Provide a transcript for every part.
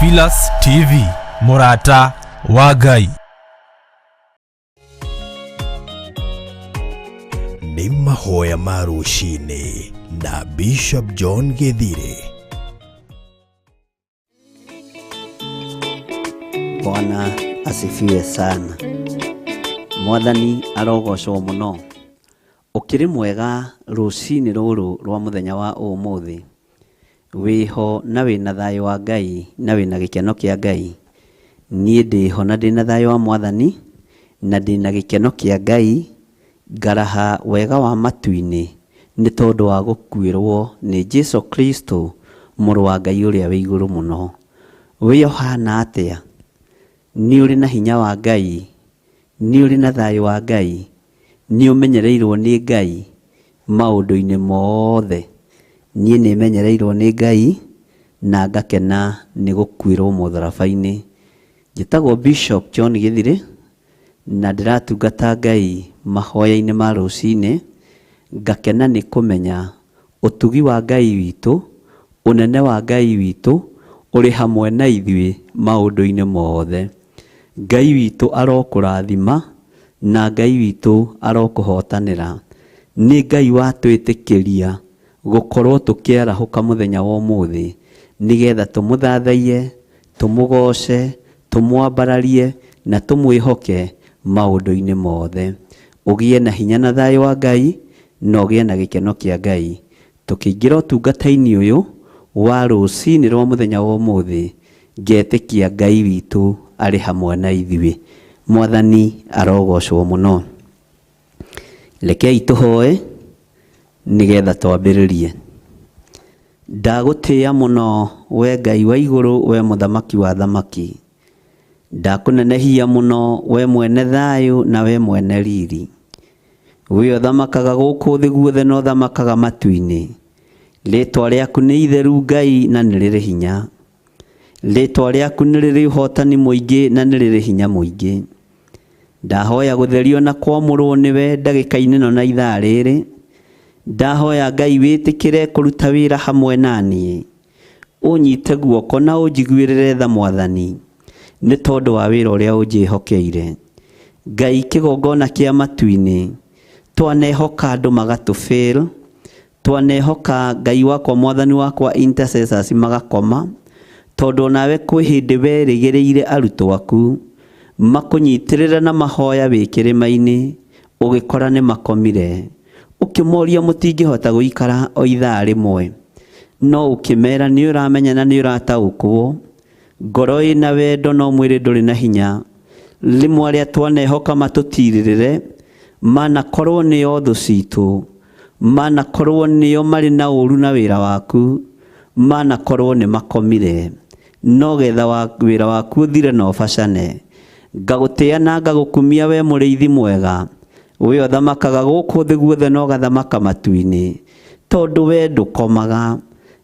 Theophilus TV, Murata wa Ngai. Nĩ mahoya ma rũcinĩ na Bishop John Githire. Bwana asifiwe sana. Mwathani arogocwo muno. Ukiri mwega rũcinĩ rũrũ rwa muthenya wa ũmũthĩ. Wĩho na wĩna thayũ wa Ngai na wĩna gĩkeno kĩa Ngai. Niĩ ndĩho na ndĩna thayũ wa Mwathani na ndĩna gĩkeno kĩa Ngai. Ngaraha wega wa matu-inĩ nĩ tondũ wa gũkuĩrwo nĩ Jesu Kristo mũrũ wa Ngai ũrĩa wĩ igũrũ mũno. Wĩ ũhana atĩa? Nĩ ũrĩ na hinya wa Ngai? Nĩ ũrĩ na thayũ wa Ngai? Nĩ ũmenyereirwo nĩ Ngai maũndũ-inĩ mothe? Niĩ nĩ menyereirwo nĩ Ngai na ngakena nĩ gũkuĩrwo mũtharaba-inĩ. Njĩtagwo Bishop John Githire na ndĩratungata Ngai mahoya-inĩ ma rũcinĩ. Ngakena nĩ kũmenya ũtugi wa Ngai witũ, ũnene wa Ngai witũ ũrĩ hamwe na ithuĩ maũndũ-inĩ mothe. Ngai witũ arokũrathima na Ngai witũ arokũhotanĩra. Nĩ Ngai watwĩtĩkĩria gũkorwo tũkĩarahũka mũthenya wa ũmũthĩ nĩgetha tũmũthathaiye, tũmũgoce, tũmwambararie na tũmwĩhoke maũndũ-inĩ mothe. Ũgĩe na hinya na thayũ wa Ngai na ũgĩe na gĩkeno kĩa Ngai. Tũkĩingĩra ũtungata-inĩ ũyũ wa rũcinĩ rwa mũthenya wa ũmũthĩ, ngetĩkia Ngai witũ arĩ hamwe na ithuĩ. Mwathani arogocwo mũno. Rekei tũhoe nĩgetha twambĩrĩrie. Ndagũtĩĩa mũno we Ngai wa igũrũ, we mũthamaki wa thamaki. Ndakũnenehia mũno we mwene thayũ na we mwene riri. We ũthamakaga gũkũ thĩ guothe na ũthamakaga matu-inĩ. Rĩĩtwa rĩaku nĩ itheru Ngai na nĩ rĩrĩ hinya. Rĩĩtwa rĩaku nĩ rĩrĩ ũhotani mũingĩ na nĩ rĩrĩ hinya mũingĩ. Ndahoya gũtherio na kwamũrwo nĩwe ndagĩka-inĩ ĩno na ithaa rĩrĩ. Ndahoya Ngai wĩtĩkĩre kũruta wĩra hamwe naniĩ. Ũnyite guoko na ũnjiguĩrĩre tha Mwathani nĩ tondũ wa wĩra ũrĩa ũnjĩhokeire. Ngai kĩgongona kĩa matu-inĩ, twanehoka andũ magatũ-fail. Twanehoka Ngai wakwa Mwathani wakwa intercessors magakoma, tondũ nawe kwĩ hĩndĩ werĩgĩrĩire arutwo aku makũnyitĩrĩra na mahoya wĩ kĩrĩma-inĩ, ũgĩkora nĩ makomire. Ũkĩmoria mũtingĩhota gũikara o ithaa rĩmwe, no ũkĩmera nĩ ũramenya na nĩ ũrataũkwo. Ngoro ĩna wendo no mwĩrĩ ndũrĩ na hinya. Rĩmwe arĩa twanehoka matũtirĩrĩre, manakorwo nĩo thũ citũ, manakorwo nĩo marĩ na ũru na wĩra waku, manakorwo nĩ makomire, no getha wĩra waku ũthire na ũbacane. Ngagũtĩĩa na ngagũkumia we mũrĩithi mwega. We ũthamakaga gũkũ thĩ guothe na ũgathamaka matu-inĩ, tondũ we ndũkomaga.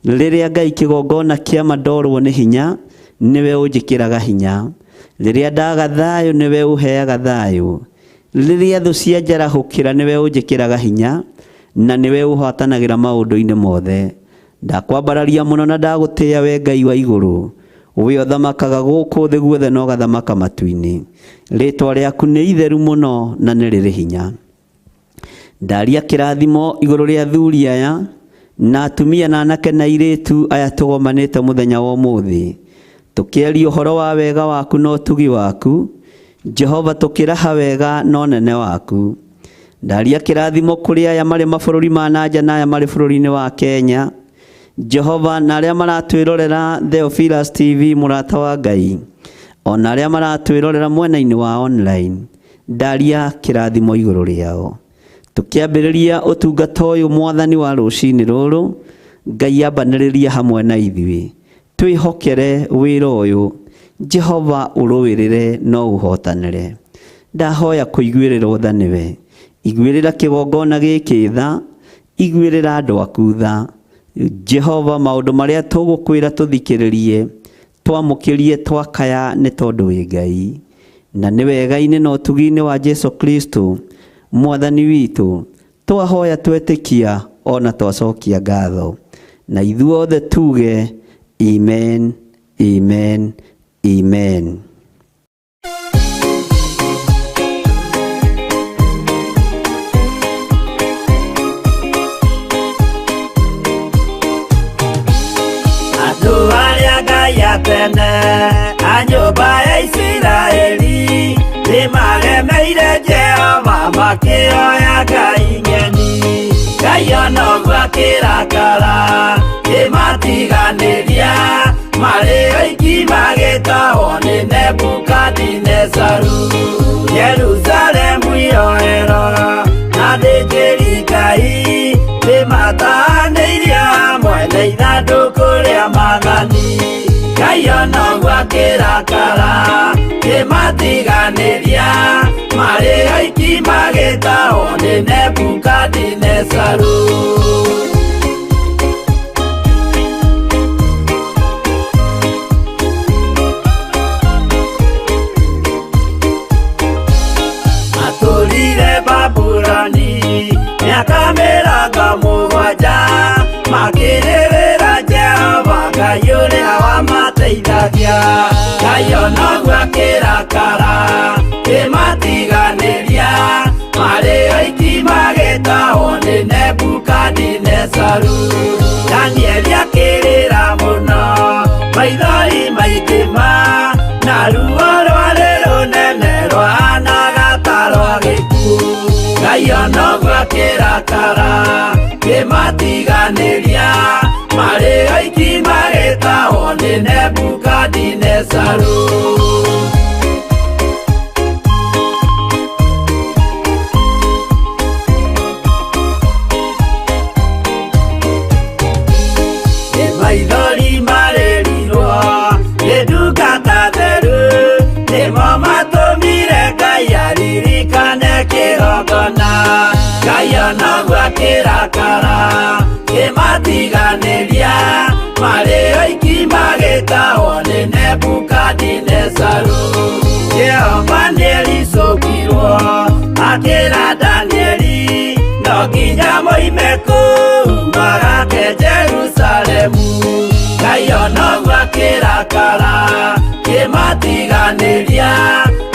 Rĩrĩa Ngai kĩgongona kĩama ndorwo nĩ hinya, nĩwe ũnjĩkĩraga hinya. Rĩrĩa ndaga thayũ nĩwe ũheaga thayũ. Rĩrĩa thũ cianjarahũkĩra nĩwe ũnjĩkĩraga hinya na nĩwe ũhotanagĩra maũndũ-inĩ mothe. Ndakwambararia mũno na ndagũtĩĩa we Ngai wa igũrũ. We ũthamakaga gũkũ thĩ guothe na ũgathamaka matu-inĩ. Rĩĩtwa rĩaku nĩ itheru mũno na nĩ rĩrĩ hinya. Ndaria kĩrathimo igũrũ rĩa athuri aya na atumia na anake na airĩtu aya tũgomanĩte mũthenya wa ũmũthĩ, tũkĩaria ũhoro wa wega waku na ũtugi waku. Jehova, tũkĩraha wega na ũnene waku. Ndaria kĩrathimo kũrĩ aya marĩ mabũrũri ma nanja na aya marĩ bũrũri-inĩ wa Kenya. Jehova, na arĩa maratwĩrorera Theophilus TV Murata wa Ngai, ona arĩa maratwĩrorera mwena-inĩ wa online, ndaria kĩrathimo igũrũ rĩao. Tũkĩambĩrĩria ũtungata ũyũ Mwathani wa rũcinĩ rũrũ, Ngai ambanĩrĩria hamwe na ithuĩ. Twĩhokere wĩra ũyũ. Jehova, ũrũĩrĩre no ũhotanĩre. Ndahoya kũiguĩrĩrwo tha nĩwe. Iguĩrĩra kĩgongona gĩkĩ tha, iguĩrĩra andũ aku tha. Jehova, maũndũ marĩa tũgũkwĩra tũthikĩrĩrie, twamũkĩrie twakaya nĩ tondũ wĩ Ngai. Na nĩ wega-inĩ na ũtugi-inĩ wa Jesu Kristo Mwathani witũ, twahoya twetĩkia ona twacokia ngatho. Na ithuothe tuge Amen, Amen. Amen. Andũ arĩa Ngai atene a nyũmba ya Isiraeli nĩmaremeire Jehova makĩoya Ngai nyeni. Ngai ona ũguo akĩrakara kĩmatiganĩria, marĩ oiki magĩtahwo nĩ Nebukadinezaru. Jerusalemu iroero na thĩnjĩri Ngai nĩmatahanĩirio hamwe na ithandũkũ rĩa Mwathani. Ngai ona ũguo akĩrakara kĩmatiganĩria, marĩ oiki magĩtahwo nĩ Nebukadinezaru. Matũrire Babuloni mĩaka mĩrongo mũgwanja, makĩrĩrĩra Jehova Ngai ũrĩa wamateithagia. Ngai ona ũguo akĩrakara kĩmatiganĩria, marĩ oiki magĩtahwo nĩ Nebukadinezaru. Danieli akĩrĩra mũno, maithori maikĩma, na ruo rwarĩ rũnene rwahanaga ta rwa gĩkuũ. Ngai ona ũguo akĩrakara kĩmatiganĩria, marĩ oiki magĩtahwo nĩ Nebukadinezaru. Maithori marĩrirwo nĩ ndungata theru, nĩmo matũmire Ngai aririkane kĩgongona. Ngai ona ũguo akĩrakara kĩmatiganĩria, marĩ oiki magĩtahwo nĩ Nebukadinezaru. Jehova nĩericũkirwo akĩra Danieli, no nginya moime kũu magake Jerusalemu. Ngai ona ũguo akĩrakara kĩmatiganĩria,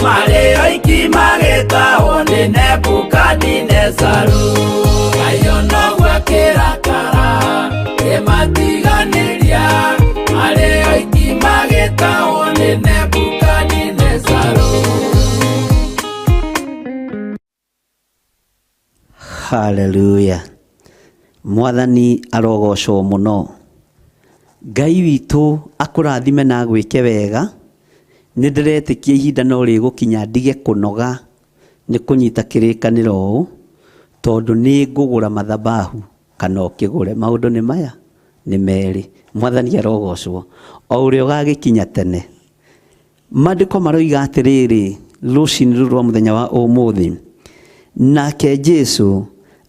marĩ oiki magĩtahwo nĩ Nebukadinezaru. Ngai ona ũguo akĩrakara kĩmatiganĩria, marĩ oiki magĩtahwo nĩ Nebukadinezaru. Haleluya. Mwathani arogocwo mũno. Ngai witũ akũrathime na gwĩke wega. Nĩndĩretĩkia ihinda no rĩgũkinya ndige kũnoga nĩ kũnyita kĩrĩkanĩro ũũ, tondũ nĩ ngũgũra mathabahu kana ũkĩgũre. Maũndũ nĩ maya nĩ merĩ. Mwathani arogocwo. O ũrĩa ũgagĩkinya tene. Maandĩko maroiga atĩrĩrĩ rũcinĩ rũrũ rwa mũthenya wa ũmũthĩ, nake Jesũ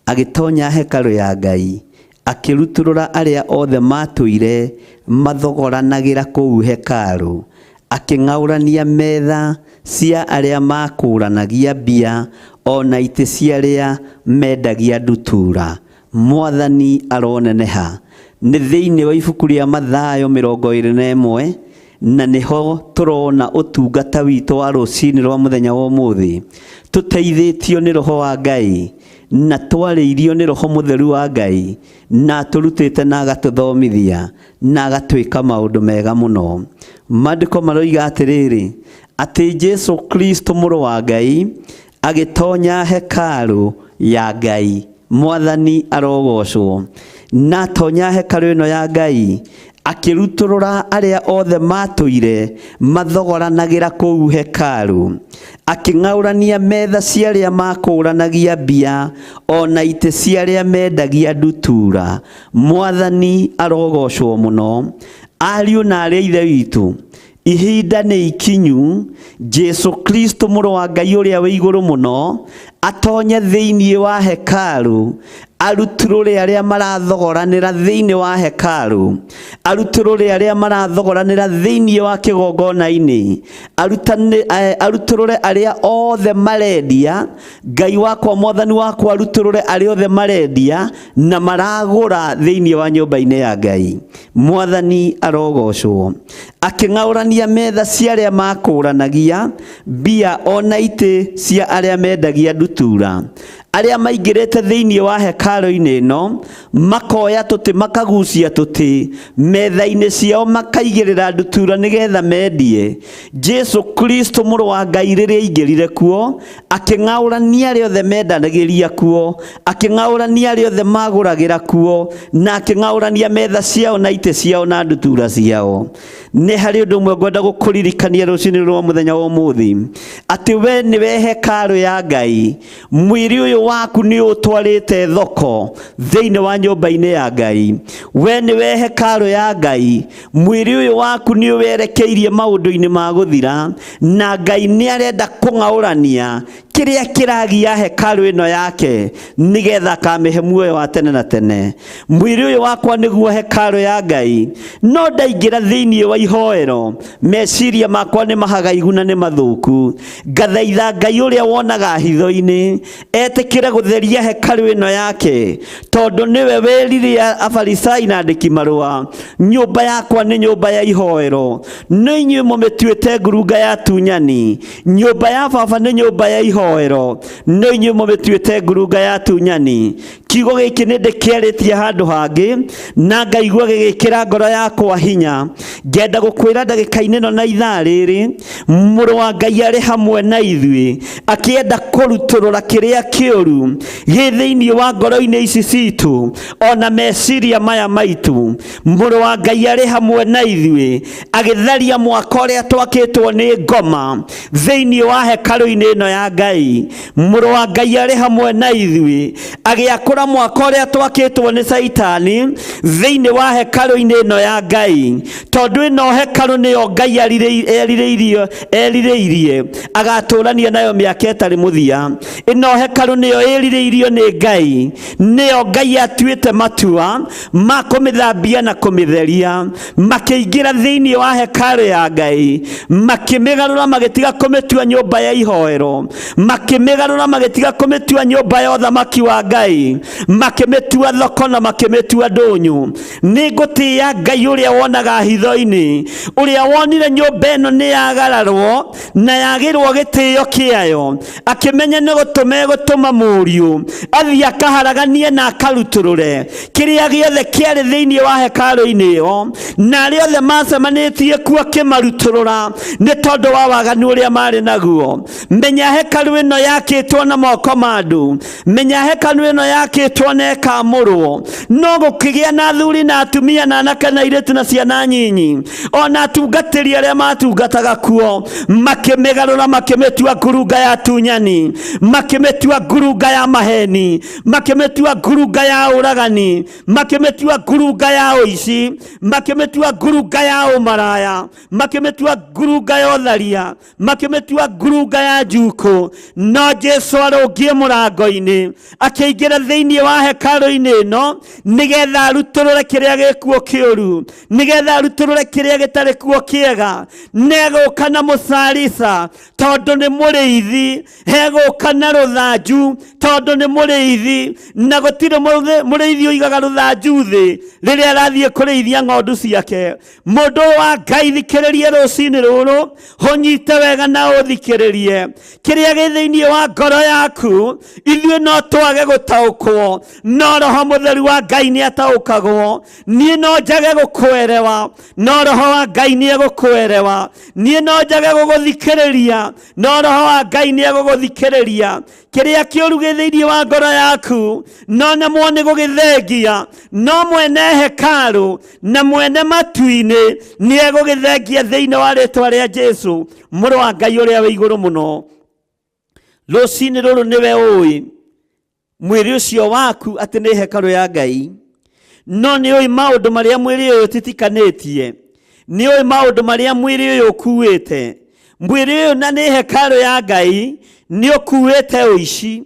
agĩtonya hekarũ ya Ngai, akĩrutũrũra arĩa othe matũire mathogoranagĩra kũu hekarũ, akĩng'aũrania metha cia arĩa makũranagia mbia, ona itĩ cia arĩa mendagia ndutura. Mwathani aroneneha. Nĩ thĩinĩ wa ibuku rĩa Mathayo 21, na nĩho tũrona ũtungata witũ wa rũcinĩ rwa mũthenya wa ũmũthĩ, tũteithĩtio nĩ Roho wa Ngai na twarĩirio nĩ Roho Mũtheru wa Ngai, na tũrutĩte na agatũthomithia na agatwĩka maũndũ mega mũno. Maandĩko maroiga atĩrĩrĩ, atĩ Jesũ Kristo mũrũ wa Ngai agĩtonya hekarũ ya Ngai. Mwathani arogocwo. Na tonya hekarũ ĩno ya Ngai, akĩrutũrũra arĩa othe matũire mathogoranagĩra kũu hekarũ, akĩng'aũrania metha cia arĩa makũranagia mbia, ona itĩ cia arĩa mendagia ndutura. Mwathani arogocwo mũno. Ariũ na arĩa ithe witũ, ihinda nĩ ikinyu. Jesũ Kristo mũrũ wa Ngai ũrĩa wĩ igũrũ mũno atonye thĩinĩ wa hekalu, arutũrũre arĩa marathogoranĩra thĩinĩ wa hekalu, arutũrũre arĩa marathogoranĩra thĩinĩ wa kĩgongona-inĩ, arutũrũre arĩa othe marendia. Ngai wakwa mwathani wakwa arutũrũre arĩa othe marendia na maragũra thĩinĩ wa nyũmba-inĩ ya Ngai. Mwathani arogocwo. Akĩng'aũrania metha cia arĩa makũranagia mbia ona itĩ cia arĩa mendagia ndutura. Arĩa maingĩrĩte thĩinĩ wa hekalu-inĩ ĩno makoya tũtĩ makagucia tũtĩ metha-inĩ ciao makaigĩrĩra ndutura nĩgetha mendie. Jesu Kristo mũrũ wa Ngai rĩrĩa aingĩrire kuo akĩng'aũrania arĩa othe mendanagĩria kuo, akĩng'aũrania arĩa othe magũragĩra kuo, na akĩng'aũrania metha ciao na itĩ ciao na ndutura ciao. Nĩ harĩ ũndũ ũmwe ngwenda gũkũririkania rũciinĩ rwa mũthenya wa ũmũthĩ, atĩ we nĩwe hekalu ya Ngai. Mwĩrĩ ũyũ waku nĩ ũtwarĩte thoko thĩinĩ wa nyũmba-inĩ ya Ngai. We nĩwe hekalu ya Ngai. Mwĩrĩ ũyũ waku nĩ ũwerekeirie maũndũ-inĩ ma gũthira, na Ngai nĩ arenda kũng'aũrania kĩrĩa kĩragia hekalu ĩno yake nĩgetha akamĩhe muoyo wa tene na tene. Mwĩrĩ ũyũ wakwa nĩguo hekalu ya Ngai, no ndaingĩra thĩinĩ wa ihoero meciria makwa nĩ mahagaigu na nĩ mathũku. Ngathaitha Ngai ũrĩa wonaga hitho-inĩ etĩkĩre gũtheria hekalu ĩno yake, tondũ nĩwe werire Afarisai na andĩki marũa, nyũmba yakwa nĩ nyũmba ya ihoero, no inyuĩ mũmĩtuĩte ngurunga ya tunyani. Nyũmba ya baba nĩ nyũmba ya ihoero, no inyuĩ mũmĩtuĩte ngurunga ya tunyani. Kiugo gĩkĩ nĩ ndĩkĩarĩtie handũ hangĩ na ngaigua gĩgĩkĩra ngoro yakwa hinya. Ngenda gũkwĩra ndagĩka-inĩ ĩno na ithaa rĩrĩ, mũrũ wa Ngai arĩ hamwe na ithuĩ akĩenda kũrutũrũra kĩrĩa kĩũru gĩ thĩinĩ wa ngoro-inĩ ici citũ ona meciria maya maitũ. Mũrũ wa Ngai arĩ hamwe na ithuĩ agĩtharia mwaka ũrĩa twakĩtwo nĩ ngoma thĩinĩ wa hekalu-inĩ ĩno ya Ngai. Mũrũ wa Ngai arĩ hamwe na ithuĩ agĩakũra mwaka ũrĩa twakĩtwo nĩ Saitani thĩinĩ wa hekalu-inĩ ĩno ya Ngai, tondũ ĩno hekalu nĩyo Ngai erirĩirie agatũrania nayo mĩaka ĩtarĩ mũthia. Ĩno hekalu nĩyo ĩrirĩirio nĩ Ngai, nĩyo Ngai atuĩte matua ma kũmĩthambia na kũmĩtheria. Makĩingĩra thĩinĩ wa hekalu ya Ngai makĩmĩgarũra magĩtiga kũmĩtua nyũmba ya ihoero, makĩmĩgarũra magĩtiga kũmĩtua nyũmba ya ũthamaki wa Ngai, makĩmĩtua thoko na makĩmĩtua ndũnyũ. Nĩ ngũtĩĩa Ngai ũrĩa wonaga hitho-inĩ, ũrĩa wonire nyũmba ĩno nĩ yagararwo na yagĩrwo gĩtĩo kĩayo, akĩmenya nĩ gũtũma mũriũ athiĩ akaharaganie na akarutũrũre kĩrĩa gĩothe kĩarĩ thĩinĩ wa hekalu-inĩ ĩyo, na arĩa othe macemanĩtie kuo akĩmarutũrũra nĩ tondũ wa waganu ũrĩa marĩ naguo. Menya hekalu ĩno yakĩtwo na moko ma andũ, menya hekalu ĩno yakĩtwo na ĩkamũrwo, no gũkĩgĩa na athuri na atumia na anake na airĩtu na ciana nyinyi ona atungatĩri arĩa matungataga kuo makĩmĩgarũra makĩmĩtua ngurunga ya tunyani, makĩmĩtua ngurunga ya maheni, makĩmĩtua ngurunga ya ũragani, makĩmĩtua ngurunga ya ũici, makĩmĩtua ngurunga ya ũmaraya, makĩmĩtua ngurunga ya ũtharia, makĩmĩtua ngurunga ya njuko. No Jesu arũngie mũrango-inĩ akĩingĩra thĩinĩ wa hekalu-inĩ ĩno nĩgetha arutũrũre kĩrĩa gĩkuo kĩũru, nĩgetha arutũrũre kĩrĩa gĩtarĩ kuo kĩega. Negũka na mũcarica tondũ nĩ mũrĩithi, hegũka na rũthanju tondũ nĩ mũrĩithi, na gũtirĩ mũrĩithi ũigaga rũthanju thĩ rĩrĩa arathiĩ kũrĩithia ng'ondu ciake. Mũndũ wa Ngai thikĩrĩrie rũciinĩ rũrũ, ũnyite wega na ũthikĩrĩrie kĩrĩa gĩ thĩinĩ wa ngoro yaku. Ithuĩ no twage gũtaũkwo, no Roho Mũtheru wa Ngai nĩ ataũkagwo. Niĩ no njage gũkwerewa, no Roho wa Ngai nĩ egũkwerewa. Niĩ no njage gũgũthikĩrĩria, no Roho wa Ngai nĩ egũgũthikĩrĩria. Kĩrĩa kĩũru gĩ thĩinĩ wa ngoro yaku no nemwo nĩ gũgĩthengia, no mwene hekalu na mwene matu-inĩ nĩ egũgĩthengia thĩinĩ wa rĩtwa rĩa Jesu mũrũ wa Ngai ũrĩa wĩ igũrũ mũno. Rũciinĩ rũrũ nĩwe ũĩ mwĩrĩ ũcio waku atĩ nĩ hekalu ya Ngai, no nĩ ũĩ maũndũ marĩa mwĩrĩ ũyũ ũtitikanĩtie, nĩ ũĩ maũndũ marĩa mwĩrĩ ũyũ ũkuĩte. Mwĩrĩ ũyũ na nĩ hekalu ya Ngai nĩ ũkuĩte ũici,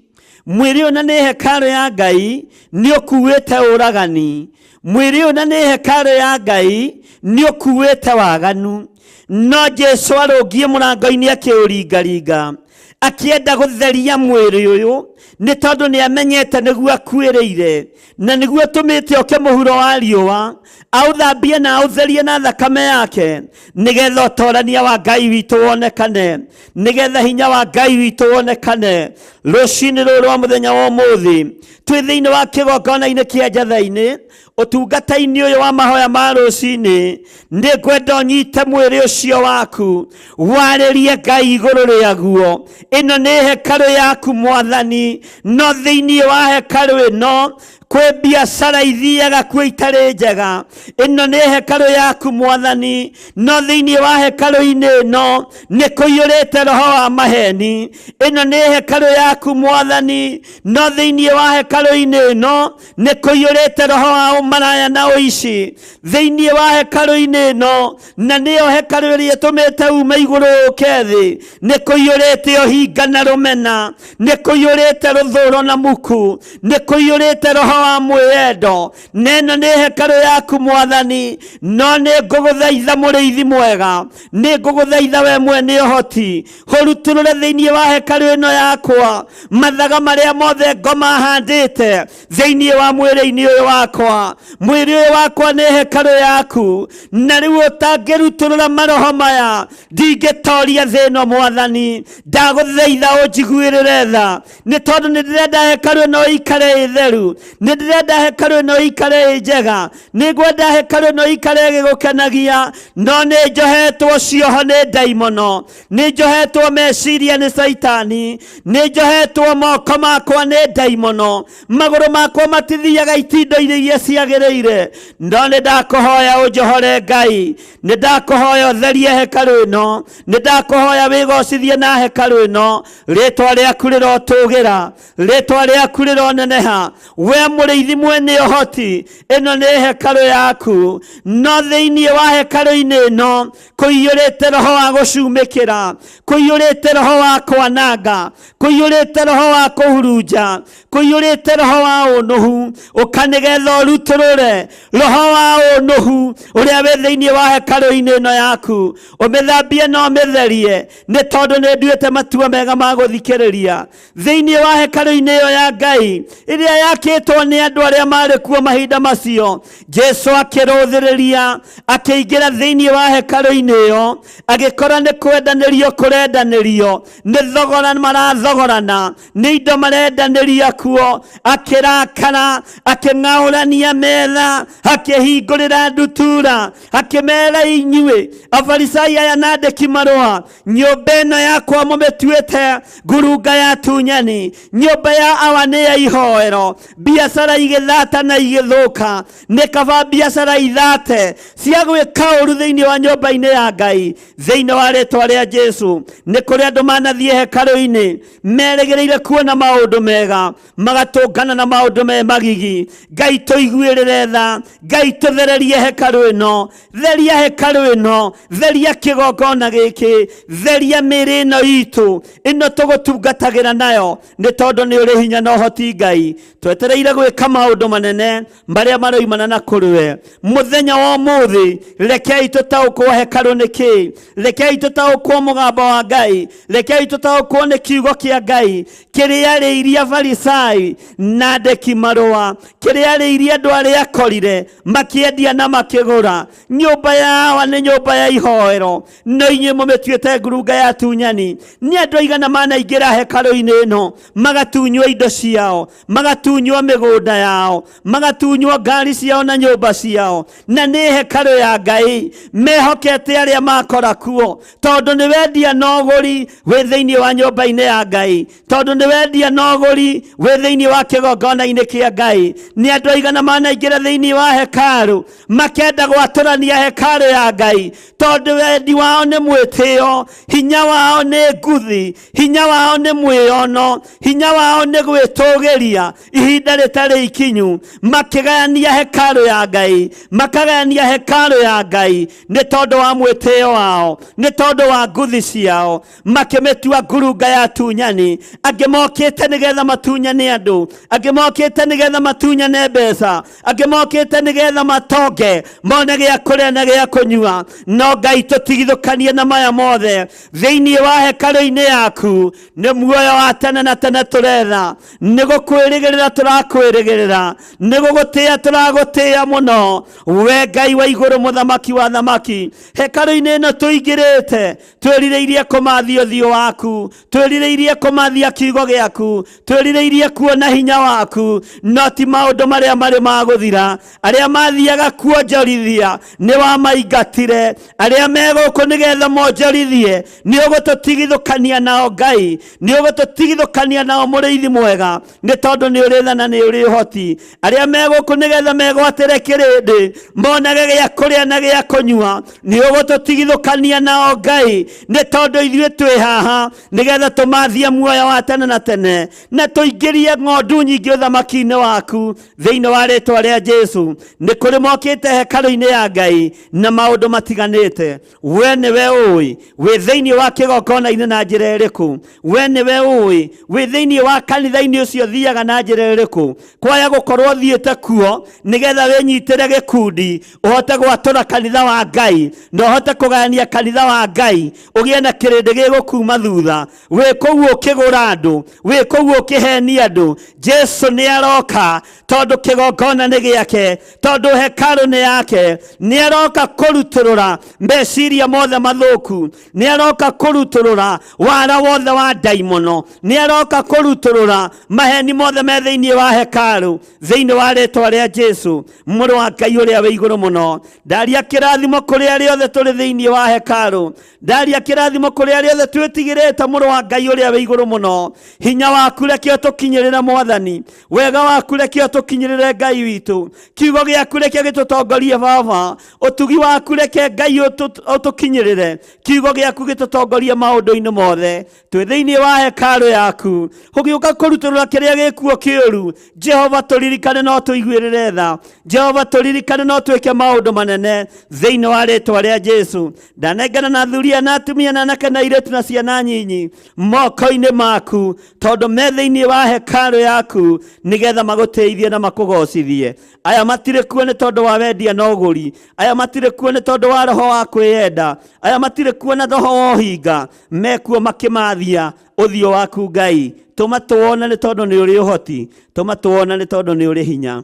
mwĩrĩ ũyũ na nĩ hekarũ ya Ngai nĩ ũkuĩte ũragani, mwĩrĩ ũyũ na nĩ hekarũ ya Ngai nĩ ũkuĩte waganu. No Jesu arũngiĩ mũrango-inĩ akĩũringaringa akĩenda gũtheria mwĩrĩ ũyũ, nĩ tondũ nĩ amenyete nĩguo akuĩrĩire na nĩguo tũmĩte oke mũhuro wa riũa aũthambie na aũtherie na thakame yake, nĩgetha ũtorania wa Ngai witũ wonekane, nĩgetha hinya wa Ngai witũ wonekane. Rũcinĩ rũrũ rwa mũthenya wa ũmũthĩ twĩ thĩinĩ wa kĩgongona-inĩ kĩa njatha-inĩ, ũtungata-inĩ ũyũ wa mahoya ma rũcinĩ, nĩ ngwenda ũnyite mwĩrĩ ũcio waku warĩrie Ngai igũrũ rĩaguo. Ĩno nĩ hekarũ yaku Mwathani, no thĩinĩ wa hekarũ ĩno kwĩ biacara ithiaga kuo itarĩ njega. Ĩno nĩ hekarũ yaku Mwathani, no thĩinĩ wa hekarũ-inĩ ĩno nĩ kũiyũrĩte roho wa maheni. Ĩno nĩ hekarũ yaku Mwathani, no thĩinĩ wa hekarũ-inĩ ĩno nĩ kũiyũrĩte roho wa ũmaraya na ũici. Thĩinĩ wa hekarũ-inĩ ĩno, na nĩyo hekarũ ĩrĩa ĩtũmĩte uma igũrũ ũke thĩ, nĩ kũiyũrĩte ũhinga na rũmena, nĩ kũiyũrĩte rũthũũro na muku, nĩ kũiyũrĩte roho wa mwĩyendo. Neno nĩ hekarũ yaku Mwathani, no nĩ ngũgũthaitha mũrĩithi mwega, nĩ ngũgũthaitha we mwene ũhoti, hũrutũrũre thĩinĩ wa hekarũ ĩno yakwa mathaga marĩa mothe ngoma handĩte thĩinĩ wa mwĩrĩ-inĩ ũyũ wakwa. Mwĩrĩ ũyũ wakwa nĩ hekarũ yaku, na rĩu ũtangĩrutũrũra maroho maya ndingĩtoria thĩ ĩno Mwathani. Ndagũthaitha ũnjiguĩrĩre tha, nĩ tondũ nĩ ndĩrenda hekarũ ĩno ĩikare ĩ theru, nĩ ndĩrenda hekarũ ĩno ĩikare ĩ njega, nĩ ngwenda hekarũ ĩno ĩikare ĩgĩgũkenagia. No nĩ njohetwo cioho nĩ ndaimono, nĩ njohetwo meciria nĩ Saitani, nĩ njohetwo moko makwa nĩ ndaimono, magũrũ makwa matithiaga itindo-inĩ iria ciagĩrĩire. No nĩ ndakũhoya ũnjohore Ngai, nĩ ndakũhoya ũtherie hekarũ ĩno, nĩ ndakũhoya wĩgocithie na hekarũ ĩno. Rĩtwa rĩaku rĩrotũgĩra, rĩtwa rĩaku rĩroneneha, we mũrĩithi mwene ũhoti. Ĩno nĩ hekarũ yaku, no thĩinĩ wa hekarũ-inĩ ĩno kũiyũrĩte roho wa gũcumĩkĩra, kũiyũrĩte roho wa kwananga, kũiyũrĩte roho wa kũhurunja, kũiyũrĩte roho wa ũnũhu. Ũka nĩgetha ũrutũrũre roho wa ũnũhu ũrĩa wĩ thĩinĩ wa hekarũ-inĩ ĩno yaku, ũmĩthambie na ũmĩtherie, nĩ tondũ nĩ nduĩte matua mega ma gũthikĩrĩria thĩinĩ wa hekarũ-inĩ ĩyo ya Ngai ĩrĩa yakĩtwo nĩ andũ arĩa marĩ kuo mahinda macio. Jesu akĩrũthĩrĩria akĩingĩra thĩinĩ wa hekarũ-inĩ ĩyo, agĩkora nĩ kwendanĩrio kũrendanĩrio, nĩ thogora marathogorana, nĩ indo marendanĩria kuo. Akĩrakara, akĩng'aũrania metha, akĩhingũrĩra ndutura, akĩmera inyuĩ Afarisai aya na andĩki marũa, nyũmba ĩno yakwa mũmĩtuĩte ngurunga ya tunyani, nyũmba ya awa nĩ ya ihoero. Biacara igĩthata na igĩthũka, nĩ kaba biacara ithate cia gwĩka ũru thĩinĩ wa nyũmba-inĩ ya Ngai. Thĩinĩ wa rĩtwa rĩa Jesu, nĩ kũrĩ andũ manathiĩ hekarũ-inĩ merĩgĩrĩire kuona maũndũ mega, magatũngana na maũndũ me magigi. Ngai tũiguĩrĩre tha, Ngai tũthererie hekarũ ĩno, theria hekarũ ĩno, theria kĩgongona gĩkĩ, theria mĩĩrĩ ĩno itũ, ĩno tũgũtungatagĩra nayo, nĩ tondũ nĩ ũrĩ hinya na ũhoti Ngai. Twetereire gwĩka maũndũ manene marĩa maroimana na kũrĩwe. Mũthenya wa ũmũthĩ rekei tũtaũkwo hekarũ nĩ kĩĩ, rekei tũtaũkwo mũgambo wa Ngai, rekei tũtaũkwo nĩ kiugo kĩa Ngai kĩrĩa arĩirie Afarisai na andĩki marũa, kĩrĩa arĩirie andũ arĩa akorire makĩendia na makĩgũra. Nyũmba yawa nĩ nyũmba ya ihoero, no inyuĩ mũmĩtuĩte ngurunga ya tunyani. Nĩ andũ aigana manaingĩra hekarũ-inĩ ĩno magatunywo indo ciao, magatunywo mĩgũnda yao, magatunywo ngari ciao na nyũmba ciao, na nĩ hekarũ ya Ngai mehokete arĩa makora kuo, tondũ nĩ wendia na ũgũri wĩ thĩinĩ wa nyũmba-inĩ ya Ngai, tondũ nĩ wendia na ũgũri wĩ thĩinĩ wa kĩgongona-inĩ kĩa Ngai. Nĩ andũ aigana manaingĩra thĩinĩ wa hekarũ makenda gwatũrania hekarũ ya Ngai, tondũ wendi wao nĩ mwĩtĩo, hinya wao nĩ nguthi, hinya wao nĩ mwĩono, hinya wao nĩ gwĩtũgĩria ihinda rĩtarĩ rĩarĩ ikinyu makĩgayania hekarũ ya Ngai, makagayania hekarũ ya Ngai nĩ tondũ wa mwĩtĩo wao, nĩ tondũ wa nguthi ciao, makĩmĩtua ngurunga ya tunyani. Angĩ mokĩte nĩgetha matunyane andũ, angĩ mokĩte nĩgetha matunyane mbeca, angĩ mokĩte nĩgetha matonge mone gĩa kũrĩa na gĩa kũnyua. No Ngai tũtigithũkanie na maya mothe thĩinĩ wa hekarũ-inĩ yaku. Nĩ muoyo wa tene na tene tũretha, nĩ gũkwĩrĩgĩrĩra tũrakwĩrĩgĩrĩra, nĩ gũgũtĩĩa tũragũtĩĩa mũno, we Ngai wa igũrũ mũthamaki wa thamaki. Hekarũ-inĩ ĩno tũingĩrĩte twĩrirĩirie kũmathia ũthiũ waku, twĩrirĩirie kũmathia kiugo gĩaku, twĩrirĩirie kuona hinya waku, no ti maũndũ marĩa marĩ magũthira. Arĩa mathiaga kuonjorithia nĩ wamaingatire, arĩa megũkũ nĩgetha monjorithie nĩ ũgũtũtigithũkania nao Ngai, nĩ ũgũtũtigithũkania nao mũrĩithi mwega, nĩ tondũ nĩ ũrĩ tha na nĩ ũrĩ ũhoti. Arĩa megũkũ nĩgetha megwatĩre kĩrĩndĩ monage gĩa kũrĩa na gĩa kũnyua, nĩ ũgũtũtigithũkania nao Ngai, nĩ tondũ ithuĩ twĩ haha nĩgetha tũmathie muoyo wa tene na tene, na tũingĩrie ng'ondu nyingĩ ũthamaki-inĩ waku thĩinĩ wa rĩtwa rĩa Jesu. Nĩ kũrĩ mokĩte hekarũ-inĩ ya Ngai na maũndũ matiganĩte. We nĩwe ũĩ wĩ thĩinĩ wa kĩgongona-inĩ na njĩra ĩrĩkũ, we nĩwe ũĩ wĩ thĩinĩ wa kanitha-inĩ ũcio thiaga na njĩra ĩrĩkũ. Kwaya gũkorwo thiĩte kuo nĩgetha wĩnyitĩre gĩkundi ũhote gwatũra kanitha wa Ngai na ũhote kũgayania kanitha wa Ngai, ũgĩe na kĩrĩndĩ gĩgũkuma thutha. Wĩ kũu ũkĩgũra andũ, wĩ kũu ũkĩhenia andũ. Jesu nĩ aroka tondũ kĩgongona nĩ gĩake, tondũ hekarũ nĩ yake. Nĩ aroka kũrutũrũra meciria mothe mathũku, nĩ aroka kũrutũrũra wara wothe wa ndaimono, nĩ aroka kũrutũrũra maheni mothe me thĩinĩ wa hekarũ thĩinĩ wa rĩtwa rĩa Jesu. Mũrũ wa Ngai ũrĩa wĩ igũrũ mũno, ndaria kĩrathimo kũrĩ arĩa othe tũrĩ thĩinĩ wa hekarũ, ndaria kĩrathimo kũrĩ arĩa othe twĩtigĩrĩte. Mũrũ wa Ngai ũrĩa wĩ igũrũ mũno, hinya waku reke ũtũkinyĩrĩre Mwathani, wega waku reke ũtũkinyĩrĩre Ngai witũ, kiugo gĩaku reke gĩtũtongorie Baba, ũtugi waku reke Ngai ũtũkinyĩrĩre, kiugo gĩaku gĩtũtongorie maũndũ-inĩ mothe. Twĩ thĩinĩ wa hekarũ yaku ũgĩũka kũrutũrũra kĩrĩa gĩkuo kĩũru. Jehova tũririkane no tũiguĩrĩre tha, Jehova tũririkane no twĩke maũndũ manene thĩinĩ wa rĩtwa rĩa Jesu. Ndanengana na thuria na atumia na anake na airĩtu na ciana nyinyi moko-inĩ maku, tondũ me thĩinĩ wa hekarũ yaku nĩgetha magũteithie na makũgocithie. Aya matirĩ kuo nĩ tondũ wa wendia na ũgũri, aya matirĩ kuo nĩ tondũ wa roho wa kwĩyenda, aya matirĩ kuo na roho wa ũhinga, mekuo makĩmathia ũthiũ waku Ngai. Tũma tuone nĩ tondũ nĩ ũrĩ ũhoti, tũma tuone nĩ tondũ nĩ ũrĩ hinya.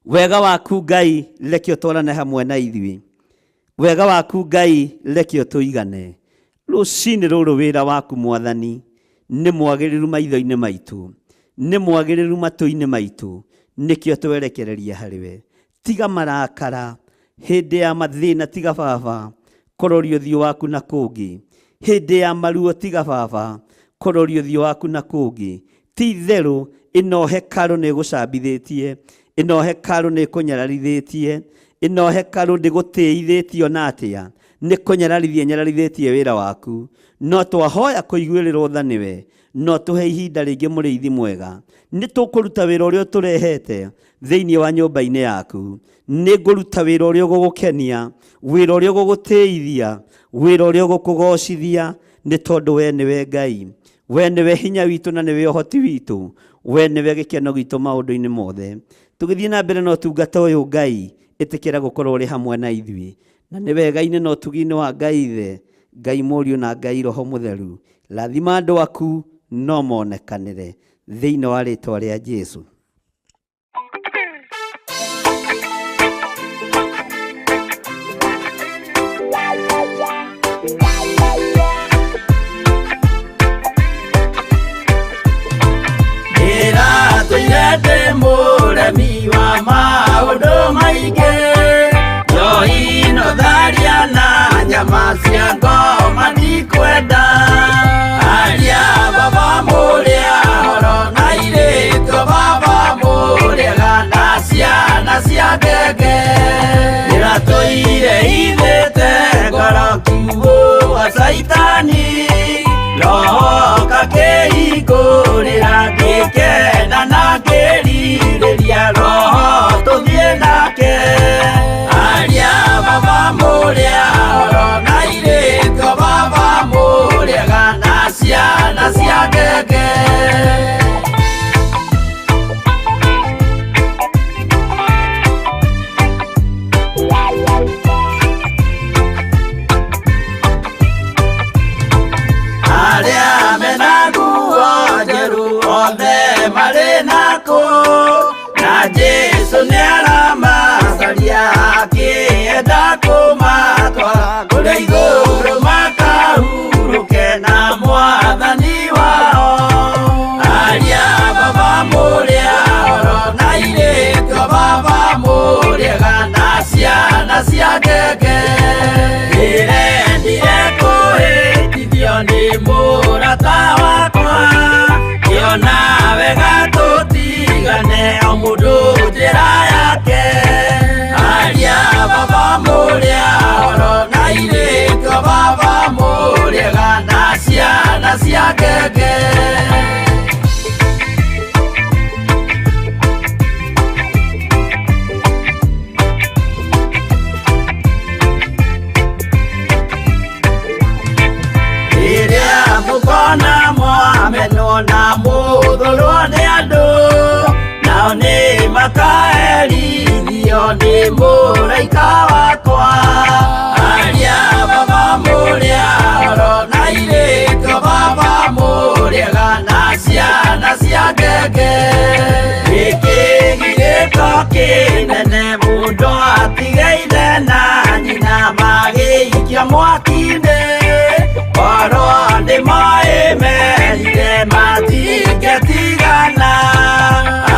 Wega waku Ngai reke ũtwarane hamwe na ithuĩ, wega waku Ngai reke ũtũigane. Rũcinĩ rũrũ wĩra waku Mwathani nĩ mwagĩrĩru maitho-inĩ maitũ, nĩ mwagĩrĩru matũ-inĩ maitũ, nĩkĩo twerekereria harĩwe. Tiga marakara hĩndĩ ya mathĩna, tiga Baba kũroria ũthiũ waku na kũngĩ. Hĩndĩ ya maruo tiga Baba kũroria ũthiũ waku na kũngĩ. Ti itherũ ĩno hekarũ nĩ ĩgũcambithĩtie, ĩno hekarũ nĩ ĩkũnyararithĩtie, ĩno hekarũ ndĩgũtĩithĩtio na atĩa, nĩ kũnyararithia nyararithĩtie wĩra waku. No twahoya kũiguĩrĩrwo tha nĩwe, no tũhe ihinda rĩngĩ mũrĩithi mwega. Nĩ tũkũruta wĩra ũrĩa tũrehete thĩinĩ wa nyũmba-inĩ yaku. Nĩ ngũruta wĩra ũrĩa ũgũgũkenia, wĩra ũrĩa ũgũgũtĩithia, wĩra ũrĩa ũgũkũgocithia, nĩ tondũ we nĩwe Ngai, we nĩwe hinya witũ na nĩwe ũhoti witũ, we nĩwe gĩkeno gitũ maũndũ-inĩ mothe. Tũgĩthiĩ na mbere na ũtungata ũyũ Ngai, ĩtĩkĩra gũkorwo ũrĩ hamwe na ithuĩ, na nĩ wega-inĩ na ũtugi-inĩ wa Ngai Ithe, Ngai Mũriũ na Ngai Roho Mũtheru. Rathima andũ aku no monekanĩre thĩinĩ wa rĩtwa rĩa Jesu. Mũremi wa maũndũ maingĩ, njoi no tharia na nyama cia ngoma ndikwenda. Aria Baba mũrĩa horo na airĩtu Baba mũrĩega na ciana cia ngenge, ĩratũire ithĩte ngoro kiugo wa Saitani, roho kakĩhingũrĩra ngĩkena na ngĩri kuhiriria roho tuthie nake aria baba muria oro na iritwa baba muria na ciana cia ngenge aria mena nguo njeru othe marĩ nako na Jesu nĩaramacaria akĩenda kũmatwara kũrĩa igũrũ makahurũke na Mwathani wao aria baba mũrĩa oro na irĩtwa baba mũrĩega na ciana cia ngenge ndĩrendire kũhĩtithio nĩ mũrata wakwa kĩona wega tũtigane o mũndũ njĩra yake aria baba mũrĩa oro na irĩtwa baba mũrĩega na ciana cia ngenge rĩrĩa mũkona mwamenwo na mũthũrwo nĩ andũ nao nĩ makaherithio nĩ mũraika wakwa aria baba mũrĩa oro na irĩtwa baba mũrĩega na ciana cia ngenge gĩkĩgirĩko kĩnene mũndũ atigeire na nyina magĩikia mwaki-inĩ oro nĩmoĩ merire matingĩtigana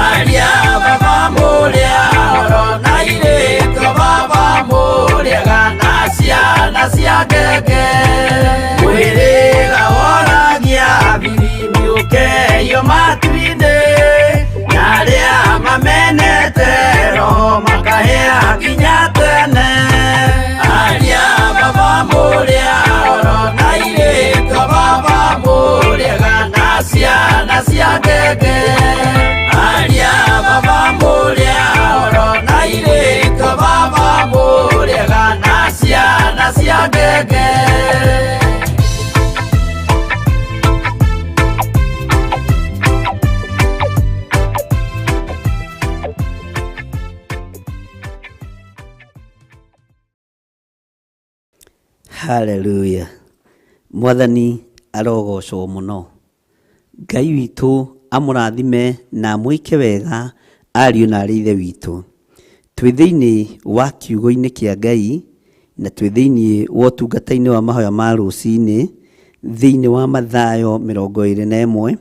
aria baba mũrĩa oro na irĩtwa baba mũrĩega na ciana cia ngenge mwĩrĩga woragia birimi ũkeio matu-inĩ na arĩa mamenete roho makahĩa nginya tene aria baba mũrĩa oro na irĩtwa baba mũrĩega na ciana cia ngenge aria baba mũrĩa oro na irĩtwa baba mũrĩega na ciana cia ngenge Haleluya. Mwathani arogocwo mũno. Ngai witũ amũrathime na mwĩke wega ariũ na arĩ ithe witũ. Twĩ thĩinĩ wa kiugo-inĩ kĩa Ngai na twĩ thĩinĩ wa ũtungata-inĩ wa mahoya ma rũcinĩ thĩinĩ wa Mathayo 21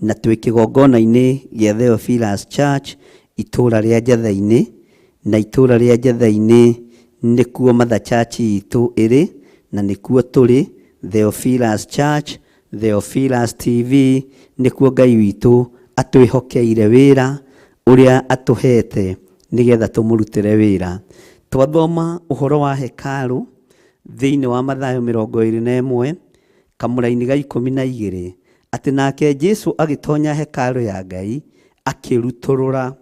na twĩ kĩgongona-inĩ gĩa Theophilus Church itũũra rĩa Njatha-inĩ na itũũra rĩa Njatha-inĩ nĩkuo Mother Church itũ ĩrĩ na nĩkuo tũrĩ Theophilus Church, Theophilus TV nĩkuo Ngai witũ atwĩhokeire wĩra ũrĩa atũhete nĩgetha tũmũrutĩre wĩra. Twathoma ũhoro wa hekarũ thĩinĩ wa Mathayo 21 kamũra-inĩ ga 12 atĩ nake Jesu agĩtonya hekarũ ya Ngai akĩrutũrũra.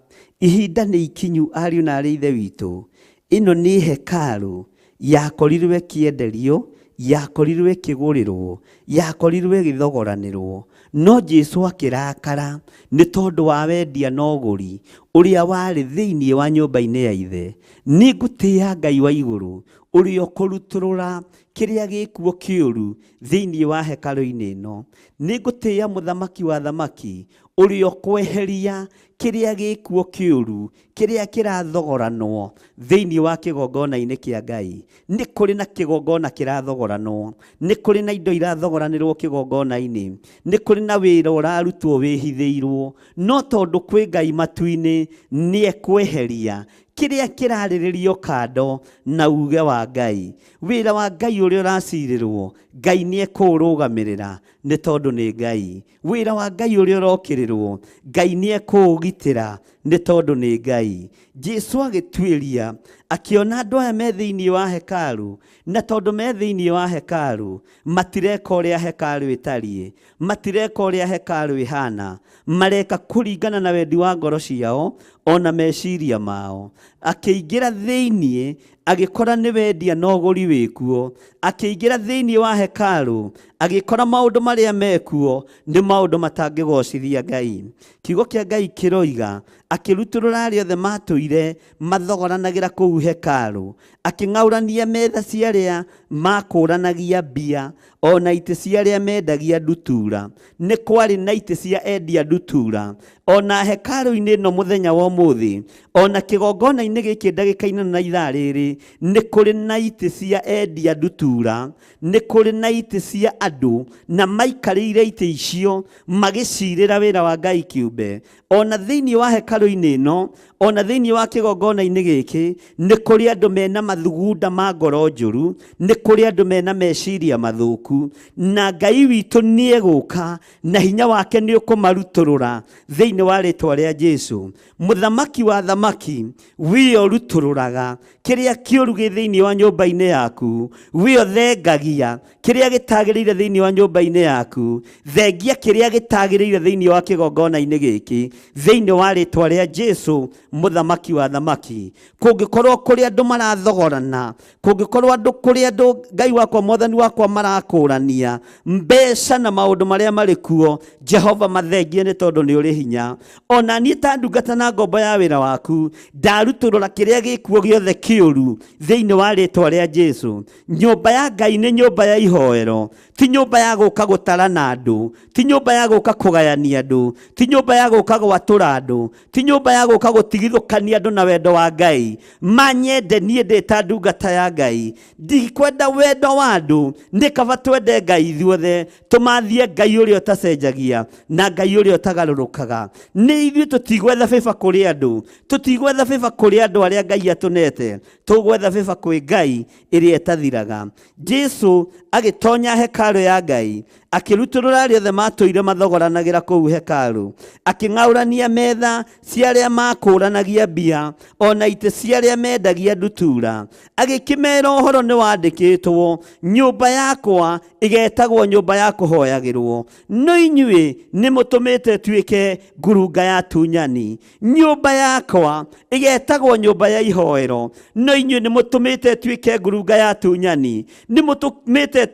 Ihinda nĩ ikinyu ariũ na arĩ ithe witũ. Ĩno nĩ hekarũ yakorirwe kĩenderio, yakorirwe kĩgũrĩrwo, yakorirwe gĩthogoranĩrwo, no Jesu akĩrakara nĩ tondũ wa wendia na ũgũri ũrĩa warĩ thĩinĩ wa nyũmba-inĩ ya ithe. Nĩ ngũtĩĩa Ngai wa igũrũ ũrĩa ũkũrutũrũra kĩrĩa gĩkuo kĩũru thĩinĩ wa hekarũ-inĩ ĩno. Nĩ ngũtĩĩa mũthamaki wa thamaki ũrĩa ũkweheria kĩrĩa gĩkuo kĩũru kĩrĩa kĩrathogoranwo thĩinĩ wa kĩgongona-inĩ kĩa Ngai. Nĩ kũrĩ na kĩgongona kĩrathogoranwo, nĩ kũrĩ na indo irathogoranĩrwo kĩgongona-inĩ, nĩ kũrĩ na wĩra ũrarutwo wĩhithĩirwo, no tondũ kwĩ Ngai matu-inĩ nĩ ekweheria kĩrĩa kĩrarĩrĩrio kando na uge wa Ngai. Wĩra wa Ngai ũrĩa ũracirĩrwo Ngai nĩ ekũũrũgamĩrĩra nĩ tondũ nĩ Ngai. Wĩra wa Ngai ũrĩa ũrokĩrĩrwo Ngai nĩ ekũũgitĩra akamũgitĩra nĩ tondũ nĩ Ngai. Jesu agĩtuĩria akĩona andũ aya me thĩinĩ wa hekarũ, na tondũ me thĩinĩ wa hekarũ matireka ũrĩa hekarũ ĩtariĩ, matireka ũrĩa hekarũ ĩhana, mareka kũringana na wendi wa ngoro ciao ona meciria mao. Akĩingĩra thĩinĩ agĩkora nĩ wendia na ũgũri wĩkuo. Akĩingĩra thĩinĩ wa hekarũ agĩkora maũndũ marĩa mekuo nĩ maũndũ matangĩgocithia Ngai. Kiugo kĩa Ngai kĩroiga akĩrutũrũra arĩa othe matũire mathogoranagĩra kũu hekarũ, akĩng'aũrania metha cia arĩa makũranagia mbia ona itĩ cia arĩa mendagia ndutura. Nĩ kwarĩ na itĩ cia endia ndutura ona hekarũ-inĩ ĩno mũthenya wa ũmũthĩ, ona kĩgongona-inĩ gĩkĩ ndagĩka-inĩ na ithaa rĩrĩ, nĩ kũrĩ na itĩ cia endia ndutura, nĩ kũrĩ na itĩ cia andũ na maikarĩire itĩ icio magĩcirĩra wĩra wa Ngai kĩũmbe. Ona thĩinĩ wa hekarũ-inĩ ĩno, ona thĩinĩ wa kĩgongona-inĩ gĩkĩ, nĩ kũrĩ andũ mena mathugunda ma ngoro njũru, nĩ kũrĩ andũ mena meciria mathũku, na Ngai witũ nĩ egũka na hinya wake nĩ ũkũmarutũrũra thĩinĩ wa rĩtwa rĩa Jesu. Mũthamaki wa thamaki, wĩyo rutũrũraga kĩrĩa kĩũru gĩ thĩinĩ wa nyũmba-inĩ yaku, wĩyo thengagia kĩrĩa gĩtagĩrĩire thĩinĩ wa nyũmba-inĩ yaku, thengia kĩrĩa gĩtagĩrĩire thĩinĩ wa kĩgongona-inĩ gĩkĩ, thĩinĩ wa rĩtwa rĩa Jesu, mũthamaki wa thamaki. Kũngĩkorwo kũrĩ andũ marathogorana, kũngĩkorwo kũrĩ andũ Ngai wakwa mwathani wakwa marakũrania mbeca na maũndũ marĩa marĩ kuo, Jehova mathengie nĩ tondũ nĩ ũrĩ hinya. Ona niĩ ta ndungata na ngombo ya wĩra waku, ndarutũrũra kĩrĩa gĩkuo gĩothe kĩũru thĩinĩ wa rĩtwa rĩa Jesu. Nyũmba ya Ngai nĩ nyũmba ya ihoero, ti nyũmba ya gũka gũtarana andũ, ti nyũmba ya gũka kũgayania andũ, ti nyũmba ya gũka gwatũra andũ, ti nyũmba ya gũka gũtigithũkania andũ na wendo wa Ngai. Manyende niĩ ndĩ ta ndungata ya Ngai, ndikwenda wendo wa andũ, nĩ kaba twende Ngai ithuothe, tũmathie Ngai ũrĩa ũtacenjagia na Ngai ũrĩa ũtagarũrũkaga. Nĩ ithuĩ tũtigwetha bĩba kũrĩ andũ, tũtigwetha bĩba kũrĩ andũ arĩa Ngai atũnete, tũgwetha bĩba kwĩ Ngai ĩrĩa ĩtathiraga. Jesu agĩtonya hekarũ ya Ngai, akĩrutũrũra arĩa othe matũire mathogoranagĩra kũu hekarũ, akĩng'aũrania metha cia arĩa makũranagia mbia ona itĩ cia arĩa mendagia ndutura. Agĩkĩmera ũhoro nĩ wandĩkĩtwo, nyũmba yakwa ĩgetagwo nyũmba ya kũhoyagĩrwo, no inyuĩ nĩ mũtũmĩte ĩtuĩke ngurunga ya tunyani. Nyũmba yakwa ĩgetagwo nyũmba ya ihoero, no inyuĩ nĩ mũtũmĩte ĩtuĩke ngurunga ya tunyani. Nĩ mũtũmĩte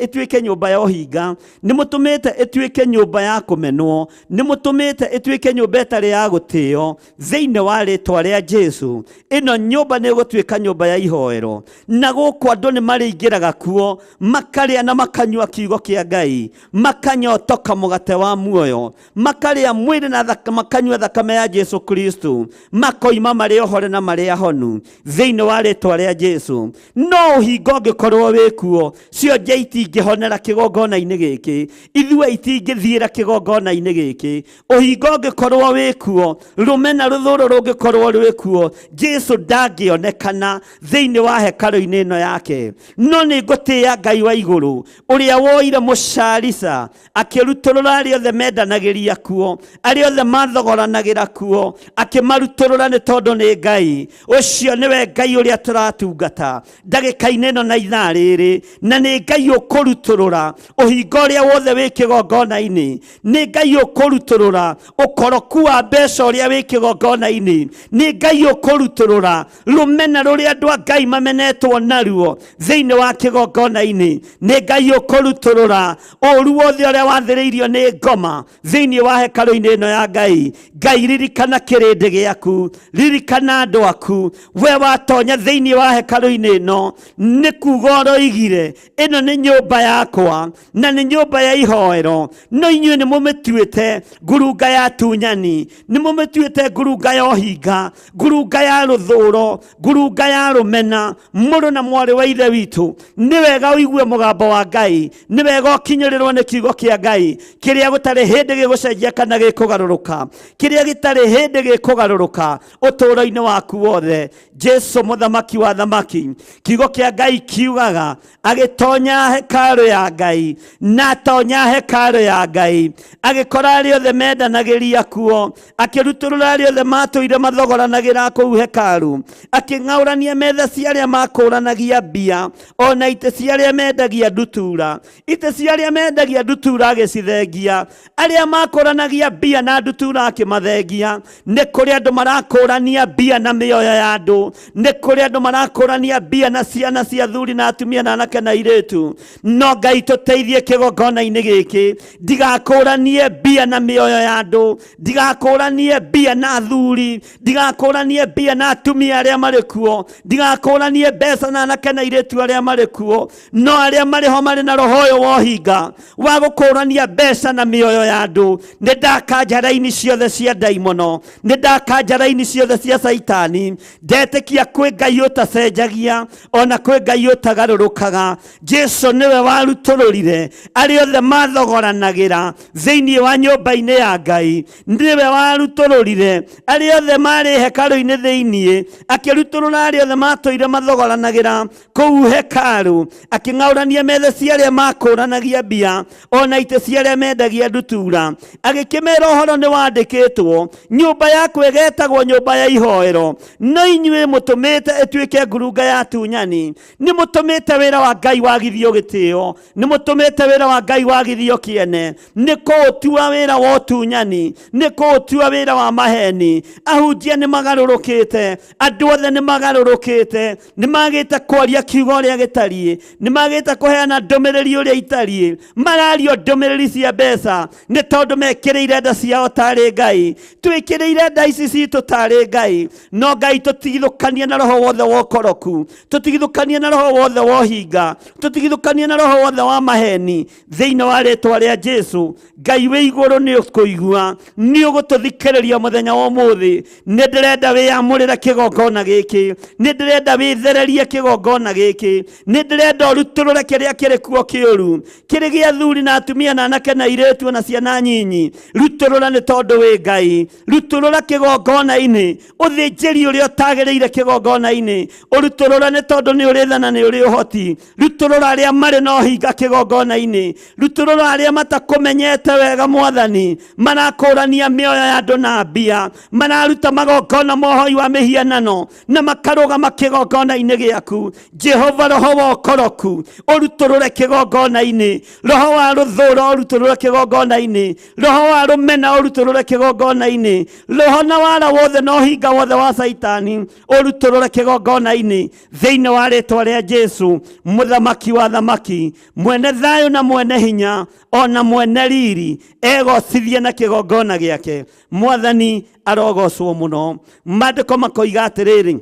ĩtuĩke nyũmba ya ũhinga, nĩ mũtũmĩte ĩtuĩke nyũmba ya kũmenwo, nĩ mũtũmĩte ĩtuĩke nyũmba ĩtarĩ ya gũtĩo. Thĩinĩ wa rĩtwa rĩa Jesu, ĩno nyũmba nĩ ĩgũtuĩka nyũmba ya ihoero, na gũkũ andũ nĩ marĩingĩraga kuo makarĩa na makanyua kiugo kĩa Ngai, makanyotoka mũgate wa muoyo, makarĩa mwĩrĩ na makanyua thakame ya Jesu Kristo, makoima marĩ ohore na marĩ ahonu thĩinĩ wa rĩtwa rĩa Jesu. No ũhingo ũngĩkorwo wĩ kuo, cionje itingĩhonera kĩgongona-inĩ gĩkĩ, ithuĩ itingĩthiĩra kĩgongona-inĩ gĩkĩ. Ũhingo ũngĩkorwo wĩ kuo, rũmena rũthũrũ rũngĩkorwo rwĩ kuo, Jesu ndangĩonekana thĩinĩ wa hekarũ-inĩ ĩno yake. No nĩ ngũtĩĩa Ngai wa igũrũ, ũrĩa woire mũcarica akĩrutũrũra arĩa othe mendanagĩria kuo, arĩa othe mathogoranagĩra kuo, akĩmarutũrũra nĩ tondũ nĩ Ngai. Ũcio nĩwe Ngai ũrĩa tũratungata ndagĩka-inĩ ĩno na ithaa rĩrĩ, na nĩ Ngai ũkũrutũrũra ũhingo ũrĩa wothe wĩ kĩgongona-inĩ, nĩ Ngai ũkũrutũrũra ũkoroku wa mbeca ũrĩa wĩ kĩgongona-inĩ, nĩ Ngai ũkũrutũrũra rũmena rũrĩa andũ a Ngai mamenetwo naruo thĩinĩ wa kĩgongona-inĩ, nĩ Ngai ũkũrutũrũra ũru wothe ũrĩa wathĩrĩirio nĩ ngoma thĩinĩ wa hekarũ-inĩ ĩno ya Ngai. Ngai, ririkana kĩrĩndĩ gĩaku, ririkana andũ aku. We watonya thĩinĩ wa hekarũ-inĩ ĩno, nĩ kuuga ũroigire ĩno nĩ nyũmba yakwa na nĩ nyũmba ya ihoero, no inyuĩ nĩ mũmĩtuĩte ngurunga ya tunyani, nĩ mũmĩtuĩte ngurunga ya ũhinga, ngurunga ya rũthũũro, ngurunga ya rũmena. Mũrũ na mwarĩ wa ithe witũ, nĩ wega ũigue mũgambo wa Ngai, nĩ wega ũkinyĩrĩrwo nĩ kiugo kĩa Ngai kĩrĩa gũtarĩ hĩndĩ gĩgũcenjia kana gĩkũgarũrũka, kĩrĩa gĩtarĩ hĩndĩ gĩkũgarũrũka ũtũũro-inĩ waku wothe. Jesu mũthamaki wa thamaki, kiugo kĩa Ngai kiugaga agĩtonya hekarũ ya Ngai, na tonya hekarũ ya Ngai agĩkora arĩa othe mendanagĩria kuo, akĩrutũrũra arĩa othe matũire mathogoranagĩra kũu hekarũ, akĩng'aũrania metha cia arĩa makũranagia mbia, ona itĩ cia arĩa mendagia ndutura. Itĩ cia arĩa mendagia ndutura agĩcithengia, arĩa makũranagia mbia na ndutura akĩmathengia. Nĩ kũrĩ andũ marakũrania mbia na mĩoyo ya andũ, nĩ kũrĩ andũ marakũrania mbia na ciana cia athuri na atumia na anake na airĩtu. No Ngai tũteithie kĩgongona-inĩ gĩkĩ, ndigakũranie mbia na mĩoyo ya andũ, ndigakũranie mbia na athuri, ndigakũranie mbia na atumia arĩa marĩ kuo, ndigakũranie mbeca na anake na airĩtu arĩa marĩ kuo, no arĩa marĩ ho marĩ na roho ũyũ wa ũhinga wa gũkũrania mbeca na mĩoyo ya andũ. Nĩ ndakanja raini ciothe cia ndaimono, nĩ ndakanja raini ciothe cia Saitani. Ndetĩkia kwĩ Ngai ũtacenjagia, ona kwĩ Ngai ũtagarũrũkaga. Jesu nĩwe warutũrũrire arĩa othe mathogoranagĩra thĩinĩ wa nyũmba-inĩ ya Ngai, nĩwe warutũrũrire arĩa othe marĩ hekarũ-inĩ thĩinĩ, akĩrutũrũra arĩa othe matũire mathogoranagĩra kũu hekarũ, akĩng'aũrania metha cia arĩa makũranagia mbia, ona itĩ cia arĩa mendagia ndutura. Agĩkĩmera ũhoro nĩ wandĩkĩtwo, nyũmba yaku ĩgetagwo nyũmba ya ihoero, no inyuĩ mũtũmĩte ĩtuĩke ngurunga ya tunyani. Nĩ mũtũmĩte wĩra wa Ngai wagithio gĩtĩo, nĩ mũtũmĩte wĩra wa Ngai wagithio kĩene, nĩ kũũtua wĩra wa ũtunyani, nĩ kũũtua wĩra wa maheni. Ahunjia nĩ magarũrũkĩte, andũ othe nĩ magarũrũkĩte, nĩ magĩte kwaria kiugo ũrĩa gĩtariĩ, nĩ magĩte kũheana ndũmĩrĩri ũrĩa itariĩ, marario ndũmĩrĩri cia mbeca, nĩ tondũ mekĩrĩire nda ciao tarĩ Ngai. Twĩkĩrĩire nda ici citũ tarĩ Ngai, no Ngai tũtigithũkanie na roho wothe wa ũkoroku, tũtigithũkanie na roho wothe wa ũhinga, tũtigithũkanie na roho wothe wa maheni thĩinĩ wa rĩĩtwa rĩa Jesu. Ngai wĩ igũrũ nĩ ũkũigua, nĩ ũgũtũthikĩrĩria mũthenya wa ũmũthĩ. Nĩ ndĩrenda wĩyamũrĩre kĩgongona gĩkĩ, nĩ ndĩrenda wĩthererie kĩgongona gĩkĩ, nĩ ndĩrenda ũrutũrũre kĩrĩa kĩrĩ kuo kĩũru, kĩrĩ gĩa athuri na atumia na anake na airĩtu na ciana nyinyi. Rutũrũra nĩ tondũ wĩ Ngai, rutũrũra kĩgongona-inĩ, ũthĩnjĩri ũrĩa ũtagĩrĩire kĩgongona-inĩ, ũrutũrũra nĩ tondũ nĩ ũrĩ tha na nĩ ũrĩ ũhoti. Rutũrũra arĩa marĩ na ũhinga kĩgongona-inĩ, rutũrũra arĩa matakũmenyete wega Mwathani, marakũrania mĩoyo ya andũ na mbia, mararuta magongona mohoi wa mĩhianano na makarũgama kĩgongona-inĩ gĩaku. Jehova, roho wa ũkoroku ũrutũrũre kĩgongona-inĩ, roho wa rũthũũro ũrutũrũre kĩgongona-inĩ, roho wa rũmena ũrutũrũre kĩgongona-inĩ, roho na wara wothe na ũhinga wothe wa Saitani ũrutũrũre kĩgongona-inĩ thĩinĩ wa rĩĩtwa rĩa Jesu, mũthamaki wa thamaki, mwene thayũ na mwene hinya, ona mwene riri, egocithie na kĩgongona gĩake. Mwathani arogocwo mũno. Maandĩko makoiga atĩrĩrĩ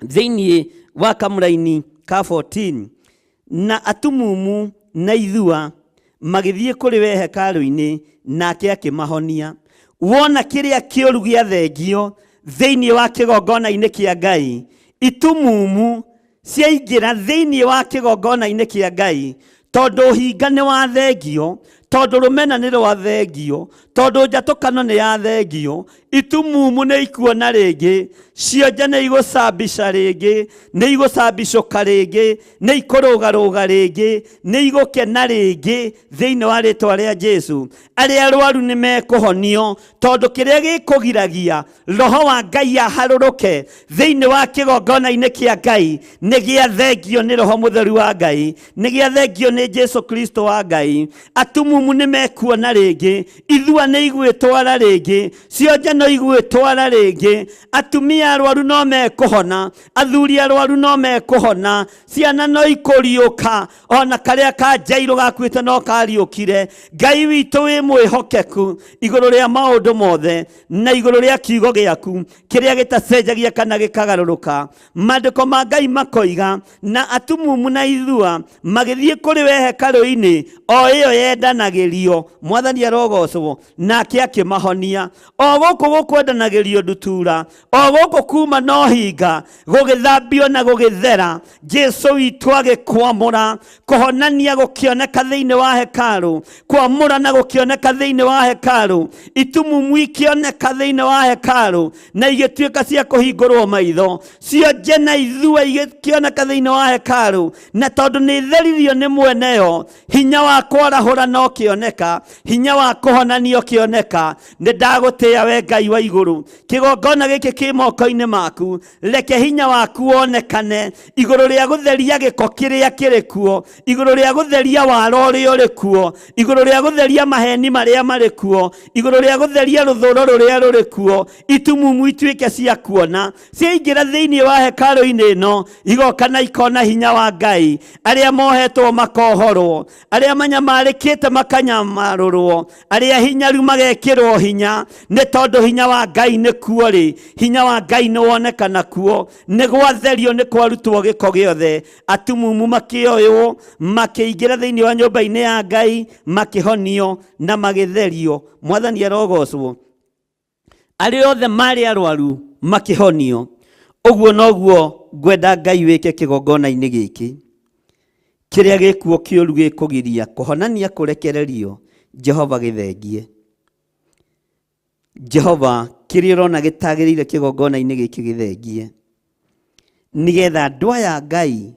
thĩinĩ wa kamũra-inĩ ka 14, na atumumu na ithua magĩthiĩ kũrĩ we hekarũ-inĩ, nake akĩmahonia. Wona kĩrĩa kĩũru gĩathengio thĩinĩ wa kĩgongona-inĩ kĩa Ngai, itumumu ciaingĩra thĩinĩ wa kĩgongona-inĩ kĩa Ngai, tondũ ũhinga nĩ wathengio, tondũ rũmena nĩ rwathengio, tondũ njatũkano nĩ yathengio. Itumumu nĩ ikuona rĩngĩ, cionje nĩ igũcambica rĩngĩ, nĩ igũcambicũka rĩngĩ, nĩ ikũrũgarũga rĩngĩ, nĩ igũkena rĩngĩ thĩinĩ wa rĩĩtwa rĩa Jesu. Arĩa arwaru nĩ mekũhonio, tondũ kĩrĩa gĩkũgiragia roho wa Ngai aharũrũke thĩinĩ wa kĩgongona-inĩ kĩa Ngai nĩ gĩathengio nĩ roho mũtheru wa Ngai, nĩ gĩathengio nĩ Jesu Kristo wa Ngai. Atumumu nĩ mekuona rĩngĩ, ithua nĩ igwĩtwara rĩngĩ, cionje no igwĩtwara rĩngĩ, atumia arwaru no mekũhona, athuri arwaru no mekũhona, ciana no ikũriũka, ona karĩa ka njairũ gakuĩte no kariũkire. Ngai witũ wĩ mwĩhokeku igũrũ rĩa maũndũ mothe na igũrũ rĩa kiugo gĩaku kĩrĩa gĩtacenjagia kana gĩkagarũrũka. Maandĩko ma Ngai makoiga, na atumumu na ithua magĩthiĩ kũrĩ we hekarũ-inĩ o ĩyo yendanagĩrio. Mwathani arogocwo, nake akĩmahonia. O gũkũ gũkwendanagĩrio ndutura, o gũkũ kuma no hinga, gũgĩthambio na gũgĩthera, Jesu witũ agĩkwamũra, kũhonania gũkĩoneka thĩinĩ wa hekarũ, kwamũra na gũkĩoneka thĩinĩ wa hekarũ, itumumu ikĩoneka thĩinĩ wa hekarũ, na igĩtuĩka cia kũhingũrwo maitho, cionje na ithua igĩkĩoneka thĩinĩ wa hekarũ, na tondũ nĩ theririo nĩ mweneyo, hinya wa kwarahũra no kĩoneka, hinya wa kũhonania kĩoneka. Nĩ ndagũtĩĩa we Ngai wa igũrũ, kĩgongona gĩkĩ kĩ moko-inĩ maku, reke hinya waku wonekane igũrũ rĩa gũtheria gĩko kĩrĩa kĩrĩ kuo, igũrũ rĩa gũtheria waro ũrĩa ũrĩ kuo, igũrũ rĩa gũtheria maheni marĩa marĩ kuo, igũrũ rĩa gũtheria rũthũro rũrĩa rũrĩ kuo, itumumu ituĩke cia kuona, ciaingĩra thĩinĩ wa hekarũ-inĩ ĩno, igoka na ikona hinya wa Ngai, arĩa mohetwo makohorwo, arĩa manyamarĩkĩte makanyamarũrwo, arĩa hinyaru magekĩrwo hinya, nĩ tondũ hinya wa Ngai nĩ kuo rĩ, hinya wa Ngai nĩ wonekana kuo, nĩ gwatherio nĩ kwarutwo gĩko gĩothe, atumumu makĩoywo, makĩingĩra thĩinĩ wa nyũmba-inĩ ya Ngai, makĩhonio na magĩtherio. Mwathani arogocwo. Arĩa othe marĩ arwaru makĩhonio. Ũguo noguo ngwenda Ngai wĩke kĩgongona-inĩ gĩkĩ, kĩrĩa gĩkuo kĩũru gĩkũgiria kũhonania kũrekererio. Jehova gĩthengie. Jehova kĩrĩa ũrona gĩtagĩrĩire kĩgongona-inĩ gĩkĩ gĩthengie, nĩgetha andũ aya Ngai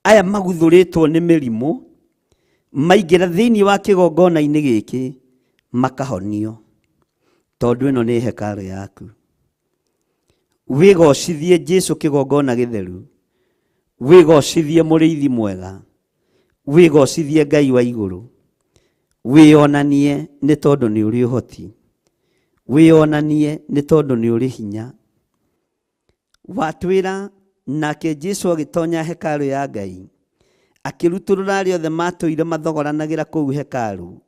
aya maguthũrĩtwo nĩ mĩrimũ maingĩra thĩinĩ wa kĩgongona-inĩ gĩkĩ makahonio, tondũ ĩno nĩ hekarũ yaku. Wĩgocithie Jesu kĩgongona gĩtheru, wĩgocithie mũrĩithi mwega, wĩgocithie Ngai wa igũrũ, wĩonanie nĩ tondũ nĩ ũrĩ ũhoti, wĩonanie nĩ tondũ nĩ ũrĩ hinya. Watwĩra nake Jesu agĩtonya hekarũ ya Ngai, akĩrutũrũra arĩa othe matũire mathogoranagĩra kũu hekarũ,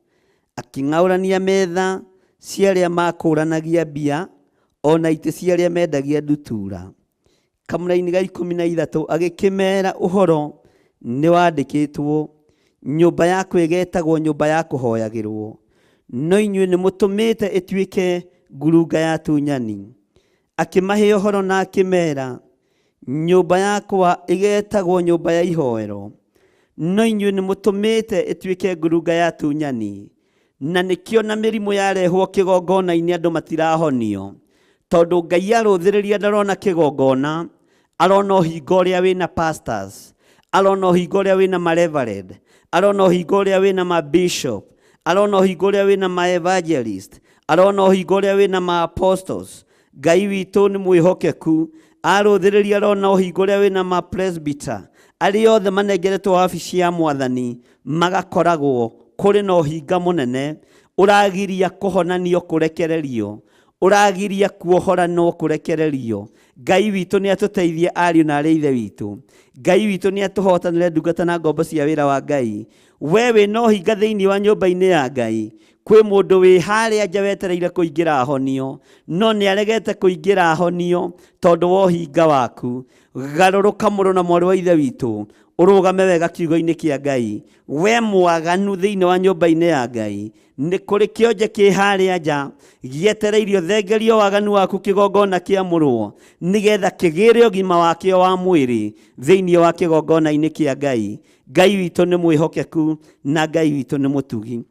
akĩng'aũrania metha cia arĩa makũranagia mbia, ona itĩ cia arĩa mendagia ndutura. Kamũra-inĩ ga 13 agĩkĩmera ũhoro nĩ wandĩkĩtwo, nyũmba yaku ĩgetagwo nyũmba ya kũhoyagĩrwo, no inyuĩ nĩ mũtũmĩte ĩtuĩke ngurunga ya tunyani. Akĩmahe ũhoro na akĩmera, nyũmba yakwa ĩgetagwo nyũmba ya ihoero, no inyuĩ nĩ mũtũmĩte ĩtuĩke ngurunga ya tunyani. Na nĩkĩo na mĩrimũ yarehwo kĩgongona-inĩ andũ matirahonio, tondũ Ngai arũthĩrĩria ndarona kĩgongona, arona ũhinga ũrĩa wĩna pastors, arona ũhinga ũrĩa wĩna ma-reverend, arona ũhinga ũrĩa wĩna ma-bishop, arona ũhinga ũrĩa wĩna ma-evangelist, arona ũhinga ũrĩa wĩna ma-apostles. Ngai witũ nĩ mwĩhokeku, arũthĩrĩria arona ũhinga ũrĩa wĩna ma-presbyter, arĩa othe manengeretwo wabici ya Mwathani magakoragwo kũrĩ na ũhinga mũnene, ũragiria kũhonanio kũrekererio, ũragiria kuohoranwo kũrekererio. Ngai witũ nĩ atũteithie ariũ na arĩa ithe witũ. Ngai witũ nĩ atũhotanĩre ndungata na ngombo cia wĩra wa Ngai. We wĩ no hinga thĩinĩ wa nyũmba-inĩ ya Ngai, kwĩ mũndũ wĩ harĩa nja wetereire kũingĩra ahonio, no nĩ aregete kũingĩra ahonio tondũ wa ũhinga waku. Garũrũka mũrũ na mwarĩ wa ithe witũ, ũrũgame wega kiugo-inĩ kĩa Ngai. We mwaganu thĩinĩ wa nyũmba-inĩ ya Ngai, nĩ kũrĩ kĩonje kĩ harĩa nja gĩetereirio thengerio waganu waku kĩgongona kĩamũrwo, nĩgetha kĩgĩre ũgima wakĩo wa mwĩrĩ thĩinĩ wa kĩgongona-inĩ kĩa Ngai. Ngai witũ nĩ mwĩhokeku na Ngai witũ nĩ mũtugi.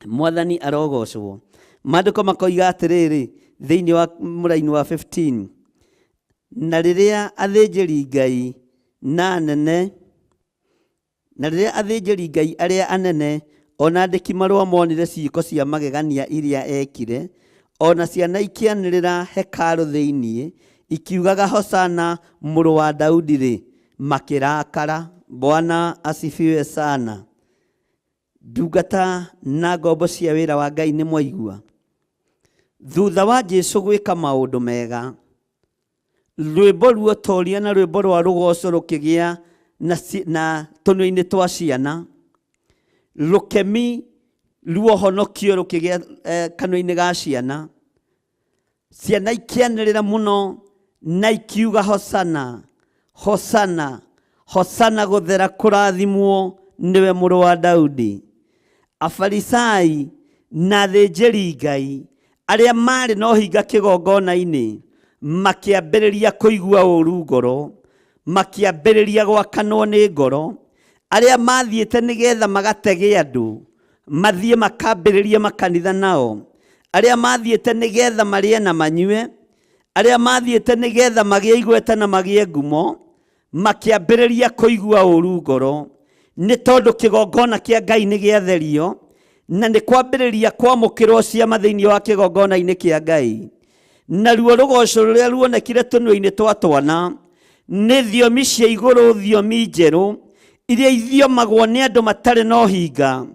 Mwathani arogocwo. Maandĩko makoiga atĩrĩrĩ thĩinĩ wa mũraini wa 15, na rĩrĩa athĩnjĩri Ngai na anene, na rĩrĩa athĩnjĩri Ngai arĩa anene ona andĩki marũa monire ciĩko cia magegania iria ekire, ona ciana ikĩanĩrĩra hekarũ thĩinĩ ikiugaga Hosana mũrũ wa Daudi rĩ, makĩrakara. Bwana asifiwe sana. Ndungata na ngombo cia wĩra wa Ngai nĩ mwaigua. Thutha wa Jesu gwĩka maũndũ mega, rwĩmbo ruotoria na rwĩmbo rwa rũgoco rũkĩgĩa na tũnua-inĩ twa ciana, rũkemi ruohonokio rũkĩgĩa kanua-inĩ ga ciana. Ciana ikĩanĩrĩra mũno na ikiuga Hosana, Hosana, Hosana gũthera kũrathimwo nĩwe mũrũ wa Daudi. Afarisai na athĩnjĩri Ngai arĩa marĩ na ũhinga kĩgongona-inĩ makĩambĩrĩria kũigua ũũru ngoro, makĩambĩrĩria gwakanwo nĩ ngoro, arĩa mathiĩte nĩgetha magatege andũ mathiĩ makambĩrĩrie makanitha nao, arĩa mathiĩte nĩgetha marĩe na manyue, arĩa mathiĩte nĩgetha magĩe igweta na magĩe ngumo, makĩambĩrĩria kũigua ũũru ngoro, nĩ tondũ kĩgongona kĩa Ngai nĩ gĩatherio na nĩ kwambĩrĩria kwamũkĩrwo ciama thĩinĩ wa kĩgongona-inĩ kĩa Ngai. Naruo rũgoco rũrĩa ruonekire tũnua-inĩ twa twana nĩ thiomi cia igũrũ, thiomi njerũ iria ithiomagwo nĩ andũ matarĩ na ũhinga,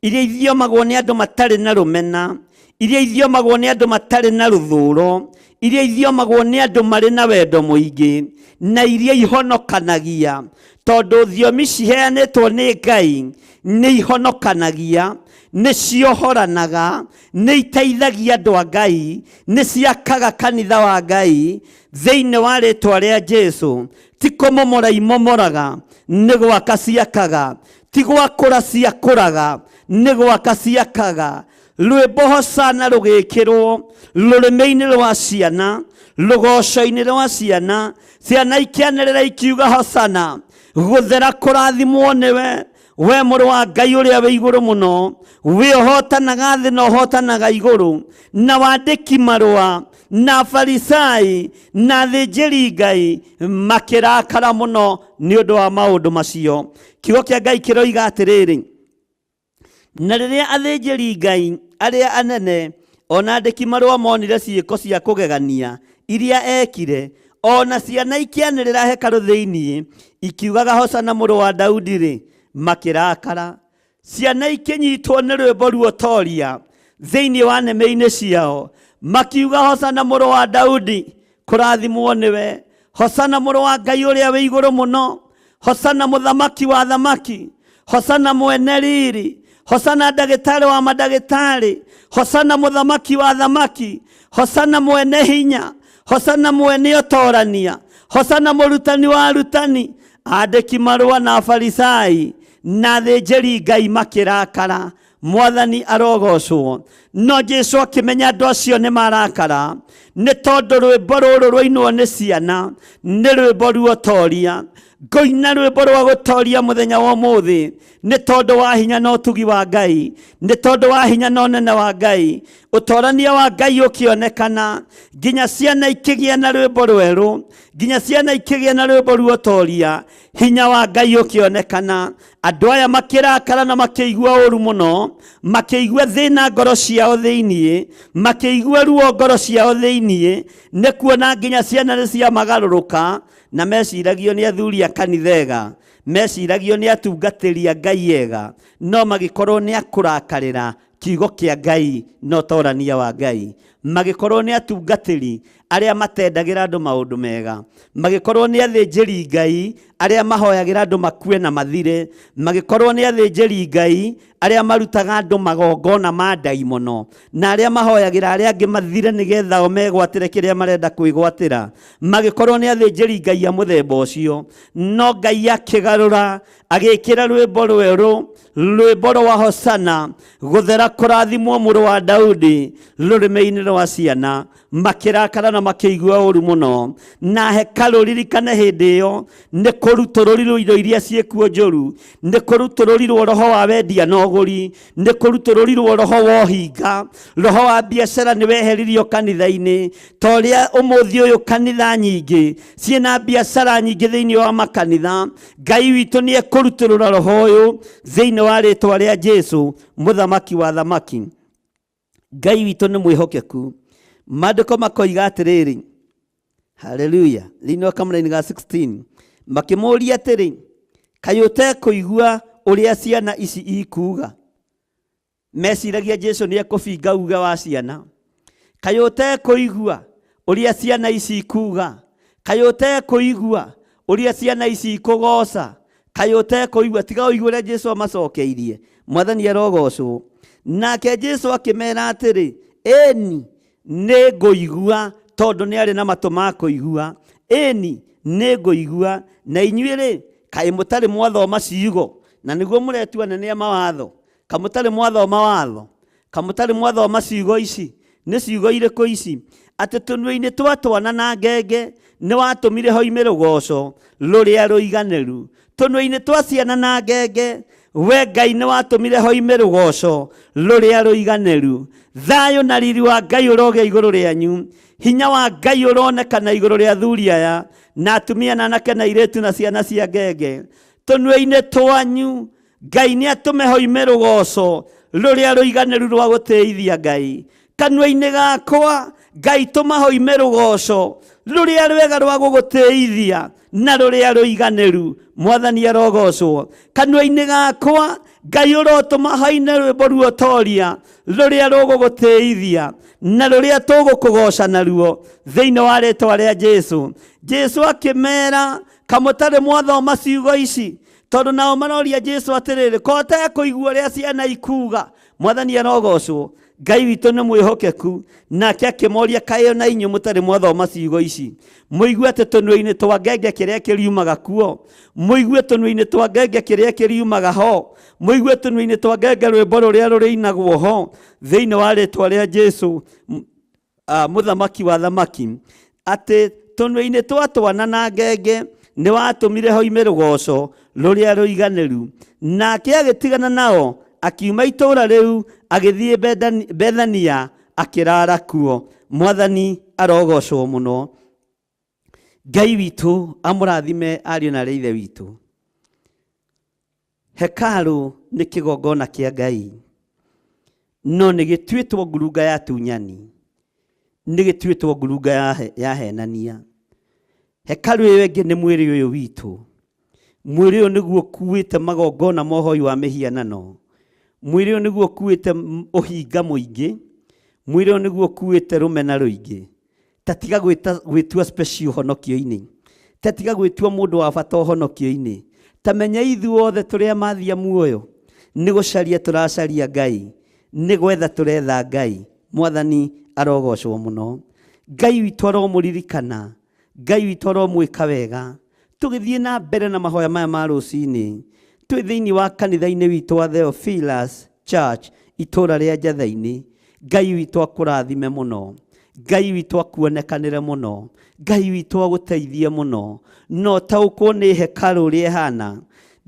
iria ithiomagwo nĩ andũ matarĩ na rũmena, iria ithiomagwo nĩ andũ matarĩ na rũthũũro, iria ithiomagwo nĩ andũ marĩ na wendo mũingĩ, na iria ihonokanagia, tondũ thiomi ciheanĩtwo nĩ Ngai nĩ ihonokanagia, nĩ ciohoranaga, nĩ iteithagia andũ a Ngai, nĩ ciakaga kanitha wa Ngai thĩinĩ wa rĩtwa rĩa Jesũ. Ti kũmomora imomoraga, nĩ gwaka ciakaga, ti gwakũra ciakũraga, nĩ gwaka ciakaga. Rwĩmbo Hosana rũgĩkĩrwo rũrĩmĩ-inĩ rwa ciana, rũgoco-inĩ rwa ciana, ciana ikĩanĩrĩra ikiuga Hosana, gũthera kũrathimwo nĩwe, we mũrũ wa Ngai ũrĩa wĩ igũrũ mũno, we ũhotanaga thĩ na ũhotanaga igũrũ. Na wandĩki marũa na Farisai na athĩnjĩri Ngai makĩrakara mũno nĩ ũndũ wa maũndũ macio. Kiugo kĩa Ngai kĩroiga atĩrĩrĩ, na rĩrĩa athĩnjĩri Ngai arĩa anene ona andĩki marũa monire ciĩko cia kũgegania iria ekire, ona ciana ikĩanĩrĩra hekarũ thĩinĩ ikiugaga Hosana mũrũ wa Daudi-rĩ, makĩrakara. Ciana ikĩnyitwo nĩ rwĩmbo ruotoria thĩinĩ wa nĩmĩ-inĩ ciao, makiuga Hosana mũrũ wa Daudi, kũrathimwo nĩwe, Hosana mũrũ wa Ngai ũrĩa wĩ igũrũ mũno, Hosana mũthamaki wa thamaki, Hosana mwene riri, Hosana ndagĩtarĩ wa mandagĩtarĩ, Hosana mũthamaki wa thamaki, Hosana mwene hinya, Hosana mwene ũtorania, Hosana mũrutani wa arutani. Andĩki marũa na Farisai na athĩnjĩri Ngai makĩrakara, Mwathani arogocwo. No Jesũ akĩmenya andũ acio nĩ marakara, nĩ tondũ rwĩmbo rũrũ rũinwo nĩ ciana nĩ rwĩmbo ruotoria. Ngoina rwĩmbo rwa gũtoria mũthenya wa ũmũthĩ nĩ tondũ wa hinya na ũtugi wa Ngai, nĩ tondũ wa hinya na ũnene wa Ngai. Ũtorania wa Ngai ũkĩonekana, nginya ciana ikĩgĩa na rwĩmbo rwerũ, nginya ciana ikĩgĩa na rwĩmbo ruotoria. Hinya wa Ngai ũkĩonekana, andũ aya makĩrakara na makĩigua ũũru mũno, makĩigua thĩna ngoro ciao thĩinĩ, makĩigua ruo ngoro ciao thĩinĩ, nĩ kuona nginya ciana nĩ ciamagarũrũka na meciragio nĩ athuri a kanitha ega, meciragio nĩ atungatĩri a Ngai ega, no magĩkorwo nĩ akũrakarĩra kiugo kĩa Ngai na ũtorania wa Ngai. Magĩkorwo nĩ atungatĩri arĩa matendagĩra andũ maũndũ mega, magĩkorwo nĩ athĩnjĩri Ngai arĩa mahoyagĩra andũ makue na mathire, magĩkorwo nĩ athĩnjĩri Ngai arĩa marutaga andũ magongona ma ndaimono, na arĩa mahoyagĩra arĩa angĩ mathire nĩgetha o megwatĩre kĩrĩa marenda kwĩgwatĩra, magĩkorwo nĩ athĩnjĩri Ngai a mũthemba ũcio. No Ngai akĩgarũra agĩkĩra rwĩmbo rwerũ, rwĩmbo rwa Hosana, gũthera kũrathimwo mũrũ wa Daudi, rũrĩmĩ-inĩ rwa ciana. Makĩrakara na makĩigua ũũru mũno. Na hekarũ ririkane hĩndĩ ĩyo nĩ kũrutũrũrirwo indo iria ciĩkuo njũru, nĩ kũrutũrũrirwo roho wa wendia na ũgũri, nĩ kũrutũrũrirwo roho wa ũhinga, roho wa biacara nĩ weheririo kanitha-inĩ. Ta ũrĩa ũmũthĩ ũyũ kanitha nyingĩ ciĩna biacara nyingĩ thĩinĩ wa makanitha, Ngai witũ nĩ ekũrutũrũra roho ũyũ thĩinĩ wa rĩtwa rĩa Jesũ, mũthamaki wa thamaki. Ngai witũ nĩ mwĩhokeku. Maandĩko makoiga atĩrĩrĩ, haleluya, thĩinĩ wa kamũra-inĩ ga 16, makĩmũũria atĩrĩ, kaĩ ũtekũigua ũrĩa ciana ici ikuuga? Meciragia Jesũ nĩ ekũbinga uge wa ciana. Kaĩ ũtekũigua ũrĩa ciana ici ikuuga? Kaĩ ũtekũigua ũrĩa ciana ici ikũgoca? Kaĩ ũtekũigua? Tiga ũigue ũrĩa Jesũ amacokeirie. Mwathani arogocwo. Nake Jesũ akĩmera atĩrĩ, ĩni nĩ ngũigua, tondũ nĩ arĩ na matũ ma kũigua. Ĩni nĩ ngũigua. Na inyuĩ-rĩ, kaĩ mũtarĩ mwathoma ciugo, na nĩguo mũretua nene a mawatho? Ka mũtarĩ mwathoma watho? Ka mũtarĩ mwathoma ciugo ici? nĩ ciugo irĩkũ ici? Atĩ tũnua-inĩ twa twana na ngenge nĩ watũmire hoime rũgoco rũrĩa rũiganĩru. Tũnua-inĩ twa ciana na ngenge we Ngai nĩ watũmire hoime rũgoco rũrĩa rũiganĩru. Thayũ na riri wa Ngai ũrogĩa igũrũ rĩanyu. Hinya wa Ngai ũronekana igũrũ rĩa athuri aya na atumia na anake na airĩtu na ciana cia ngenge. Tũnua-inĩ twanyu Ngai nĩ atũme hoime rũgoco rũrĩa rũiganĩru rwa gũtĩithia Ngai. Kanua-inĩ gakwa Ngai tũma hoime rũgoco rũrĩa rwega rwa gũgũtĩithia na rũrĩa rũiganĩru. Mwathani arogocwo. Kanua-inĩ gakwa Ngai ũrotũma haine rwĩmbo ruotoria rũrĩa rũgũgũtĩithia na rũrĩa tũgũkũgoca naruo thĩinĩ wa rĩĩtwa rĩa Jesũ. Jesũ akĩmera kamũtarĩ mwathoma ciugo ici, tondũ nao maroria Jesũ atĩrĩrĩ, ko ũtekũigua ũrĩa ciana ikuga. Mwathani arogocwo. Ngai witũ nĩ mwĩhokeku, nake akĩmoria kaĩ na inyuĩ mũtarĩ mwathoma ciugo ici mũigue atĩ tũnua-inĩ twa ngenge kĩrĩa kĩriumaga kuo, mũigue tũnua-inĩ twa ngenge kĩrĩa kĩriumaga ho, mũigue tũnua-inĩ twa ngenge rwĩmbo rũrĩa rũrĩinagwo ho thĩinĩ wa rĩĩtwa rĩa Jesũ mũthamaki wa thamaki. Atĩ tũnua-inĩ twa twana na ngenge nĩ watũmire hoime rũgoco rũrĩa rũiganĩru. Nake agĩtigana nao akiuma itũũra rĩu agĩthiĩ Bethania akĩrara kuo. Mwathani arogocwo mũno. Ngai witũ amũrathime ariũ na ithe witũ. Hekarũ nĩ kĩgongona kĩa Ngai, no nĩ gĩtuĩtwo ngurunga ya tunyani, nĩ gĩtuĩtwo ngurunga ya henania. Hekarũ ĩyo ĩngĩ nĩ mwĩrĩ ũyũ witũ. Mwĩrĩ ũyũ nĩguo ũkuĩte magongona ma ũhoi wa mĩhianano. Mwĩrĩ ũyũ nĩguo ũkuĩte ũhinga mũingĩ. Mwĩrĩ ũyũ nĩguo ũkuĩte rũmena rũingĩ. Tatiga gwĩtua special honokio-inĩ. Tatiga gwĩtua mũndũ wa bata honokio-inĩ. Tamenya ithuothe tũrĩa mathia muoyo nĩ gũcaria tũracaria Ngai, nĩ gwetha tũretha Ngai. Mwathani arogocwo mũno. Ngai witũ aromũririkana, Ngai witũ aromwĩka wega. Tũgĩthiĩ na mbere na mahoya maya ma rũcinĩ, twĩ thĩinĩ wa kanitha-inĩ witũ wa Theophilus Church itũũra rĩa Njatha-inĩ. Ngai witũ akũrathime mũno. Ngai witũ akuonekanĩre mũno. Ngai witũ agũteithie mũno. No taũkwo nĩ hekarũ ũrĩa ĩhana,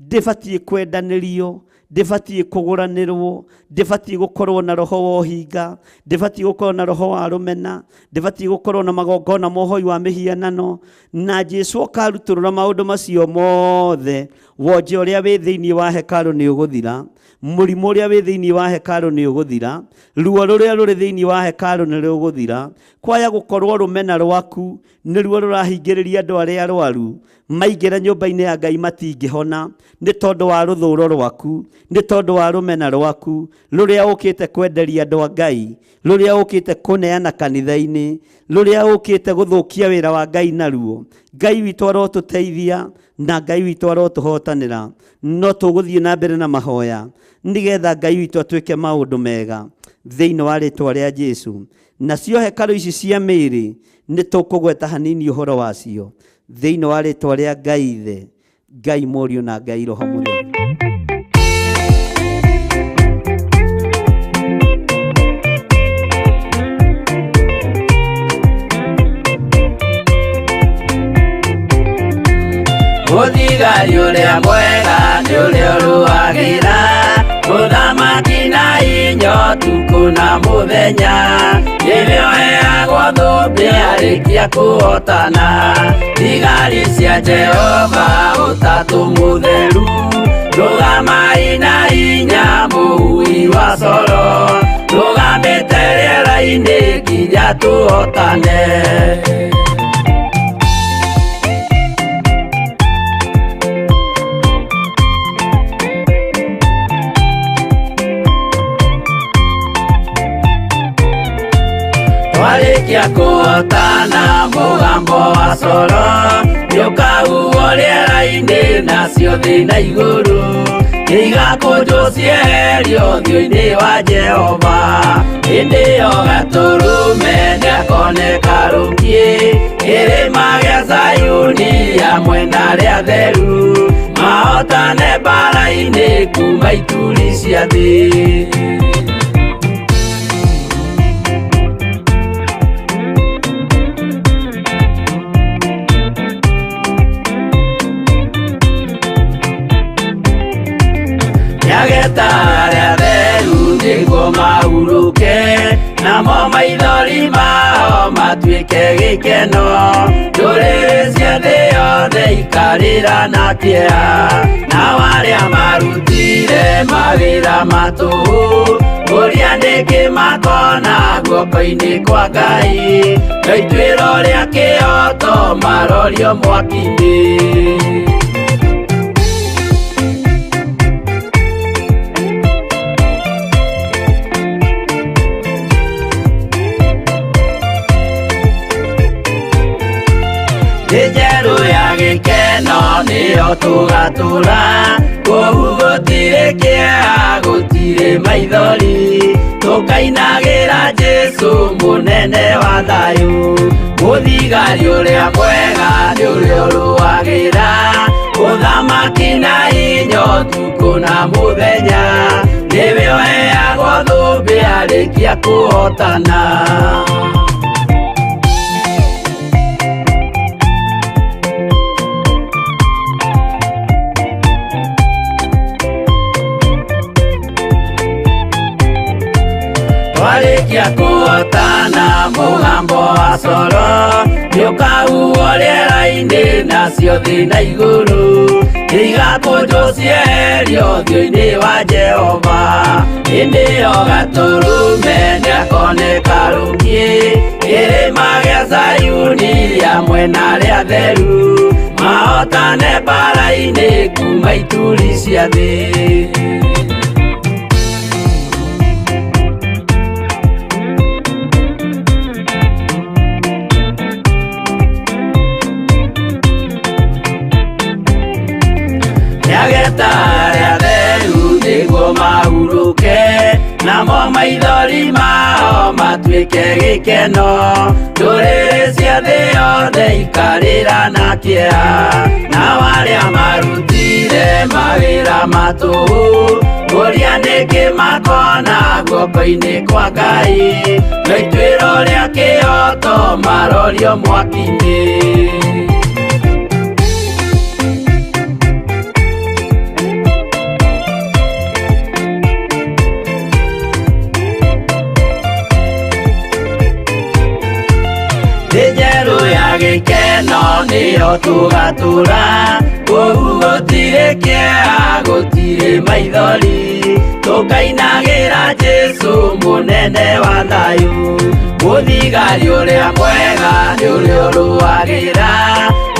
ndĩbatiĩ kwendanĩrio, ndĩbatiĩ kũgũranĩrwo, ndĩbatiĩ gũkorwo na roho wa ũhinga, ndĩbatiĩ gũkorwo na roho wa rũmena, ndĩbatiĩ gũkorwo na magongona ma ũhoi wa mĩhianano. Na Jesũ akarutũrũra maũndũ macio mothe. Wonje ũrĩa wĩ thĩinĩ wa hekarũ nĩ ũgũthira. Mũrimũ ũrĩa wĩ thĩinĩ wa hekarũ nĩ ũgũthira. Ruo rũrĩa rũrĩ thĩinĩ wa hekarũ nĩ rũgũthira. Kwaya gũkorwo rũmena rwaku nĩruo rũrahingĩrĩria andũ arĩa arwaru maingĩra nyũmba-inĩ ya Ngai matingĩhona, nĩ tondũ wa rũthũũro rwaku, nĩ tondũ wa rũmena rwaku rũrĩa ũkĩte kwenderia andũ a Ngai, rũrĩa ũkĩte kũneana kanitha-inĩ, rũrĩa ũkĩte gũthũkia wĩra wa Ngai naruo. Ngai witũ arotũteithia na Ngai witũ arotũhotanĩra. No tũgũthiĩ na mbere na mahoya nĩgetha Ngai witũ atuĩke maũndũ mega thĩinĩ wa rĩĩtwa rĩa Jesũ. Nacio hekarũ ici cia mĩĩrĩ nĩ tũkũgweta hanini ũhoro wacio thĩinĩ wa rĩĩtwa rĩa Ngai Ithe, Ngai Mũriũ na Ngai Roho Mũtheru. Mũthigari ũrĩa mwega nĩ ũrĩa ũrũagĩra mũthamaki na hinya ũtukũ na mũthenya. Rĩrĩa ũheagwo thũmbĩ arĩkia kũhotana. Thigari cia Jehova ũtatũ mũtheru, rũgamai na hinya mũhui wa coro, rũgamĩte rĩera-inĩ nginya tũhotane. Warĩkia kũhotana mũgambo wa coro nĩũkahuhwo rĩera-inĩ nacio thĩ na igũrũ, igakũnjwo cieherio ũthiũ-inĩ wa Jehova. Hĩndĩ ĩyo gatũrũme nĩakoneka rũngiĩ kĩrĩma gĩa Zayuni hamwe na arĩa atheru, mahotane mbara-inĩ kuma ituri cia thĩ. namo maithori mao matuĩke gĩkeno. Ndũrĩrĩ cia thĩ yothe ikarĩra na kĩeha, nao arĩa marutire mawĩra matũhũ ũrĩa nĩkĩ makona guoko-inĩ kwa Ngai, na ituĩro rĩa kĩoto marorio mwaki-inĩ. Njerũ ya gĩkeno nĩyo tũgatũra, kũu gũtirĩ kĩeha gũtirĩ maithori, tũkainagĩra Jesũ mũnene wa thayũ. Mũthigari ũrĩa mwega nĩ ũrĩa ũrũagĩra ũthamaki na hinya ũtukũ na mũthenya, nĩwe ũheagwo thũmbĩ arĩkia kũhotana. Warĩkia kũhotana mũgambo wa coro nĩũkahuhwo rĩera-inĩ, nacio thĩ na igũrũ igakũnjwo cieherio ũthiũ-inĩ wa Jehova. Hĩndĩ ĩyo Gatũrũme nĩakoneka rũngĩ kĩrĩma gĩa Zayuni rĩa mwena rĩa theru, mahotane mbara-inĩ kuma ituri cia thĩ. Nĩageta arĩa theru nĩguo mahurũke, namo maithori mao matuĩke gĩkeno. Ndũrĩrĩ cia thĩ yothe ikarĩra na kĩeha, nao arĩa marutire mawĩra matũhũ ũrĩa nĩkĩ makona guoko-inĩ kwa Ngai, na ituĩro rĩa kĩoto marorio mwaki-inĩ. Njerũ ya gĩkeno nĩyo tũgatũra, kũu gũtirĩ kĩeha gũtirĩ maithori, tũkainagĩra Jesũ mũnene wa thayũ. Mũthigari ũrĩa mwega nĩ ũrĩa ũrũagĩra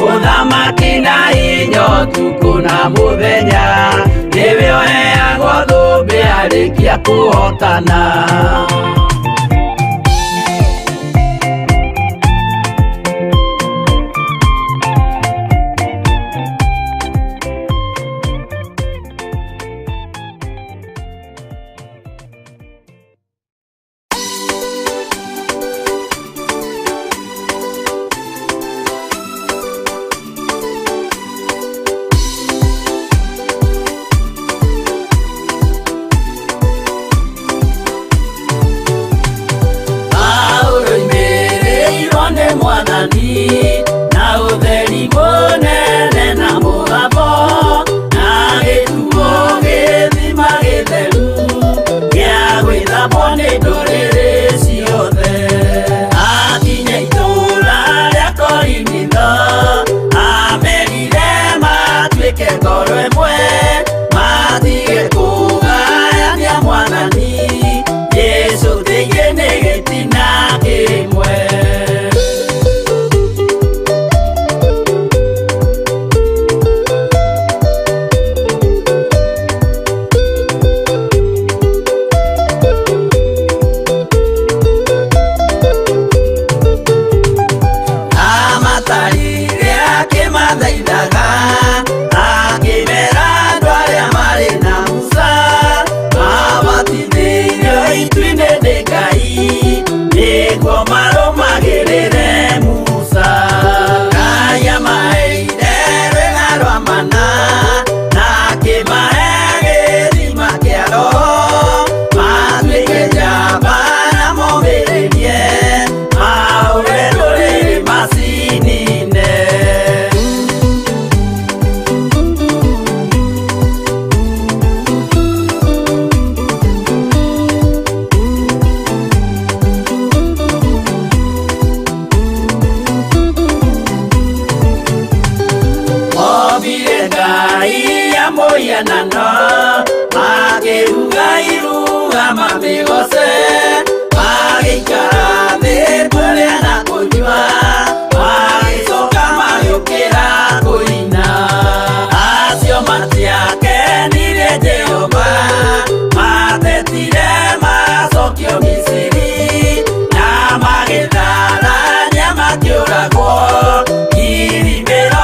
ũthamaki na hinya ũtukũ na mũthenya, nĩwe ũheagwo thũmbĩ arĩkia kũhotana. mũhianano makĩruga iruga mamĩgoce magĩikara thĩ kũrĩa na kũnyua magĩcoka magĩũkĩra kũina acio matiakenirie Jehova matetire magacokio Misiri na magĩtharania makĩũragwo ngiri 23.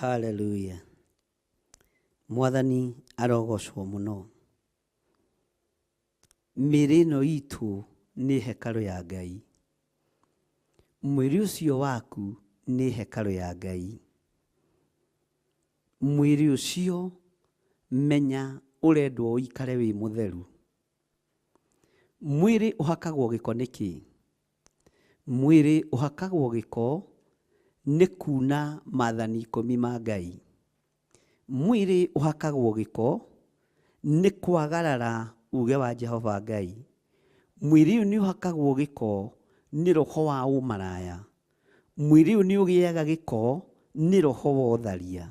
Hallelujah. Mwathani arogocwo muno. Mĩĩrĩ ĩno itũ nĩ hekarũ ya Ngai. Mwĩrĩ ũcio waku nĩ hekarũ ya Ngai. Mwĩrĩ ũcio menya ũrendwo ũikare wĩ mũtheru. Mwĩrĩ ũhakagwo gĩko nĩkĩ? Mwĩrĩ ũhakagwo gĩko nĩ kuna maathani 10 ma Ngai. Mwĩrĩ ũhakagwo gĩko nĩ kwagarara uge wa Jehova Ngai. Mwĩrĩ ũyũ nĩ ũhakagwo gĩko nĩ roho wa ũmaraya. Mwĩrĩ ũyũ nĩ ũgĩaga gĩko nĩ roho wa ũtharia.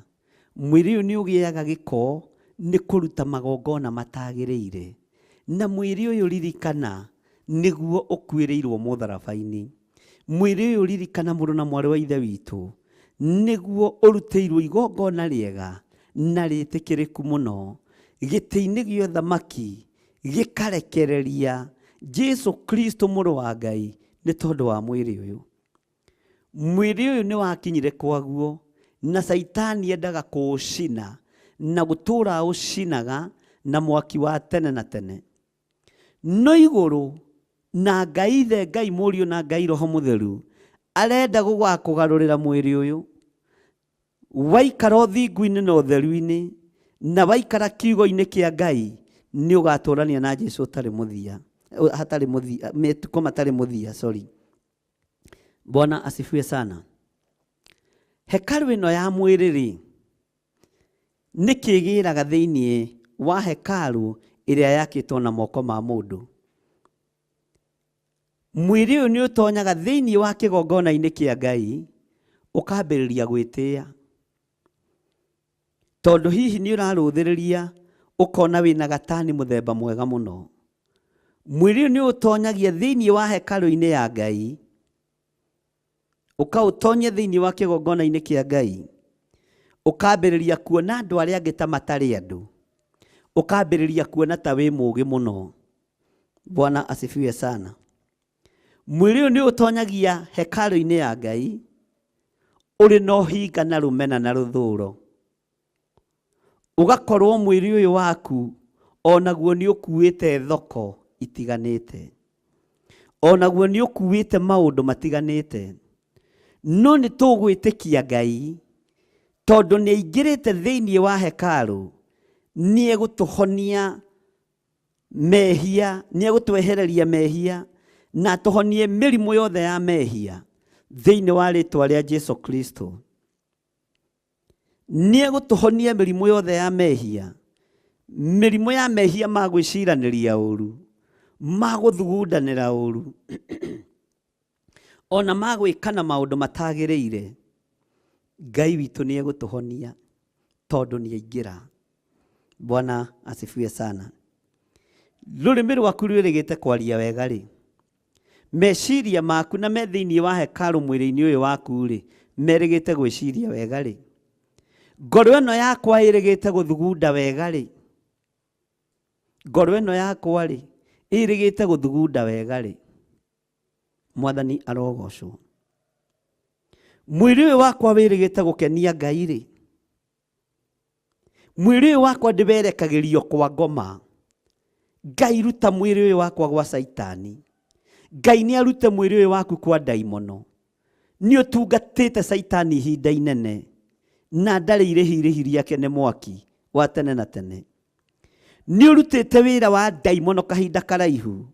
Mwĩrĩ ũyũ nĩ ũgĩaga gĩko nĩ kũruta magongona matagĩrĩire. Na mwĩrĩ ũyũ ririkana nĩguo ũkuĩrĩirwo mũtharaba-inĩ. Mwĩrĩ ũyũ ririkana mũrũ na mwarĩ wa ithe witũ nĩguo ũrutĩirwo igongona rĩega na rĩtĩkĩrĩku mũno gĩtĩ-inĩ gĩa ũthamaki gĩkarekereria Jesu Kristo mũrũ wa Ngai nĩ tondũ wa mwĩrĩ ũyũ. Mwĩrĩ ũyũ nĩ wakinyire kwaguo na Saitani endaga kũũcina na gũtũũra ũcinaga na mwaki wa tene na tene. No igũrũ na Ngai ithe, Ngai mũriũ na Ngai roho mũtheru arenda gũgakũgarũrĩra mwĩrĩ ũyũ waikara ũthingu-inĩ na ũtheru-inĩ na waikara kiugo-inĩ kĩa Ngai nĩ ũgatũrania na Jesu hatarĩ mũthia. Sorry. Bwana asifiwe sana. Hekalu ĩno ya mwĩrĩ nĩ kĩgĩraga thĩinĩ wa hekalu ĩrĩa yakĩtwo na moko ma mũndũ. Mwĩrĩ ũyũ nĩ ũtonyaga thĩinĩ wa kĩgongona-inĩ kĩa Ngai ũkambĩrĩria gwĩtĩĩa. Tondũ hihi nĩ ũrarũthĩrĩria ũkona wĩna gatani mũthemba mwega mũno. Mwĩrĩ ũyũ nĩ ũtonyagia thĩinĩ wa hekalu-inĩ ya Ngai, ũkaũtonyia thĩinĩ wa kĩgongona-inĩ kĩa Ngai, ũkambĩrĩria kuona andũ arĩa angĩ ta matarĩ andũ, ũkambĩrĩria kuona ta wĩ mũũgĩ mũno. Bwana asifiwe sana. Mwĩrĩ ũyũ nĩ ũtonyagia hekalu-inĩ ya Ngai ũrĩ na ũhinga na rũmena na rũthũũro. Ũgakorwo mwĩrĩ ũyũ waku onaguo nĩ ũkuĩte thoko itiganĩte, onaguo nĩ ũkuĩte maũndũ matiganĩte. No nĩ tũgwĩtĩkia Ngai tondũ nĩ aingĩrĩte thĩinĩ wa hekalu, nĩ egũtũhonia mehia, nĩ egũtwehereria mehia na tũhonie mĩrimũ yothe ya mehia thĩinĩ wa rĩtwa rĩa Jesu Kristo. Nĩ egũtũhonia mĩrimũ yothe ya mehia, mĩrimũ ya mehia ma gwĩciranĩria ũru, ma gũthugundanĩra ũru ona ma gwĩkana maũndũ matagĩrĩire. Ngai witũ nĩ egũtũhonia tondũ nĩ aingĩra. Bwana asifiwe sana. Rũrĩmĩ rwaku rwĩrĩgĩte kwaria wega rĩ, meciria maku na me thĩinĩ wa hekalu mwĩrĩ-inĩ ũyũ waku rĩ merĩgĩte gwĩciria wega rĩ, ngoro ĩno yakwa ĩrĩgĩte gũthugunda wega rĩ, ngoro ĩno yakwa rĩ ĩrĩgĩte gũthugunda wega rĩ, Mwathani arogocwo. Mwĩrĩ ũyũ wakwa wĩrĩgĩte gũkenia Ngai rĩ, mwĩrĩ ũyũ wakwa ndĩberekagĩrio kwa ngoma. Ngai ruta mwĩrĩ ũyũ wakwa gwa Saitani. Ngai nĩ arute mwĩrĩ ũyũ waku kwa ndaimono. Nĩ ũtungatĩte Saitani ihinda inene na ndarĩ irĩhi rĩake nĩ mwaki wa tene na tene. Nĩ ũrutĩte wĩra wa ndaimono kahinda karaihu,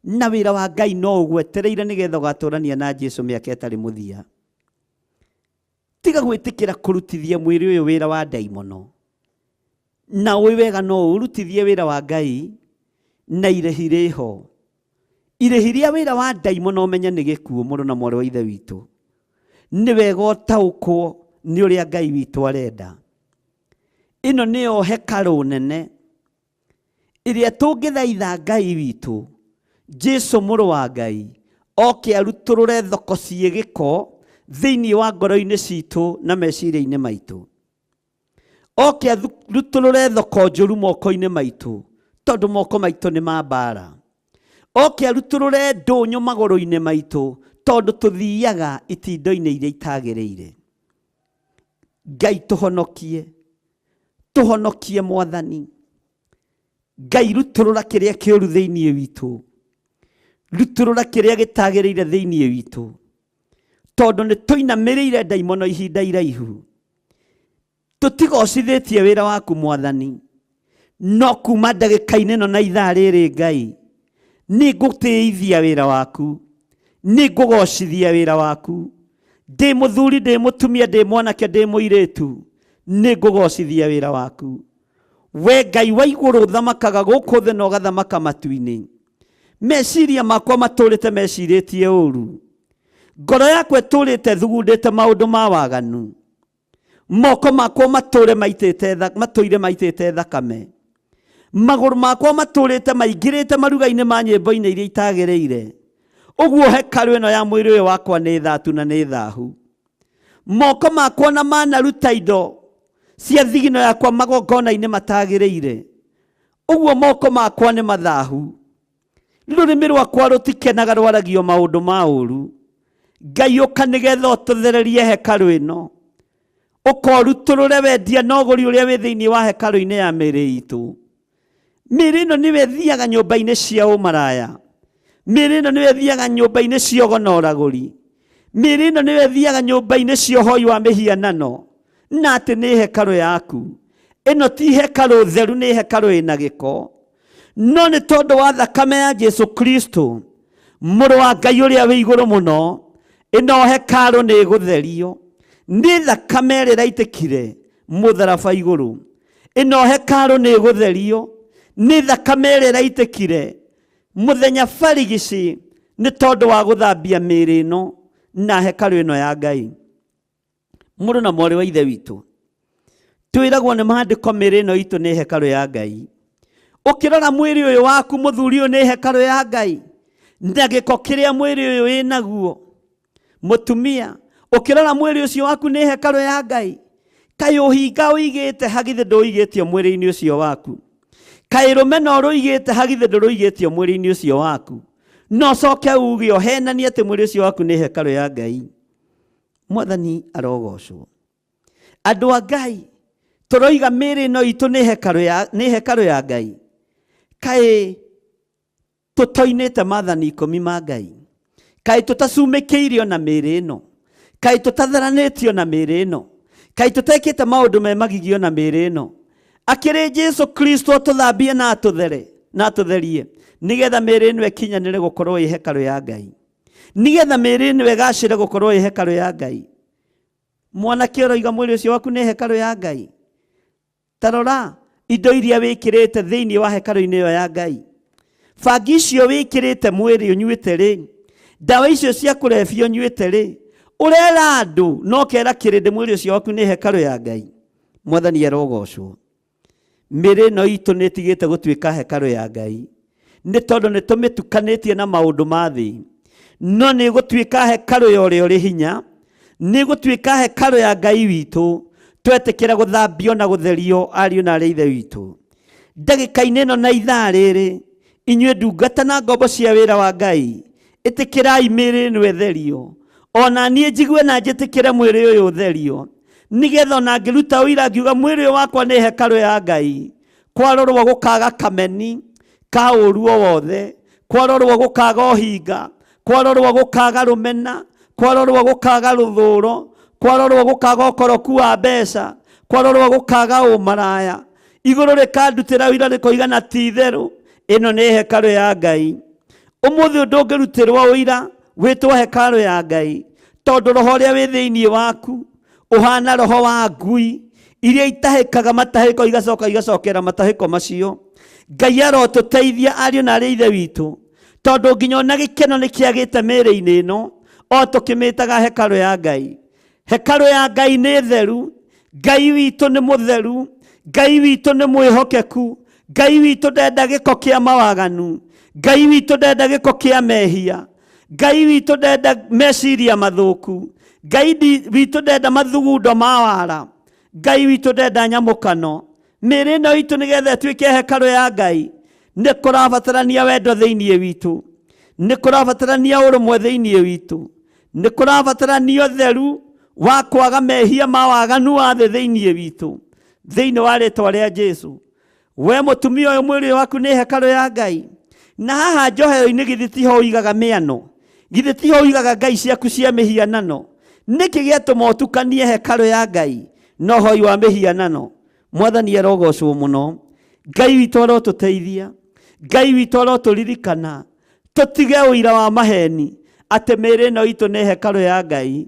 na wĩra wa Ngai no ũgwetereire nĩgetha ũgatũrania na Jesũ mĩaka ĩtarĩ mũthia. Tiga gwĩtĩkĩra kũrutithia mwĩrĩ ũyũ wĩra wa ndaimono, na ũĩ wega no ũrutithie wĩra wa Ngai na irĩhi rĩho. Irĩhi rĩa wĩra wa ndaimono ũmenye nĩ gĩkuũ, mũrũ na mwarĩ wa ithe witũ. Nĩ wega ũtaũkwo nĩ ũrĩa Ngai witũ arenda. Ĩno nĩyo hekarũ nene ĩrĩa tũngĩthaitha Ngai witũ Jesũ mũrũ wa Ngai oke arutũrũre thoko ciĩ gĩko thĩinĩ wa ngoro-inĩ citũ na meciria-inĩ maitũ. Oke arutũrũre thoko njũru moko-inĩ maitũ tondũ moko maitũ nĩ ma mbara. Oke arutũrũre ndũnyũ magũrũ-inĩ maitũ tondũ tũthiaga itindo-inĩ iria itagĩrĩire. Ngai tũhonokie, tũhonokie Mwathani. Ngai rutũrũra kĩrĩa kĩũru thĩinĩ witũ, rutũrũra kĩrĩa gĩtagĩrĩire thĩinĩ witũ, tondũ nĩ tũinamĩrĩire ndaimono ihinda iraihu. Tũtigocithĩtie wĩra waku Mwathani, no kuma ndagĩka-inĩ ĩno na ithaa rĩrĩ Ngai nĩ ngũtĩithia wĩra waku, nĩ ngũgocithia wĩra waku. Ndĩ mũthuri, ndĩ mũtumia, ndĩ mwanake, ndĩ mũirĩtu, nĩ ngũgocithia wĩra waku. We Ngai wa igũrũ ũthamakaga gũkũ thĩ na ũgathamaka matu-inĩ. Meciria makwa matũrĩte mecirĩtie ũru, ngoro yakwa ĩtũrĩte thugundĩte maũndũ ma waganu, moko makwa matũire maitĩte thakame, magũrũ makwa matũrĩte maingĩrĩte maruga-inĩ ma nyĩmbo-inĩ iria itagĩrĩire. Ũguo hekarũ ĩno ya mwĩrĩ ũyũ wakwa nĩ thatu na nĩ thahu. Moko makwa na manaruta indo cia thigino yakwa magongona-inĩ matagĩrĩire. Ũguo moko makwa nĩ mathahu. Rũrĩmĩ rwakwa rũtikenaga rwaragio maũndũ ma ũru. Ngai ũka nĩgetha ũtũthererie hekarũ ĩno, ũkorutũrũre wendia na ũgũri ũrĩa wĩ thĩinĩ wa hekarũ-inĩ ya mĩĩrĩ itũ. Mĩĩrĩ ĩno nĩwe thiaga nyũmba-inĩ cia ũmaraya, mĩĩrĩ ĩno nĩwe thiaga nyũmba-inĩ cia ũgo na ũragũri, mĩĩrĩ ĩno nĩwe thiaga nyũmba-inĩ cia ũhoi wa mĩhianano, na atĩ nĩ hekarũ yaku. Ĩno ti hekarũ theru, nĩ hekarũ ĩna gĩko. No nĩ tondũ wa thakame ya Jesũ Kristo mũrũ wa Ngai ũrĩa wĩ igũrũ mũno, ĩno hekarũ nĩ ĩgũtherio. Nĩ thakame ĩrĩa ĩraitĩkire mũtharaba igũrũ. Ĩno hekarũ nĩ ĩgũtherio. Nĩ thakame ĩrĩa ĩraitĩkire mũthenya barigici nĩ tondũ wa gũthambia mĩĩrĩ ĩno na hekarũ ĩno ya Ngai. Mũrũ na mwarĩ wa ithe witũ, twĩragwo nĩ maandĩko mĩĩrĩ ĩno itũ nĩ hekarũ ya Ngai. Ũkĩrora mwĩrĩ ũyũ waku mũthuri ũyũ nĩ hekarũ ya Ngai, na gĩko kĩrĩa mwĩrĩ ũyũ wĩ naguo. Mũtumia, ũkĩrora mwĩrĩ ũcio waku nĩ hekarũ ya Ngai. Kaĩ ũhinga ũigĩte hagithĩ ndũigĩtio mwĩrĩ-inĩ ũcio waku? Kaĩ rũmena ũrũigĩte hagithĩ ndũrũigĩtio mwĩrĩ-inĩ ũcio waku? No coke uge ũhenanie atĩ mwĩrĩ ũcio waku nĩ hekarũ ya Ngai. Mwathani arogocwo. Andũ a Ngai, tũroiga mĩĩrĩ ĩno itũ nĩ hekarũ ya Ngai. Kaĩ tũtoinĩte maathani 10 ma Ngai? Kaĩ tũtacumĩkĩirio na mĩĩrĩ ĩno? Kaĩ tũtatheranĩtio na mĩĩrĩ ĩno? Kaĩ tũtekĩte maũndũ me magigio na mĩĩrĩ ĩno? Akĩrĩ Jesũ Kristo tũthambie na atũtherie, nĩgetha mĩĩrĩ ĩno ĩkinyanĩre gũkorwo ĩ hekarũ ya Ngai, nĩgetha mĩĩrĩ ĩno ĩgacĩre gũkorwo ĩ hekarũ ya Ngai. Mwanake ũroiga mwĩrĩ ũcio waku nĩ hekarũ ya Ngai. Tarora indo iria wĩkĩrĩte thĩinĩ wa hekarũ-inĩ ĩyo ya Ngai. Bangi icio wĩkĩrĩte mwĩrĩ ũnyuĩte rĩ, ndawa icio cia kũrebia ũnyuĩte rĩ, ũrera andũ no kera kĩrĩndĩ mwĩrĩ ũcio waku nĩ hekarũ ya Ngai. Mwathani arogocwo. Mĩĩrĩ ĩno itũ nĩ ĩtigĩte gũtuĩka hekarũ ya Ngai, nĩ tondũ nĩ tũmĩtukanĩtie na maũndũ ma thĩ. no nĩ gũtuĩka hekarũ ya ũrĩa ũrĩ hinya, nĩ gũtuĩka hekarũ ya Ngai witũ, twetĩkĩra gũthambio na gũtherio ariũ na arĩ ithe witũ. Ndagĩka-inĩ ĩno na ithaa rĩrĩ, inyuĩ ndungata na ngombo cia wĩra wa Ngai, ĩtĩkĩrai mĩĩrĩ ĩno ĩtherio, ona niĩ njigue na njĩtĩkĩre mwĩrĩ ũyũ ũtherio, nĩgetha ona ngĩruta ũira ngiuga mwĩrĩ ũyũ wakwa nĩ hekarũ ya Ngai, kwarorwo gũkaga kameni ka ũũru o wothe, kwarorwo gũkaga ũhinga, kwarorwo gũkaga rũmena, kwarorwo gũkaga rũthũũro, kwarorwo gũkaga ũkoroku wa mbeca, kwarorwo gũkaga ũmaraya, igũrũ rĩkandutĩra ũira rĩkoigana ti itherũ, ĩno nĩ hekarũ ya Ngai. Ũmũthĩ ndũngĩrutĩrwo ũira wĩtwo hekarũ ya Ngai, tondũ roho ũrĩa wĩ thĩinĩ waku ũhana roho wa ngui iria itahĩkaga matahĩko igacokera matahĩko macio. Ngai arotũteithia ariũ na arĩ ithe witũ, tondũ nginya ona gĩkeno nĩ kĩagĩte mĩĩrĩ-inĩ ĩno, o tũkĩmĩtaga hekarũ ya Ngai. Hekarũ ya Ngai nĩ theru, Ngai witũ nĩ mũtheru, Ngai witũ nĩ mwĩhokeku, Ngai witũ ndenda gĩko kĩa mawaganu, Ngai witũ ndenda gĩko kĩa mehia, Ngai witũ ndenda meciria mathũku, Ngai witũ ndenda mathugundo ma wara, Ngai witũ ndenda nyamũkano. Mĩĩrĩ ĩno itũ nĩgetha ĩtuĩke hekarũ ya Ngai, nĩ kũrabatarania wendo thĩinĩ witũ, nĩ kũrabatarania ũrũmwe thĩinĩ witũ, nĩ kũrabatarania ũtheru wa kwaga mehia ma waganu wa thĩ thĩinĩ witũ, thĩinĩ wa rĩĩtwa rĩa Jesũ. We mũtumia ũyũ mwĩrĩ waku nĩ hekarũ ya Ngai, na haha njohero-inĩ githĩ tiho ũigaga mĩano, githĩ tiho ũigaga ngai ciaku cia mĩhianano? Nĩkĩ gĩatũma ũtukanie hekarũ ya Ngai na ũhoi wa mĩhianano? Mwathani arogocwo mũno. Ngai witũ arotũteithia, Ngai witũ arotũririkana tũtige ũira wa maheni atĩ mĩĩrĩ ĩno itũ nĩ hekarũ ya Ngai.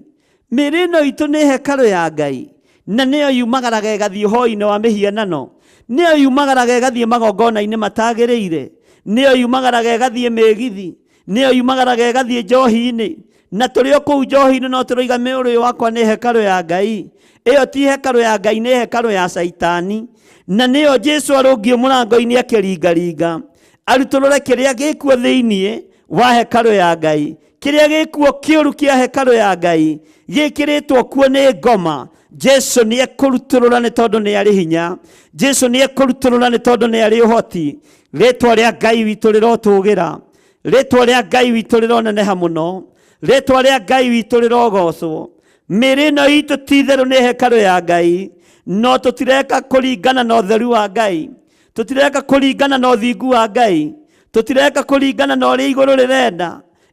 Mĩĩrĩ ĩno itũ nĩ hekarũ ya Ngai, na nĩyo yumagaraga ĩgathiĩ ũhoi-inĩ wa mĩhianano, nĩyo yumagaraga ĩgathiĩ magongona-inĩ matagĩrĩire, nĩyo yumagaraga ĩgathiĩ mĩgithi, nĩyo yumagaraga ĩgathiĩ njohi-inĩ, na tũrĩ o kũu njohi-inĩ no tũroiga mwĩrĩ ũyũ wakwa nĩ hekarũ ya Ngai. Ĩyo ti hekarũ ya Ngai, nĩ hekarũ ya Saitani, na nĩyo Jesũ arũngiĩ mũrango-inĩ akĩringaringa arutũrũre kĩrĩa gĩkuo thĩinĩ wa hekarũ ya Ngai, kĩrĩa gĩkuo kĩũru kĩa hekarũ ya Ngai gĩkĩrĩtwo kuo nĩ ngoma. Jesũ nĩ ekũrutũrũra nĩ tondũ nĩ arĩ hinya, Jesũ nĩ ekũrutũrũra nĩ tondũ nĩ arĩ ũhoti. Rĩĩtwa rĩa Ngai witũ rĩrotũgĩra, rĩĩtwa rĩa Ngai witũ rĩroneneha mũno, rĩĩtwa rĩa Ngai witũ rĩrogocwo. Mĩĩrĩ ĩno itũ ti itherũ nĩ hekarũ ya Ngai, no tũtireka kũringana na ũtheru wa Ngai, tũtireka kũringana na ũthingu wa Ngai, tũtireka kũringana na ũrĩa igũrũ rĩrenda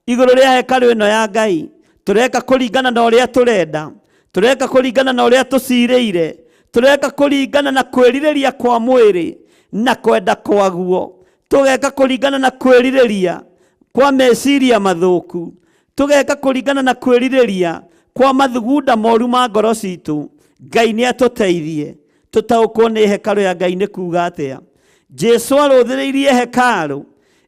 igũrũ rĩa hekarũ ĩno ya Ngai, tũreka kũringana na ũrĩa tũrenda, tũreka kũringana na ũrĩa tũcirĩire, tũreka kũringana na kwĩrirĩria kwa mwĩrĩ na kwenda kwaguo, tũgeka kũringana na kwĩrirĩria kwa meciria mathũku, tũgeka kũringana na kwĩrirĩria kwa mathugunda moru ma ngoro citũ. Ngai nĩ atũteithie tũtaũkwo nĩ hekarũ ya Ngai nĩ kuuga atĩa. Jesũ arũthĩrĩirie hekarũ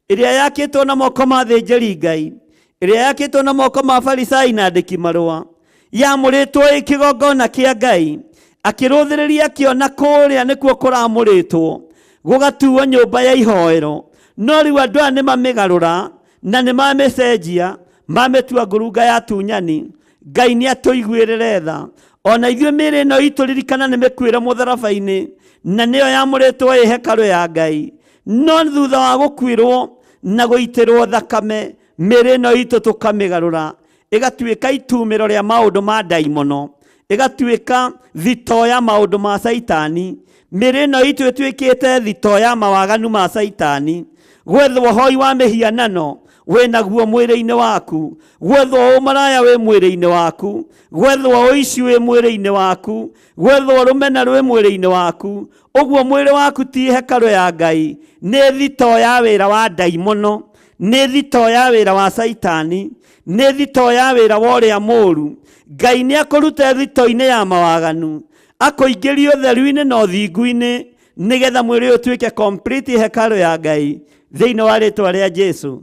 ĩrĩa yakĩtwo na moko ma athĩnjĩri Ngai, ĩrĩa yakĩtwo na moko ma Farisai na andĩki marũa, yamũrĩtwo ĩ kĩgongona kĩa Ngai, akĩrũthĩrĩria akĩona kũrĩa nĩkuo kũramũrĩtwo gũgatuo nyũmba ya ihoero. No rĩu andũ aya nĩ mamĩgarũra na nĩ mamĩcenjia, mamĩtua ngurunga ya tunyani. Ngai nĩ atũiguĩrĩre tha, ona ithuĩ mĩĩrĩ ĩno itũ ririkana nĩ mĩkuĩre mũtharaba-inĩ, na nĩyo yamũrĩtwo ĩ hekarũ ya Ngai. No thutha wa gũkuĩrwo na gũitĩrwo thakame, mĩĩrĩ ĩno itũ tũkamĩgarũra ĩgatuĩka itumĩro rĩa maũndũ ma ndaimono, ĩgatuĩka thito ya maũndũ ma Saitani. Mĩĩrĩ ĩno itũ ĩtuĩkĩte thito ya mawaganu ma Saitani. Gwethwo ũhoi wa mĩhianano wĩ naguo mwĩrĩ-inĩ waku, gwethwo ũmaraya wĩ mwĩrĩ-inĩ waku, gwethwo ũici wĩ mwĩrĩ-inĩ waku, gwethwo rũmena rwĩ mwĩrĩ-inĩ waku. Ũguo mwĩrĩ waku ti hekarũ ya Ngai, nĩ thito ya wĩra wa ndaimono, nĩ thito ya wĩra wa Saitani, nĩ thito ya wĩra wa ũrĩa mũũru. Ngai nĩ akũruta thito-inĩ ya mawaganu, akũingĩria ũtheru-inĩ na ũthingu-inĩ, nĩgetha mwĩrĩ ũyũ ũtuĩke complete hekarũ ya Ngai thĩinĩ wa rĩĩtwa rĩa Jesũ.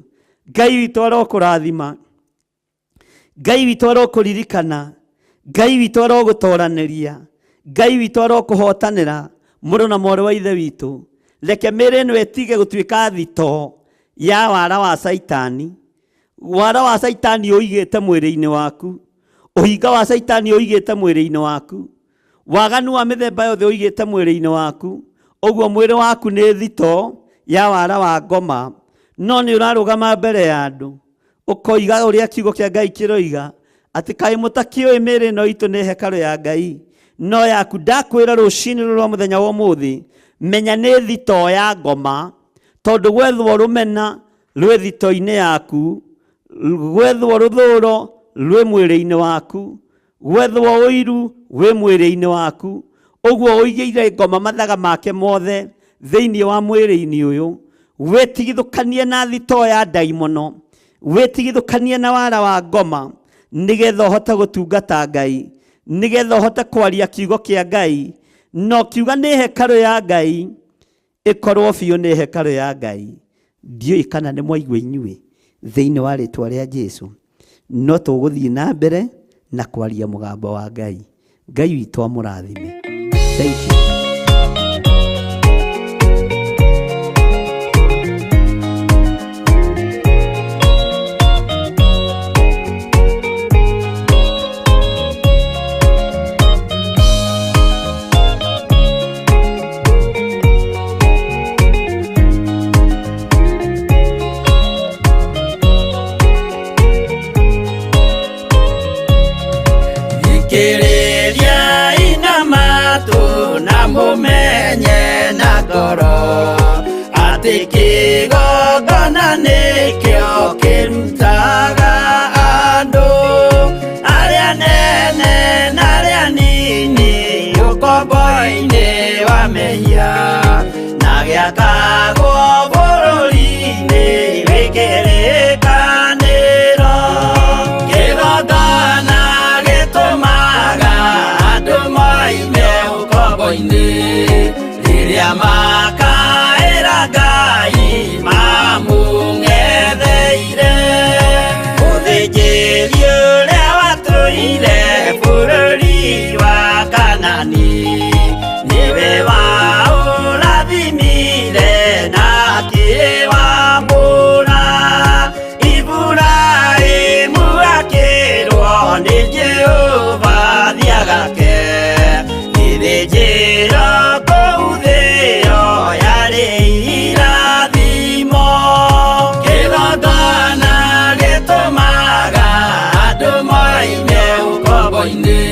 Ngai witũ arokũrathima, Ngai witũ arokũririkana, Ngai witũ arogũtoranĩria, Ngai witũ arokũhotanĩra. Mũrũ na mwarĩ wa ithe witũ, reke mĩĩrĩ ĩno ĩtige gũtuĩka thito ya wara wa Saitani, wara wa Saitani ũigĩte mwĩrĩ-inĩ waku, ũhinga wa Saitani ũigĩte mwĩrĩ-inĩ waku, waganu wa mĩthemba yothe ũigĩte mwĩrĩ-inĩ waku, ũguo mwĩrĩ waku nĩ thito ya wara wa ngoma, no nĩ ũrarũgama mbere ya andũ ũkoiga ũrĩa kiugo kĩa Ngai kĩroiga atĩ kaĩ mũtakĩũĩ mĩĩrĩ ĩno itũ nĩ hekarũ ya Ngai no yaku. Ndakwĩra rũcinĩ rwa mũthenya wa ũmũthĩ, menya nĩ thito ya ngoma, tondũ gwethwo rũmena rwĩ thito-inĩ yaku, gwethwo rũthũũro rwĩ mwĩrĩ-inĩ waku, gwethwo ũiru wĩ mwĩrĩ-inĩ waku. Ũguo ũigĩire ngoma mathaga make mothe thĩinĩ wa mwĩrĩ-inĩ ũyũ, wĩtigithũkanie na thito ya ndaimono, wĩtigithũkanie na wara wa ngoma, nĩgetha ũhote gũtungata Ngai, nĩgetha ũhote kwaria kiugo kĩa Ngai. No kiuga nĩ hekarũ ya Ngai, ĩkorwo biũ nĩ hekarũ ya Ngai. Ndiũĩ kana nĩ mwaigua inyuĩ thĩinĩ wa rĩtwa rĩa Jesũ, no tũgũthiĩ na mbere na kwaria mũgambo wa Ngai. Ngai witũ amũrathime. Thank you. Kĩrĩria ina matũ na mũmenye na ngoro atĩ kĩgongona nĩkĩo kĩrutaga andũ arĩa nene na arĩa nini ũkombo-inĩ wa mehia, na gĩakagwo bũrũri-inĩ wĩkĩrĩkanĩro. Kĩgongona gĩtũmaga andũ moime ũkombo-inĩ rĩrĩa makaĩra Ngai mamũng'etheire. Mũthĩnjĩri ũrĩa watũire bũrũri wa Kanani nĩwe waũrathimire na akĩwambũra. Iburahĩmu akĩrwo nĩ Jehova thiagake, gĩthĩnjĩro kũu thĩ ĩyo yarĩ irathimo. Kĩgongona gĩtũmaga andũ moime ũkombo-inĩ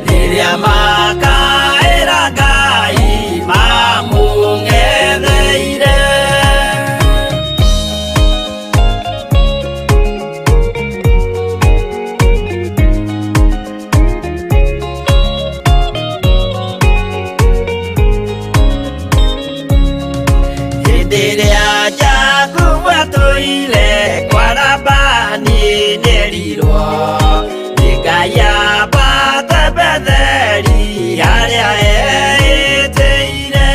rĩrĩa makaĩra Ngai mamũng'etheire. Hĩndĩ ĩrĩa Jakubu atũire kwa Labani nĩerirwo nĩ Ngai ambate Betheli harĩa eĩtĩire,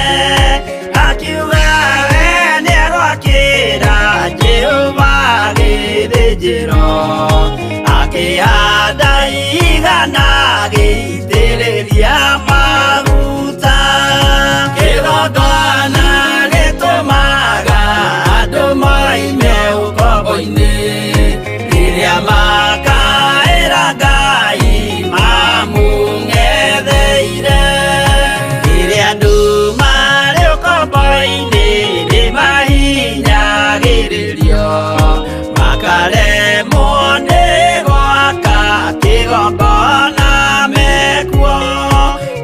akiuga we nĩegwakĩra Jehova gĩthĩnjĩro, akĩhanda igana gĩitĩrĩria maguta. Kĩgongona gĩtũmaga andũ moime ũkombo-inĩ rĩrĩa makaĩra Ngai mamũng'etheire. Rĩrĩa andũ marĩ ũkombo-inĩ nĩmahinyagĩrĩrio, makaremwo nĩ gwaka kĩgongona mekuo.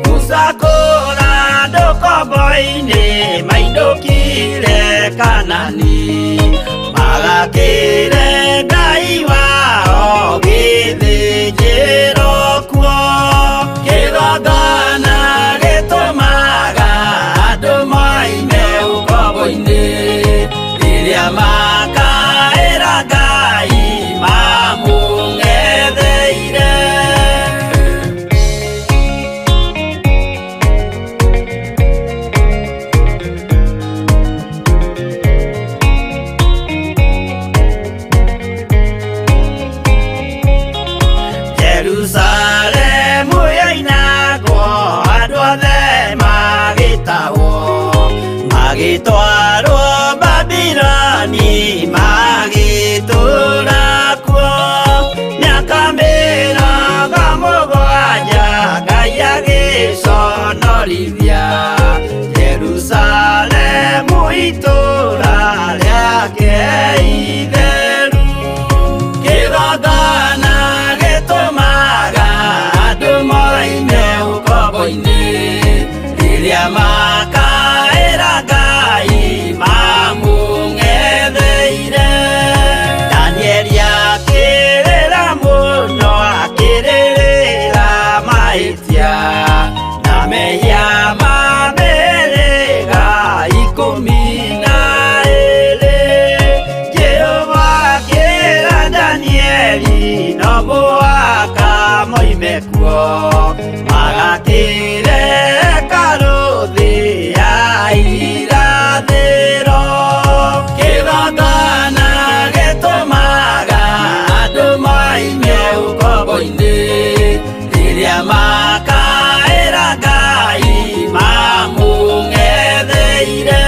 Gũcakũra andũ ũkombo-inĩ mainũkire Kanani, magakĩre Ngai wao gĩthĩnjĩro kuo. Kĩgongona gĩtũmaga andũ moime ũkombo-inĩ rĩrĩa makaĩra Ngai mamũng'etheire. Jerusalemu yainagwo andũ othe magĩtahwo, magĩtwarwo Babuloni magĩtũũra rĩconorithia Jerusalemu itũũra rĩake itheru. Kĩgongona gĩtũmaga andũ moime ũkombo-inĩ rĩrĩa makaĩra Ngai mamũng'etheire. Danieli akĩrĩra mũno akĩrĩrĩra mahĩtia na mehia ma mĩhĩrĩga 12. Jehova akĩra Danieli no mũhaka moime kuo magakĩre hekarũ thĩ ya irathĩro. Kĩgongona gĩtũmaga andũ moime ũkombo-inĩ rĩrĩa makaĩra Ngai mamũng'etheire.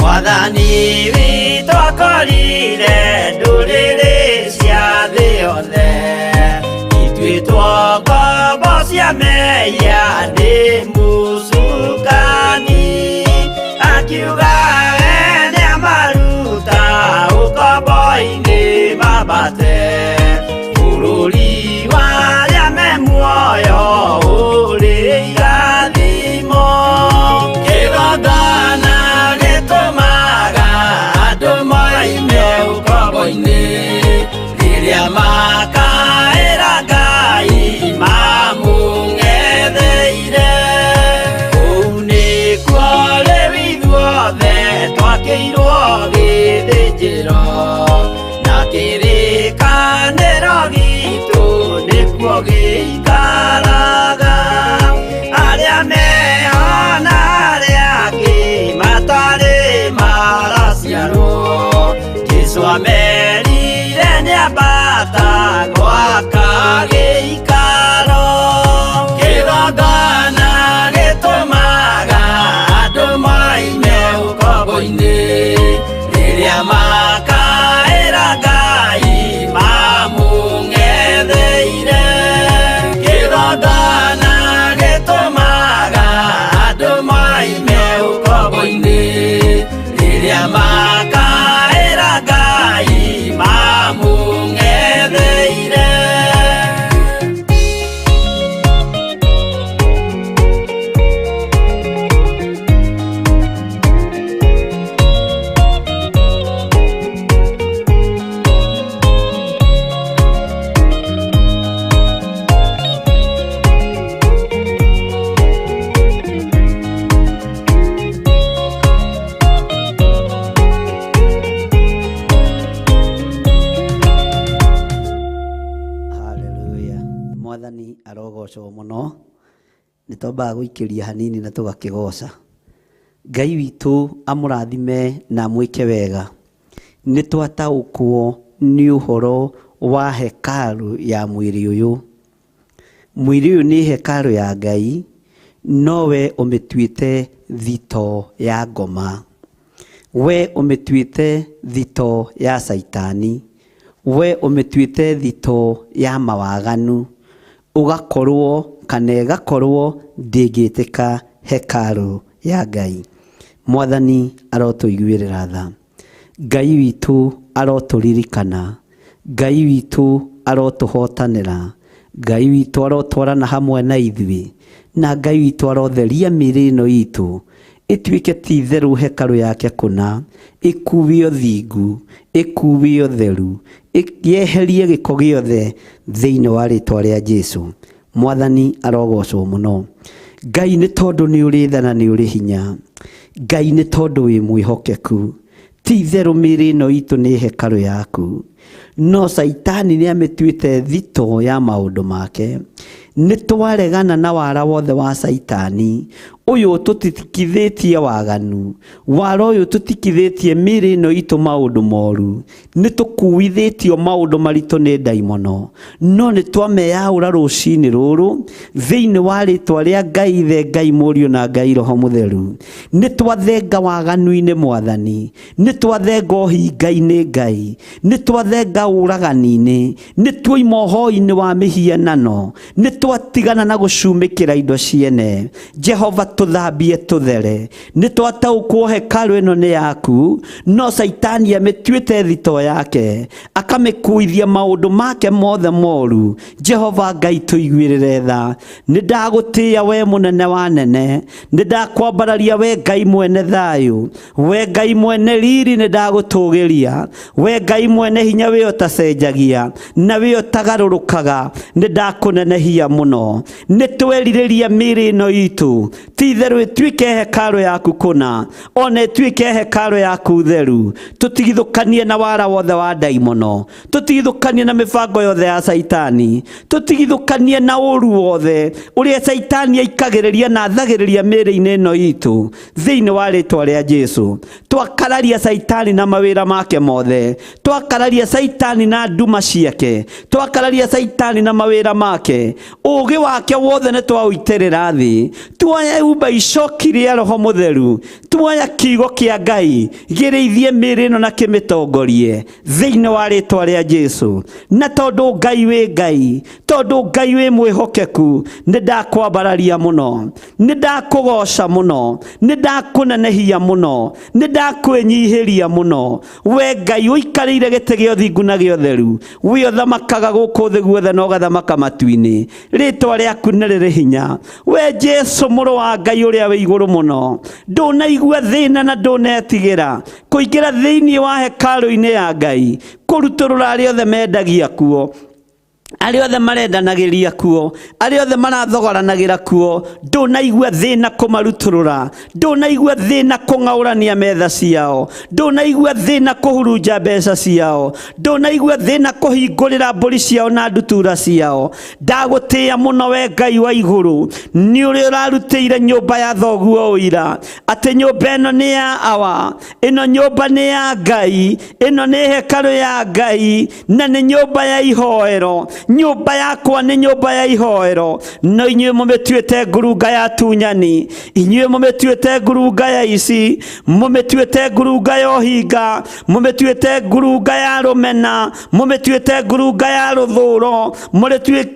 Mwathani witũ akorire ndũrĩrĩ cia thĩ yothe ituĩtwo ngombo cia mehia nĩ mũcukani. Akiuga we nĩamaruta ũkombo-inĩ mambate bũrũri warĩa me muoyo ũrĩ irathimo. Kĩgongona gĩtũmaga andũ moime ũkombo-inĩ rĩrĩa makaĩra Ngai mamũng'etheire. Kũu nĩkuo rĩu ithuothe twakĩirwo gĩthĩnjĩro na kĩrĩkanĩro gitũ nĩkuo gĩikaraga. Arĩa meho na arĩa angĩ matarĩ maraciarwo Jesũ amerire nĩambata gwaka gĩikaro. Kĩgongona gĩtũmaga andũ moime ũkombo-inĩ rĩrĩa makaĩra Ngai mamũng'etheire. Kĩgongona gĩtũmaga andũ moime ũkombo-inĩ rĩrĩa makaĩra Ngai mamũng'etheire. Mwathani arogocwo muno nĩtwambaga gũikĩria hanini na tũgakĩgoca. Ngai witũ amũrathime na amwĩke wega. Nĩtwataũkwo nĩ ũhoro wa hekalu ya mwĩrĩ ũyũ. Mwĩrĩ ũyũ nĩ hekalu ya Ngai, nowe ũmĩtuĩte thito ya ngoma. We ũmĩtuĩte thito ya Saitani. We ũmĩtuĩte thito ya mawaganu. Ugakorwo kana ĩgakorwo ndĩngĩtĩka hekalu ya Ngai. Mwathani arotũiguĩrĩra tha. Ngai witũ arotũririkana. Ngai witũ arotũhotanĩra. Ngai witũ arotwarana hamwe na ithuĩ. Na Ngai witũ arotheria mĩĩrĩ ĩno itũ ĩtuĩke ti theru hekalu yake kũna, ĩkuwe thingu, ĩkuwe theru, yeherie gĩko gĩothe thĩinĩ wa rĩĩtwa rĩa Jesũ. Mwathani arogocwo mũno. Ngai nĩ tondũ nĩ ũrĩ tha na nĩ ũrĩ hinya. Ngai nĩ tondũ wĩ mwĩhokeku. Ti theru mĩĩrĩ ĩno itũ nĩ hekalu yaku. no Saitani nĩ amĩtuĩte thito ya maũndũ make. Nĩ twaregana na wara wothe wa Saitani. Ũyũ tũtikithĩtie waganu, wara ũyũ tũtikithĩtie mĩĩrĩ ĩno itũ maũndũ moru. Nĩ tũkuithĩtio maũndũ maritũ nĩ ndaimono, no nĩ twameyaũra rũcinĩ rũrũ thĩinĩ wa rĩtwa rĩa Ngai Ithe, Ngai Mũriũ na Ngai Roho Mũtheru. Nĩ twathenga waganu-inĩ Mwathani, nĩ twathenga ũhinga-inĩ Ngai, nĩ twathenga ũragani-inĩ, nĩ twoima ũhoi-inĩ wa mĩhianano, nĩ twatigana na gũcumĩkĩra indo ciene. Jehova tuthambie tuthere. Nĩ twataũkwo hekarũ ĩno nĩ yaku, no Saitani amĩtuĩte thito yake, akamĩkuithia maũndũ make mothe moru. Jehova Ngai tũiguĩrĩre tha. Nĩ ndagũtĩĩa we mũnene wa nene, nĩ ndakwambararia we Ngai mwene thayũ, we Ngai mwene riri nĩ ndagũtũgĩria, we Ngai mwene hinya wĩ ũtacenjagia na wĩ ũtagarũrũkaga. Nĩ ndakũnenehia mũno. Nĩ twerirĩria mĩĩrĩ ĩno itũ ti itherũ ĩtuĩke hekarũ yaku kũna, ona ĩtuĩke hekarũ yaku theru. Tũtigithũkanie na wara wothe wa ndaimono, tũtigithũkanie na mĩbango yothe ya Saitani, tũtigithũkanie na ũru wothe ũrĩa Saitani aikagĩrĩria na athagĩrĩria mĩĩrĩ-inĩ ĩno itũ thĩinĩ wa rĩtwa rĩa Jesũ. Twakararia Saitani na mawĩra make mothe, twakararia Saitani na nduma ciake, twakararia Saitani na mawĩra make. Ũũgĩ wake wothe nĩ twaũitĩrĩra thĩ. Tuoya umba icoki rĩa Roho Mũtheru, tuoya kiugo kĩa Ngai gĩrĩithie mĩĩrĩ ĩno na kĩmĩtongorie thĩinĩ wa rĩtwa rĩa Jesũ. Na tondũ Ngai wĩ Ngai, tondũ Ngai wĩ mwĩhokeku, nĩ ndakwambararia mũno, nĩ ndakũgoca mũno, nĩ ndakũnenehia mũno, nĩ ndakwĩnyihĩria mũno. We Ngai ũikarĩire gĩtĩ gĩa ũthingu na gĩa ũtheru, we ũthamakaga gũkũ thĩ guothe na ũgathamaka matu-inĩ. Rĩtwa rĩaku nĩ rĩrĩ hinya. We Jesũ mũrũ wa Ngai ũrĩa wĩ igũrũ mũno, ndũnaigua thĩna na ndũnetigĩra kũingĩra thĩinĩ wa hekarũ-inĩ ya Ngai, kũrutũrũra arĩa othe mendagia kuo, arĩa othe marendanagĩria kuo, arĩa othe marathogoranagĩra kuo. Ndũnaigua thĩna kũmarutũrũra, ndũnaigua thĩna kũng'aũrania metha ciao, ndũnaigua thĩna kũhurunja mbeca ciao, ndũnaigua thĩna kũhingũrĩra mbũri ciao na ndutura ciao. Ndagũtĩĩa mũno we Ngai wa igũrũ, nĩ ũrĩa ũrarutĩire nyũmba ya thoguo ũira atĩ nyũmba ĩno nĩ ya awa, ĩno nyũmba nĩ ya Ngai, ĩno nĩ hekarũ ya Ngai, na nĩ nyũmba ya ihoero. Nyũmba yakwa nĩ nyũmba ya ihoero, no inyuĩ mũmĩtuĩte ngurunga ya tunyani, inyuĩ mũmĩtuĩte ngurunga ya ici, mũmĩtuĩte ngurunga ya ũhinga, mũmĩtuĩte ngurunga ya rũmena, mũmĩtuĩte ngurunga ya rũthũũro,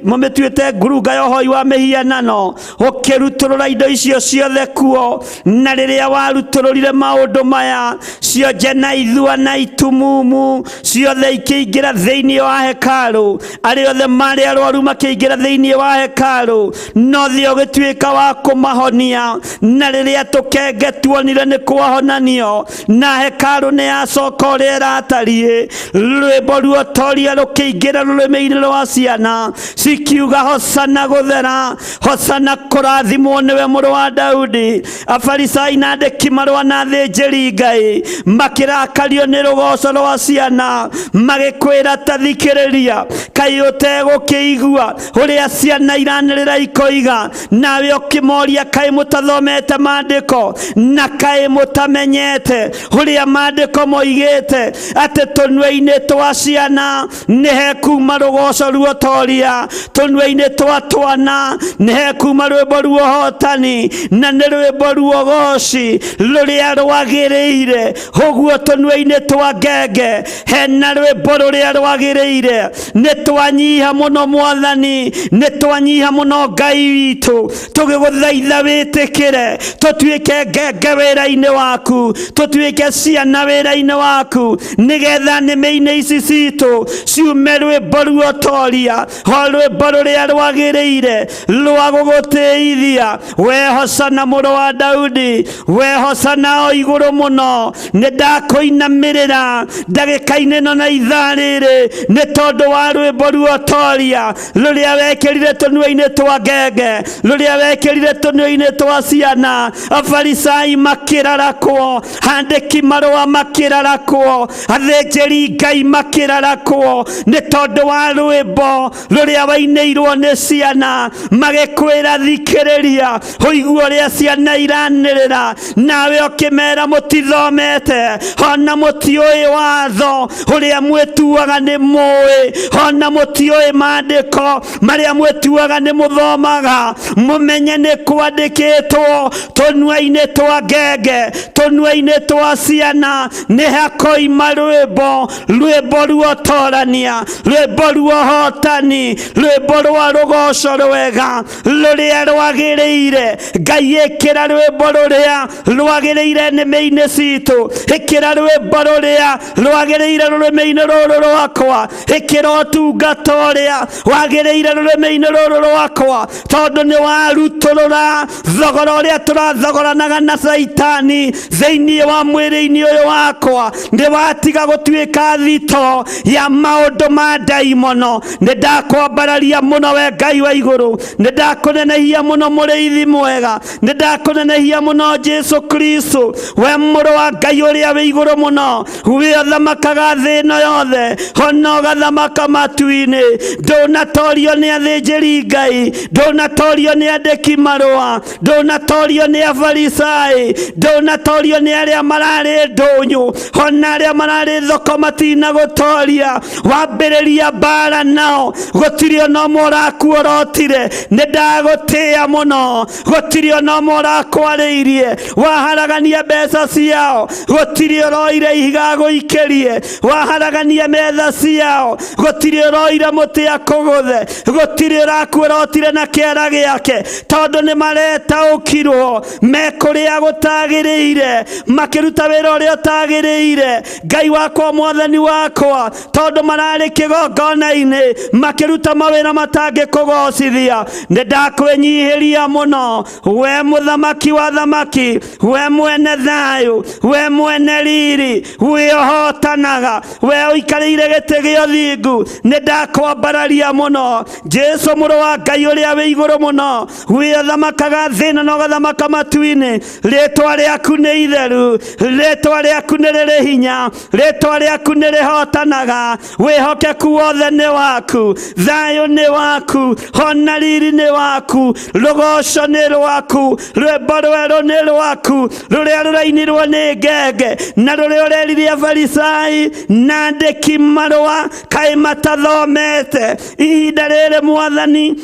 mũmĩtuĩte ngurunga ya ũhoi wa mĩhianano, ũkĩrutũrũra indo icio ciothe kuo. Na rĩrĩa warutũrũrire maũndũ maya, cionje na ithua na itumumu ciothe ikĩingĩra thĩinĩ wa hekarũ, arĩa othe marĩ arwaru makĩingĩra thĩinĩ wa hekarũ, no thĩ ũgĩtuĩka wa kũmahonia. Na rĩrĩa tũkenge tuonire nĩ kwahonanio, na hekarũ nĩ yacoka ũrĩa ĩratariĩ, rwĩmbo ruotoria rũkĩingĩra rũrĩmĩ-inĩ rwa ciana cikiuga hosana gũthera, hosana kũrathimwo nĩwe mũrũ wa Daudi. Afarisai na andĩki marũa na athĩnjĩri Ngai makĩrakario nĩ rũgoco rwa ciana, magĩkwĩra ta thikĩrĩria, kaĩ ũtegũkĩigua ũrĩa ciana iranĩrĩra ikoiga, nawe ũkĩmoria kaĩ mũtathomete maandĩko, na kaĩ mũtamenyete ũrĩa maandĩko moigĩte atĩ tũnua-inĩ twa ciana nĩ hekuma rũgoco ruotoria, tũnua-inĩ twa twana nĩ hekuma rwĩmbo ruohotani, na nĩ rwĩmbo ruogoci rũrĩa rwagĩrĩire. Ũguo tũnua-inĩ twa ngenge hena rwĩmbo rũrĩa rwagĩrĩire. Nĩ twanyiha mũno Mwathani, nĩ twanyiha mũno Ngai witũ, tũgĩgũthaitha wĩtĩkĩre tũtuĩke ngenge wĩra-inĩ waku, tũtuĩke ciana wĩra-inĩ waku, nĩgetha nĩmĩ-inĩ ici citũ ciume rwĩmbo ruotoria, o rwĩmbo rũrĩa rwagĩrĩire rwa gũgũtĩithia. We hosana mũrũ wa Daudi, we hosana o igũrũ mũno. Nĩ ndakũinamĩrĩra ndagĩka-inĩ ĩno na ithaa rĩrĩ nĩ tondũ wa rwĩmbo ruo otoria ruria wekirire tunua-ini twa ngenge ruria wekirire tunua-ini twa ciana. Afarisai makirarakwo, andiki marua makirarakwo, athinjiri Ngai makirarakwo ni tondu wa rwimbo ruria waineirwo ni ciana, magikwira thikiriria uigue uria ciana iranirira, nawe ukimera mutithomete ona mutiui watho uria mwituaga ni mui, ona mutiui maandiko maria mwituaga ni muthomaga. Mumenye ni kwandikitwo tunua-ini twa ngenge, tunua-ini twa ciana ni hakoima rwimbo, rwimbo ruotorania, rwimbo ruohotani, rwimbo rwa rugoco rwega ruria rwagiriire. Ngai ikira rwimbo ruria rwagiriire nĩmĩ-inĩ citu, ikira rwimbo ruria rwagiriire rurĩmĩ-inĩ ruru rwakwa, ikira ũtungata ũria wagiriire rurĩmĩ-inĩ ruru rwakwa, tondu ni waruturura thogora uria turathogoranaga na Saitani thĩinĩ wa mwĩrĩ-inĩ ũyũ wakwa. Nĩ watiga gũtuĩka thito ya maũndũ ma ndaimono. Nĩ ndakwambararia mũno we Ngai wa igũrũ, nĩ ndakũnenehia mũno mũrĩithi mwega, nĩ ndakũnenehia mũno Jesu Kristo, we mũrũ wa Ngai ũrĩa wĩ igũrũ mũno, we ũthamakaga thĩ ĩno yothe, ona ũgathamaka matu-inĩ. Ndũnatorio nĩ athĩnjĩri Ngai, ndũnatorio nĩ andĩki marũa, ndũnatorio nĩ afarisai, ndũnatorio nĩ arĩa mararĩ ndũnyũ, ona arĩa mararĩ thoko matinagũtoria. Wambĩrĩria mbara nao gũtirĩ ona ũmwe ũrakuorotire. Nĩ ndagũtĩĩa mũno, gũtirĩ ona ũmwe ũrakwarĩirie. Waharagania mbeca ciao gũtirĩ ũroire ihiga gũikĩrie. Waharagania metha ciao gũtirĩ ũroire mũtĩ akũgũthe. Gũtirĩ ũrakuorotire na kĩara gĩake, tondu nĩ maretaũkirwo mekũrĩa gũtagĩrĩire, makĩruta wĩra ũrĩa ũtagĩrĩire. Ngai wakwa, mwathani wakwa, tondu mararĩ kĩgongona-inĩ makĩruta mawĩra matangĩkũgocithia, nĩ ndakwĩnyihĩria mũno we mũthamaki wa thamaki, we mwene thayũ, we mwene riri, we ũhotanaga, we ũikarĩire gĩtĩ gĩa ũthingu. Nĩ ndakwambararia mũno Jesu mũrũ wa Ngai ũrĩa wĩ igũrũ mũno, we ũthamakaga thĩ na ũgathamaka matu-inĩ. Rĩtwa rĩaku nĩ itheru, rĩtwa rĩaku nĩ rĩrĩ hinya, rĩtwa rĩaku nĩ rĩhotanaga. Wĩhokeku wothe nĩ waku, thayũ nĩ waku, ona riri nĩ waku, rũgoco nĩ rwaku, rwĩmbo rwerũ nĩ rwaku rũrĩa rũrainirwo nĩ ngenge na rũrĩa ũreririe afarisai na andĩki marũa kaĩ matathomete. Ihinda rĩrĩ Mwathani,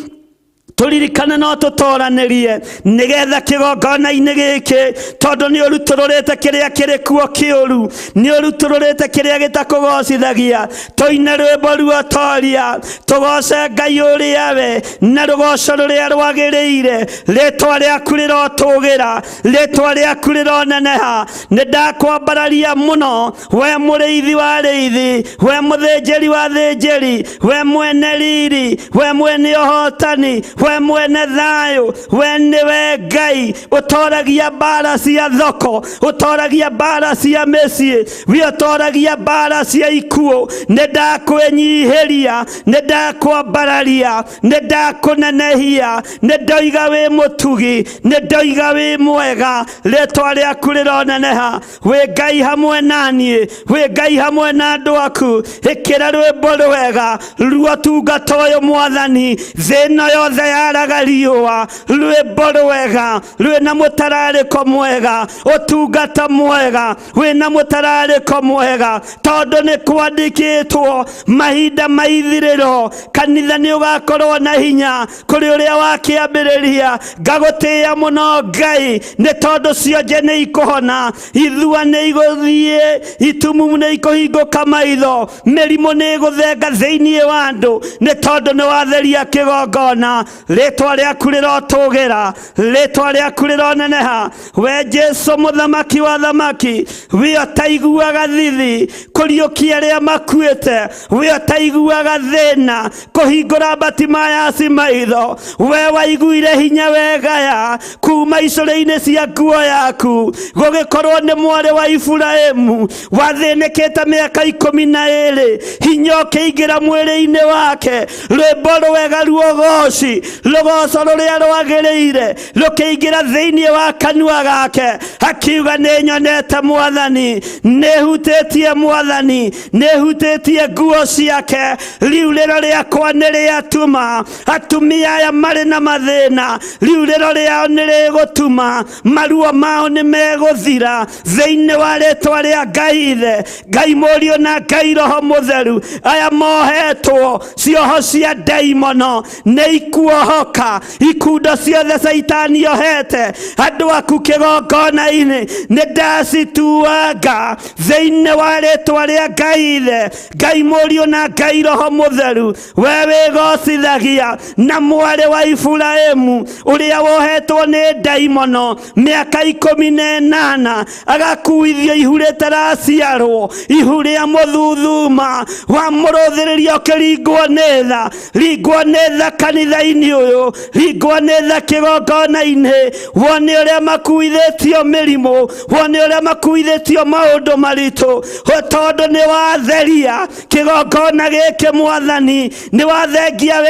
turirikane no tutoranĩrie nĩgetha kĩgongona-inĩ gĩkĩ, tondu nĩ ũrutũrũrĩte kĩrĩa kĩrĩ kuo kĩũru, nĩ ũrutũrũrĩte kĩrĩa gĩtakũgocithagia. Tũine rwĩmbo ruotoria, tũgoce Ngai ũrĩa we na rũgoco rũrĩa rwagĩrĩire. Rĩtwa rĩaku rĩrotũgĩra, rĩtwa rĩaku rĩroneneha. Nĩ ndakwambararia mũno we mũrĩithi wa rĩithi, we mũthĩnjĩri wa thĩnjĩri, we mwene riri, we mwene ũhotani, we mwene thayũ, we nĩwe Ngai ũtoragia mbara cia thoko, ũtoragia mbara cia mĩciĩ, we ũtoragia mbara cia ikuũ. Nĩ ndakwĩnyihĩria, nĩ ndakwambararia, nĩ ndakũnenehia, nĩ ndoiga wĩ mũtugi, nĩ ndoiga wĩ mwega. Rĩtwa rĩaku rĩroneneha, wĩ Ngai hamwe naniĩ, wĩ Ngai hamwe na andũ aku. Ĩkĩra rwĩmbo rwega ruotungata ũyũ Mwathani, thĩ ĩno yothe yaraga riũa, rwĩmbo rwega rwĩna mũtararĩko mwega, ũtungata mwega wĩna mũtararĩko mwega, tondu nĩ kwandĩkĩtwo mahinda ma ithirĩro kanitha nĩ ũgakorwo na hinya kũrĩ ũrĩa wakĩambĩrĩria. Ngagũtĩĩa mũno Ngai, nĩ tondu cionje nĩ ikũhona, ithua nĩ igũthiĩ, itumumu nĩ ikũhingũka maitho, mĩrimũ nĩ ĩgũthenga thĩinĩ wa andũ, nĩ tondu nĩ watheria kĩgongona. rĩtwa rĩaku rĩrotũgĩra, rĩtwa rĩaku rĩroneneha. We Jesu mũthamaki wa thamaki, we ũtaiguaga thithi kũriũkia arĩa makuĩte, we ũtaiguaga thĩna kũhingũra Batimayasi maitho, we waiguire hinya wegaya kuma icũrĩ-inĩ cia nguo yaku, gũgĩkorwo nĩ mwarĩ wa Iburahĩmu wathĩnĩkĩte mĩaka 12, hinya ũkĩingĩra mwĩrĩ-inĩ wake, rwĩmbo rwega ruogoci, rũgoco rũrĩa rwagĩrĩire rũkĩingĩra thĩinĩ wa kanua gake, akiuga nĩ nyonete Mwathani, nĩhutĩtie Mwathani, nĩhutĩtie nguo ciake, riu rĩro rĩakwa nĩ rĩatuma atumia aya marĩ na mathĩna, riu rĩro rĩao nĩ rĩgũtuma maruo mao nĩ megũthira thĩinĩ wa rĩtwa rĩa Ngai Ithe, Ngai Mũriũ na Ngai Roho Mũtheru. Aya mohetwo cioho cia ndaimono nĩ ikuohoka, ikundo ciothe Saitani ohete andũ aku kĩgongona-inĩ nĩ ndacituanga thĩinĩ wa rĩtwa rĩa Ngai Ithe, Ngai Mũriũ na Ngai Roho Mũtheru. We wĩgocithagia na mwarĩ wa Iburahĩmu ũrĩa wohetwo nĩ ndaimono mĩaka 18, agakuithio ihu rĩtaraciarwo, ihu rĩa mũthuthuma wa mũrũthĩrĩrio ũkĩringwo nĩ tha, ringwo nĩ tha kanitha-inĩ ũyũ, ringwo nĩ tha kĩgongona-inĩ, wone ũrĩa makuithĩtio mĩrimũ, wone ũrĩa makuithĩtio maũndũ maritũ, tondũ nĩ watheria kĩgongona gĩkĩ Mwathani, nĩ wathengia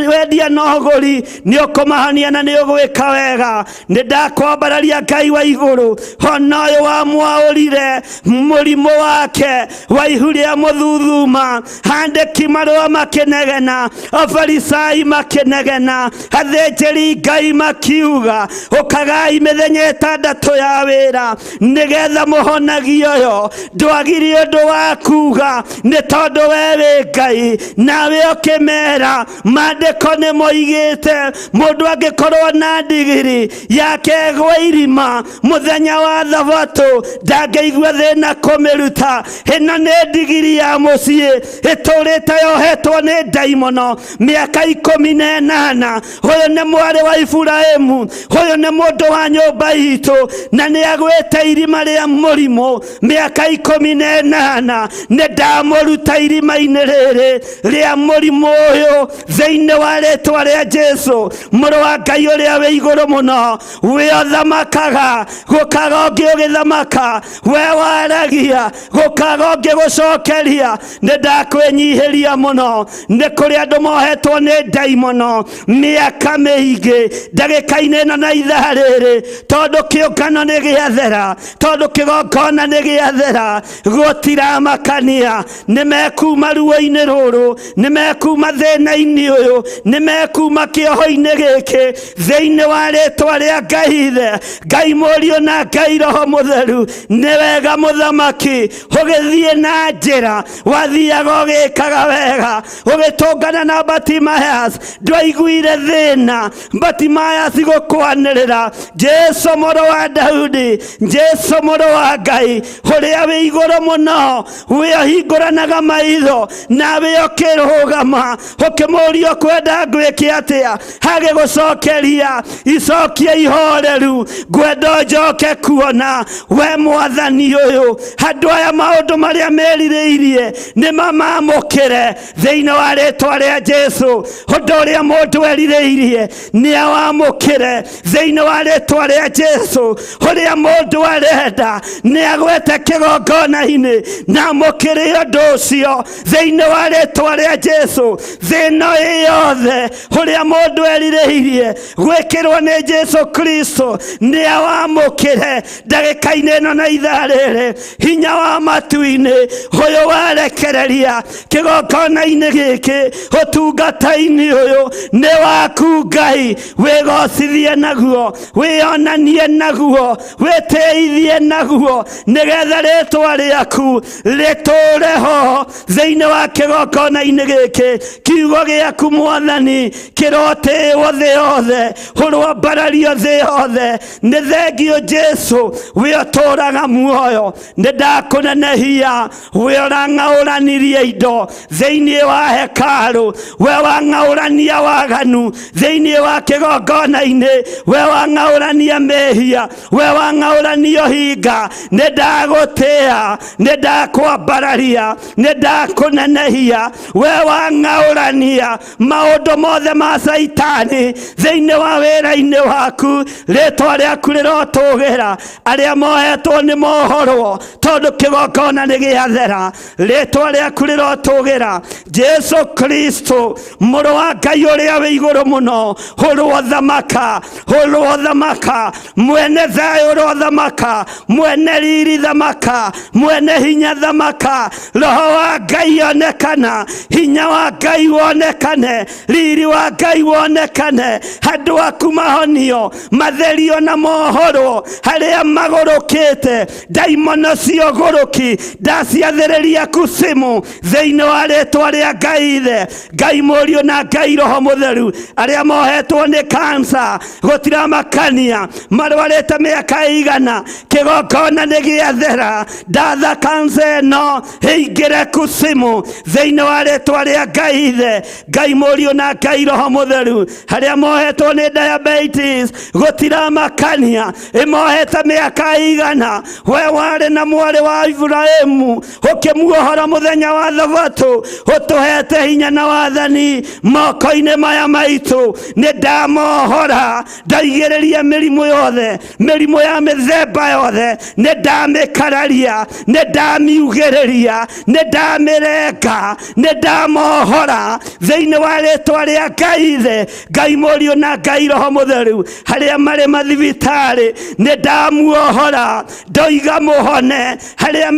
wendia na ũgũri, nĩ ũkũmahania na nĩ ũgwĩka wega. Nĩ ndakwambararia Ngai wa igũrũ, ona ũyũ wamwaũrire mũrimũ wake wa ihu rĩa mũthuthuma, handĩki marũa makĩnegena, afarisai makĩnegena, athĩnjĩri Ngai makiuga ũkagai mĩthenya 6 ya wĩra nĩgetha mũhonagio ũyũ. Ndwagire ũndũ wa kuga nĩ tondũ we wĩ Ngai, nawe ũkĩmera maandĩko nĩ moigĩte mũndũ angĩkorwo na ndigiri yake gwa irima mũthenya wa Thabatũ ndangĩigua thĩna kũmĩruta. Ĩno nĩ ndigiri ya mũciĩ ĩtũrĩte yohetwo nĩ ndaimono mĩaka 18. Ũyũ nĩ mwarĩ wa Iburahĩmu, ũyũ nĩ mũndũ wa nyũmba itũ, na nĩ agwĩte irima rĩa mũrimũ mĩaka 18. Nĩ ndamũruta irima-inĩ rĩrĩ rĩa mũrimũ ũyũ thĩinĩ wa rĩtwa rĩa Jesu, mũrũ wa Ngai ũrĩa wĩ igũrũ mũno. We ũthamakaga, gũkaga ũngĩ ũgĩthamaka, we waragia, gũkaga ũngĩ gũcokeria. Nĩ ndakwĩnyihĩria mũno, nĩ kũrĩ andũ mohetwo nĩ ndaimono mĩaka mĩingĩ ndagĩka-inĩ ĩno na ithaa rĩrĩ, tondũ kĩũngano nĩ gĩathera, tondũ kĩgongona nĩ gĩathera, gũtiramakania. Nĩ mekuma ruo-inĩ rũrũ, nĩ mekuma thĩna-inĩ ũyũ, nĩ mekuma kĩoho-inĩ gĩkĩ thĩinĩ wa rĩtwa rĩa Ngai Ithe, Ngai Mũriũ na Ngai Roho Mũtheru. Nĩ wega mũthamaki ũgĩthiĩ na njĩra, wathiaga ũgĩkaga wega, ũgĩtũngana na Batimayasi, ndwaiguire thĩna Batimayasi gũkwanĩrĩra. Jesu mũrũ wa Daudi, Jesu mũrũ wa Ngai ũrĩa wĩ igũrũ mũno, we ũhingũranaga maitho nawe ũkĩrũgama ũkĩmũria ũkwenda ngwĩke atĩa, agĩgũcokeria icokia ihoreru, ngwenda njoke kuona. We Mwathani ũyũ, andũ aya maũndũ marĩa merirĩirie nĩ mamamũkĩre thĩinĩ wa rĩtwa rĩa Jesu. Ũndũ ũrĩa mũndũ erirĩirie nĩ awamũkĩre thĩinĩ wa rĩtwa rĩa Jesu. Ũrĩa mũndũ arenda nĩ agwete kĩgongona-inĩ na mũkĩre ũndũ ũcio thĩinĩ wa rĩtwa rĩa Jesu. Thĩna yothe ũrĩa mũndũ erirĩirie gwĩkĩrwo nĩ Jesu Kristo nĩ awamũkĩre ndagĩka-inĩ ĩno na ithaa rĩrĩ. Hinya wa matu-inĩ ũyũ warekereria kĩgongona-inĩ gĩkĩ, ũtungata-inĩ ũyũ nĩ waku Ngai. Wĩgocithie naguo, wĩonanie naguo, wĩtĩithie naguo, nĩgetha rĩtwa rĩaku rĩtũre ho thĩinĩ wa kĩgongona-inĩ gĩkĩ. Kiugo gĩaku Mwathani kĩrotĩĩwo thĩ yothe, ũrwambarario thĩ yothe. Nĩ thengio Jesu, we ũtũraga muoyo. Nĩ ndakũnenehia, we ũrang'aũranirie indo thĩinĩ wa hekarũ, we wang'aũrania waga waganu thĩinĩ wa kĩgongona-inĩ, we wang'aũrania mehia, we wang'aũrania hinga, nĩ ndagũtĩa, nĩ ndakwambararia, nĩ ndakũnenehia, we wang'aũrania maũndũ mothe ma Saitani thĩinĩ wa wĩra-inĩ waku, rĩtwa rĩaku rĩrotũgĩra, arĩa mohetwo nĩ mohorwo tondũ kĩgongona nĩ gĩathera, rĩtwa rĩaku rĩrotũgĩra. Jesu Kristo mũrũ wa Ngai ũrĩa wĩ igũrũ mũno, hũrwo thamaka, hũrwo thamaka, mwene thayũ ũrwo thamaka, mwene riri thamaka, mwene hinya thamaka, roho wa Ngai onekana, hinya wa Ngai wonekane, riri wa Ngai wonekane, handũ aku mahonio, matherio na mohorwo, harĩa magũrũkĩte, ndaimono ciogũrũki ndaciathĩrĩria kusimu thĩinĩ wa rĩtwa rĩa Ngai Ithe, Ngai Mũriũ na Ngai Roho Mũtheru. Arĩa mohetwo nĩ kansa gũtiramakania, marwarĩte mĩaka igana, kĩgongona nĩ gĩathera, ndatha kansa ĩno ĩingĩre kusimu thĩinĩ wa rĩtwa rĩa Ngai Ithe, Ngai Mũriũ na Ngai Roho Mũtheru. Harĩa mohetwo nĩ diabetes gũtiramakania, ĩmohete mĩaka igana, we warĩ na mwarĩ wa Ibrahimu ũkĩmuohora mũthenya wa Thabatũ, ũtũhete hinya na wathani moko-inĩ maya maitũ, nĩ ndamohora, ndaigĩrĩria mĩrimũ yothe, mĩrimũ ya mĩthemba yothe, nĩ ndamĩkararia, nĩ ndamiugĩrĩria, nĩ ndamĩrenga, nĩ ndamohora thĩinĩ wa rĩtwa rĩa Ngai Ithe, Ngai Mũriũ na Ngai Roho Mũtheru. Harĩa marĩ mathibitarĩ nĩ ndamuohora, ndoiga mũhone, harĩa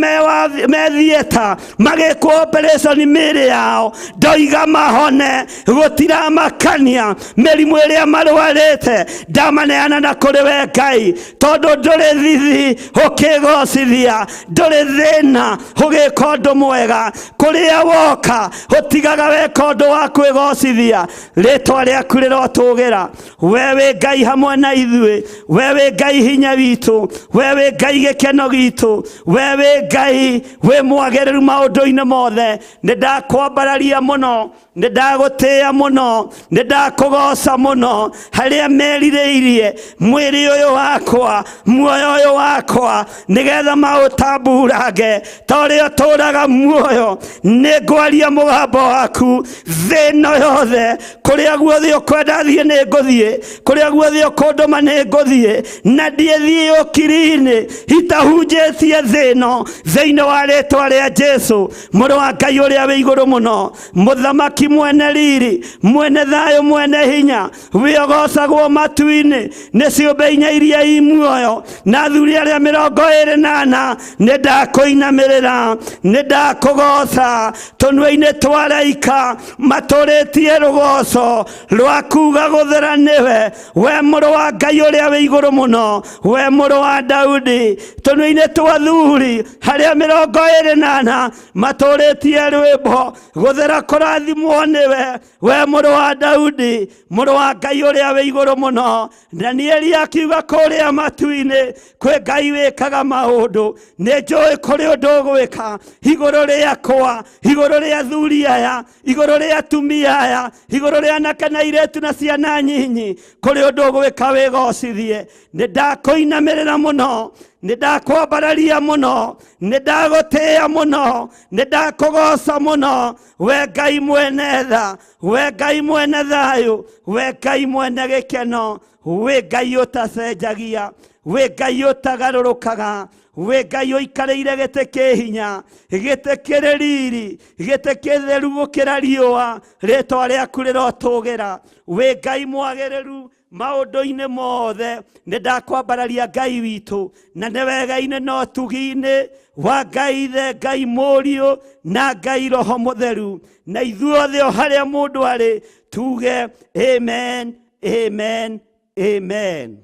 methiĩta magĩkwo operation mĩĩrĩ yao, ndoiga mahone, gũtiramakania, mĩrimũ ĩrĩa marwarĩte ndamaneana na kũrĩ we Ngai, tondũ ndũrĩ thithi ũkĩgocithia, ndũrĩ thĩna ũgĩka ũndũ mwega, kũrĩa woka ũtigaga weka ũndũ wa kwĩgocithia, rĩtwa rĩaku rĩrotũgĩra. We wĩ Ngai hamwe na ithuĩ, we wĩ Ngai hinya witũ, we wĩ Ngai gĩkeno gitũ, we wĩ Ngai wĩ mwagĩrĩru maũndũ-inĩ mothe. Nĩ ndakwambararia mũno, nĩ ndagũtĩa mũno, nĩ ndakũgoca mũno, harĩa merirĩirie mwĩrĩ ũyũ wakwa, muoyo ũyũ wakwa, nĩgetha maũtamburange, torĩa ũtũraga muoyo, nĩ ngwaria mũgambo waku thĩno yothe, kũrĩa guothe ũkwenda thiĩ nĩ ngũthiĩ, kũrĩa guothe ũkũndũma nĩ ngũthiĩ, na ndiĩthiĩ ũkiri-inĩ itahunjĩtie thĩno, thĩinĩ wa rĩtwa rĩa Jesu mũrũ wa Ngai ũrĩa wĩ igũrũ mũno, mũthamaki mwene riri, mwene thayũ, mwene hinya, wĩogocagwo matu-inĩ nĩ ciũmbe inya iria i muoyo, na athuri arĩa 24 nĩ ndakũinamĩrĩra, nĩ ndakũgoca, tũnua-inĩ twa araika matũrĩtie rũgoco rwa kuga gũthera nĩwe, we mũrũ wa Ngai ũrĩa wĩ igũrũ mũno, we mũrũ wa Daudi, tũnua-inĩ twa athuri harĩa 24 matũrĩtie rwĩmbo gũthera kũrathimwo nĩwe, we mũrũ wa Daudi, mũrũ wa Ngai ũrĩa wĩ igũrũ mũno. Danieli akiuga kũrĩa matu-inĩ kwĩ Ngai wĩkaga maũndũ, nĩ njũĩ kũrĩ ũndũ ũgwĩka igũrũ rĩakwa, igũrũ rĩa athuri aya, igũrũ rĩa atumia aya, igũrũ rĩa anake na airĩtu na ciana nyinyi, kũrĩ ũndũ ũgwĩka wĩgocithie. Nĩ ndakũinamĩrĩra mũno, nĩ ndakwambararia mũno, nĩ ndagũtĩa mũno, nĩ ndakũgoca mũno, we Ngai mwene tha, we Ngai mwene thayũ, we Ngai mwene gĩkeno, we Ngai ũtacenjagia, we Ngai ũtagarũrũkaga, we Ngai ũikarĩire gĩtĩ kĩ hinya, gĩtĩ kĩrĩ riri, gĩtĩ kĩtheru gũkĩra riũa, rĩtwa rĩaku rĩrotũgĩra, we Ngai mwagĩrĩru maũndũ-inĩ mothe. Nĩ ndakwambararia Ngai witũ, na nĩ wega-inĩ no tugi-inĩ wa Ngai Ithe, Ngai Mũriũ na Ngai Roho Mũtheru, na ithuothe o harĩa mũndũ arĩ tuge amen, amen, amen.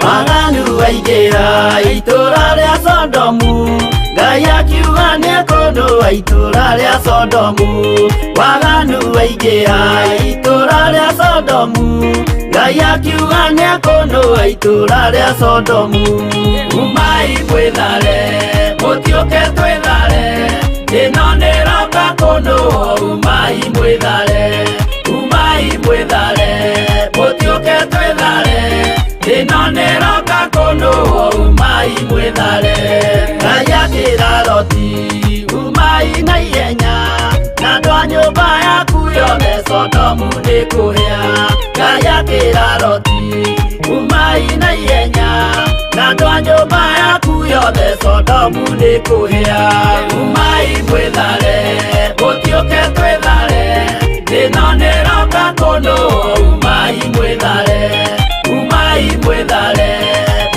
Waganu waingĩra itũra rĩa Sodomu, Ngai akiuga nĩekũ kono wa itura ria Sodomu waganu waingĩha itura ria Sodomu Ngai akiuga nĩakono wa itura ria Sodomu umai mwĩthare mũtiũke twĩthare ĩno nĩroka kono umai mwĩthare mũtiũke twĩthare ĩno nĩroka kono umai mwĩthare Ngai akĩra Loti umai na ihenya na andũ a nyũmba yaku yothe Sodomu nĩkũhĩa Ngai akĩra Loti umai na ihenya na andũ a nyũmba yaku yothe Sodomu nĩkũhĩa umai mwĩthare mũtiũke twĩthare ĩno nĩroka kono umai mwĩthare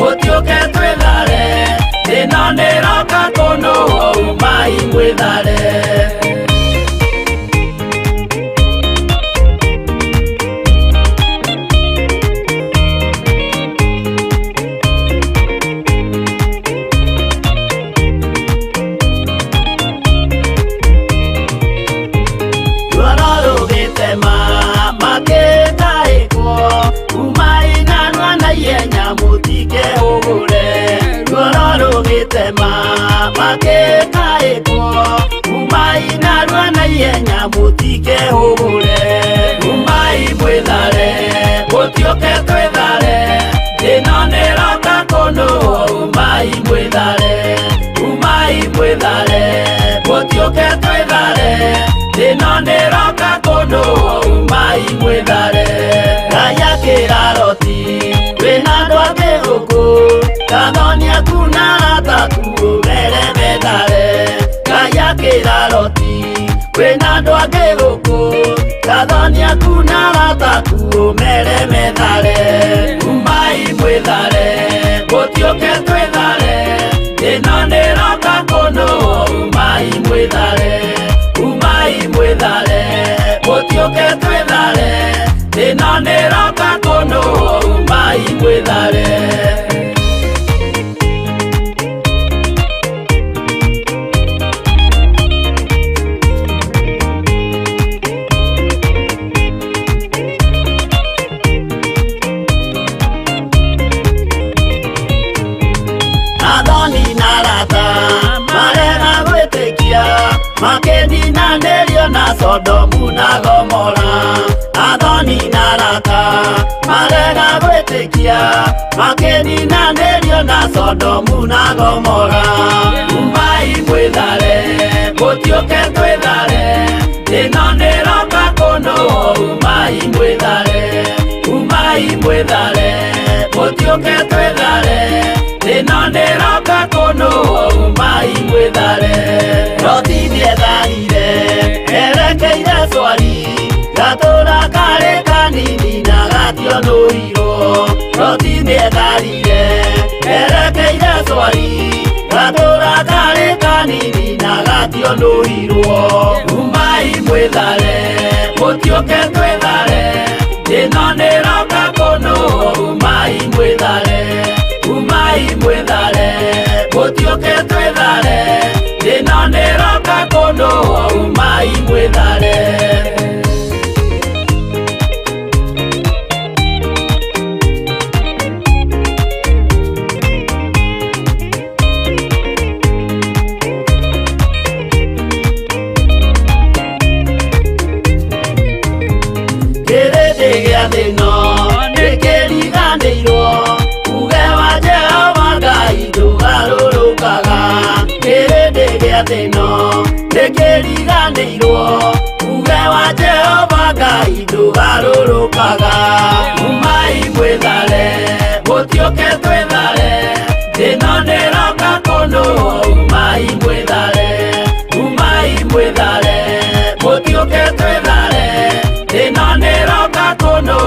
mũtiũke twĩthare ĩno nĩroka kono umai mwĩthare makekaĩkwo umai narua na ihenya mũtikehũgũre umai mwĩthare mũtiũke twĩthare ĩno nĩroka kono umai mwĩthare mũtiũke twĩthare ĩno nĩroka kono umai mwĩthare Ngai akĩra Loti wĩna andũ angĩ gũkũ Kathonia kuna rataku mere methare Ngai akĩra Loti wĩna andũ angĩ gũkũ Kathonia kuna rataku mere methare umai mwĩthare mũtiũke twĩthare ĩno nĩroka kono umai mwĩthare mũtiũke twĩthare ĩno nĩroka kono umai mwĩthare Makeninanĩrio na Sodomu na Gomora Athoni na Rata marega gwĩtĩkia Makeninanĩrio na Sodomu na Gomora umai mwĩthare mũtiũke twĩthare ĩno nĩroka kono umai mwĩthare mũtiũke twĩthare ĩno nĩroka kono umai mwĩthare Loti nĩetharire erekeire Zoari gatũra karĩ kanini na gationũrirwo Loti nĩetharire erekeire Zoari gatũra karĩ kanini na gationũrirwo umai mwĩthare mũtiũke twĩthare ĩno nĩroka kono umai mwĩthare mũtiũke twĩthare ĩno nĩroka kono umai mwĩthare kĩrĩndĩ gĩa thĩ ĩno nĩkĩriganĩirwo uge wa Jehova Ngai ndũgarũrũkaga kĩrĩndĩ gĩa thĩ ĩno nĩkĩriganĩirwo uge wa Jehova Ngai ndũgarũrũkaga umai mwĩthare mũtiũke twĩthare ĩno nĩroka kono umai mwĩthare mũtiũke twĩthare ĩno nĩroka kono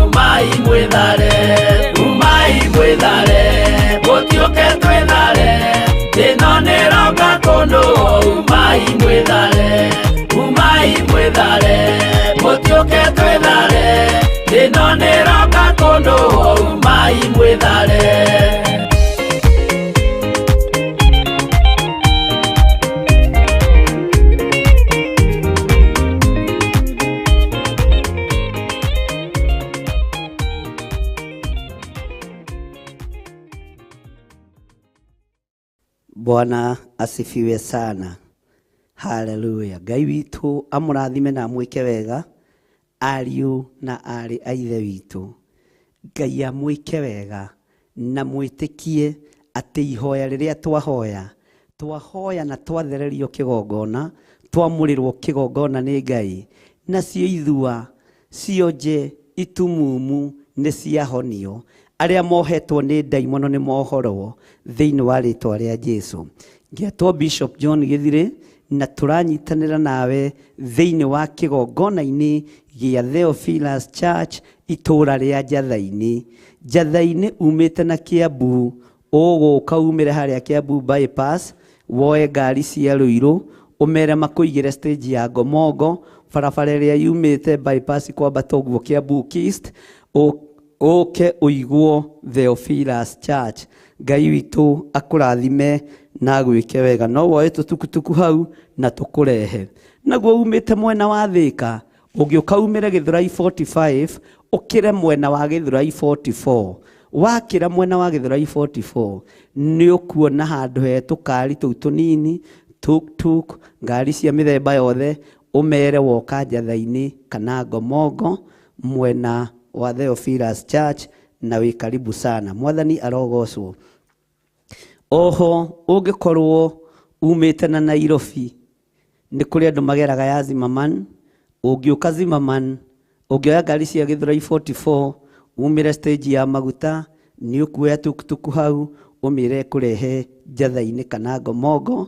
umai mwĩthare mũtiũke twĩthare ĩno nĩroka kono umai mwĩthare mũtiũke twĩthare ĩno nĩroka kono umai mwĩthare Bwana asifiwe sana. Haleluya. Ngai witũ amũrathime na amwĩke wega, ariũ na arĩ a ithe witũ. Ngai amwĩke wega na mwĩtĩkie atĩ ihoya rĩrĩa twahoya na twathererio kĩgongona, twamũrĩrwo kĩgongona nĩ Ngai, nacio ithua cionje itumumu nĩ ciahonio. Arĩa mohetwo nĩ ndaimono nĩ mohorwo thĩinĩ wa rĩtwa rĩa Jesũ. Ngetwo Bishop John Gĩthirĩ na tũranyitanĩra nawe thĩinĩ wa kĩgongona-inĩ gĩa Theophilus Church itũũra rĩa Njathainĩ. Njathainĩ umĩte na Kiambu, ũgũka umĩre harĩa Kiambu bypass, woe ngari cia Ruiru, ũmere makũigĩre stage ya Ngomongo, barabara ĩrĩa yumĩte bypass kwambata ũguo Kiambu East, ũke ũiguo Theophilus Church. Ngai witũ akũrathime na gwĩke wega. No woe tũtukutuku hau na tũkũrehe. Naguo umĩte mwena wa Thĩka, ũngĩũka umĩre Gĩthũrai 45, ũkĩre mwena wa Gĩthũrai 44. Wakĩra mwena wa Gĩthũrai 44, nĩ ũkuona handũ he tũkari tũu tũnini, tuk-tuk, ngari cia mĩthemba yothe, ũmere woka Njathainĩ kana Ngomongo mwena wa Theophilus Church, na wĩ karibu sana. Mwathani arogocwo. Oho ũngĩkorwo umĩte na Nairobi, nĩ kũrĩ andũ mageraga ya Zimmerman, ũngĩũka Zimmerman, ũngĩoya ngari cia Gĩthũrai 44, umĩre stage ya maguta, nĩ ũkuoya tukutuku hau, ũmĩre kũrehe Njathainĩ kana Ngomongo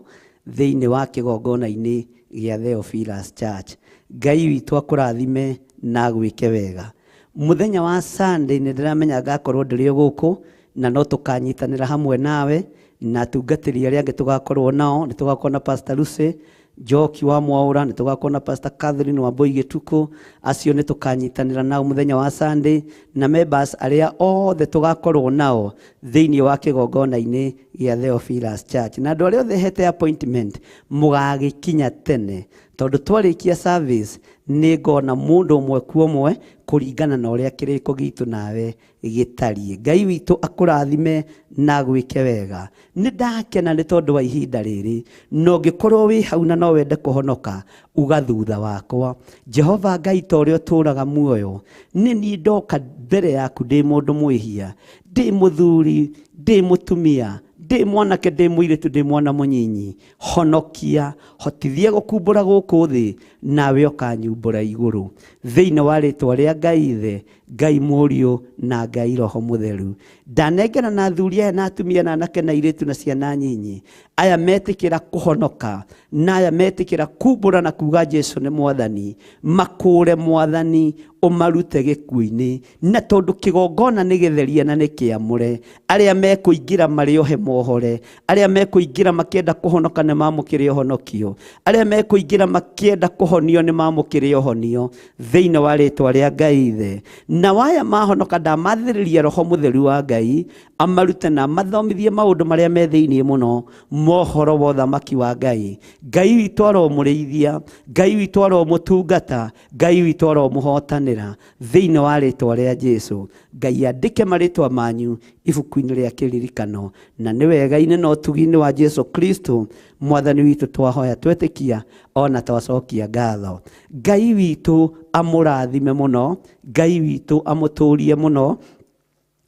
thĩinĩ wa kĩgongona-inĩ gĩa Theophilus Church. Ngai witũ akũrathime na gwĩke wega. Mũthenya wa Sunday nĩ ndĩramenya ngakorwo ndĩrĩ gũkũ, na no tũkanyitanĩra hamwe nawe na tungatĩri arĩa angĩ tũgakorwo nao. Nĩ tũgakorwo na Pastor Lucy Njoki wa Mwaũra, nĩ tũgakorwo na Pastor Catherine Wambui Gĩtuku. Acio nĩ tũkanyitanĩra nao mũthenya wa Sunday, na members arĩa othe tũgakorwo nao thĩinĩ wa kĩgongona-inĩ gĩa Theophilus Church. Na andũ arĩa othe hete appointment mũgagĩkinya tene, tondũ twarĩkia service nĩ ngona mũndũ ũmwe kwa ũmwe kũringana na ũrĩa kĩrĩko gitũ nawe gĩtariĩ. Ngai witũ akũrathime na gwĩke wega. Nĩ ndakena nĩ tondũ wa ihinda rĩrĩ, no ũngĩkorwo wĩ hau na no wende kũhonoka, uga thutha wakwa. Jehova Ngai ta ũrĩa ũtũũraga muoyo, nĩ niĩ ndoka mbere yaku ndĩ mũndũ mwĩhia, ndĩ mũthuri, ndĩ mũtumia, ndĩ mwanake, ndĩ mũirĩtu, ndĩ mwana mũnyinyi. Honokia, hotithia gũkumbũra gũkũ thĩ, nawe ũkanyumbũra igũrũ, thĩinĩ wa rĩtwa rĩa Ngai Ithe, Ngai Mũriũ na Ngai Roho Mũtheru. Ndanengera na athuri aya na atumia na anake na airĩtu na ciana nyinyi, aya metĩkĩra kũhonoka na aya metĩkĩra kumbũra na kuga Jesũ nĩ Mwathani, makũre Mwathani, ũmarute gĩkuũ-inĩ, na tondũ kĩgongona nĩ gĩtherie na nĩ kĩamũre. Arĩa mekũingĩra marĩ ohe mohore, arĩa mekũingĩra makĩenda kũhonoka nĩ mamũkĩre ũhonokio, arĩa mekũingĩra makĩenda kũhonio nĩ mamũkĩre ũhonio thĩinĩ wa rĩtwa rĩa Ngai Ithe. Na waya mahonoka ndamathĩrĩria Roho Mũtheru wa Ngai amarute na mathomithie maũndũ marĩa me thĩinĩ mũno mohoro wa ũthamaki wa Ngai. Ngai witũ aromũrĩithia, Ngai witũ aromũtungata, Ngai witũ aromũhotanĩra thĩinĩ wa rĩtwa rĩa Jesũ. Ngai andĩke marĩtwa manyu ibuku-inĩ rĩa kĩririkano, na nĩ wega-inĩ na ũtugi-inĩ wa Jesũ Kristo Mwathani witũ twahoya twetĩkia ona twacokia ngatho. Ngai witũ amũrathime mũno, Ngai witũ amũtũrie mũno.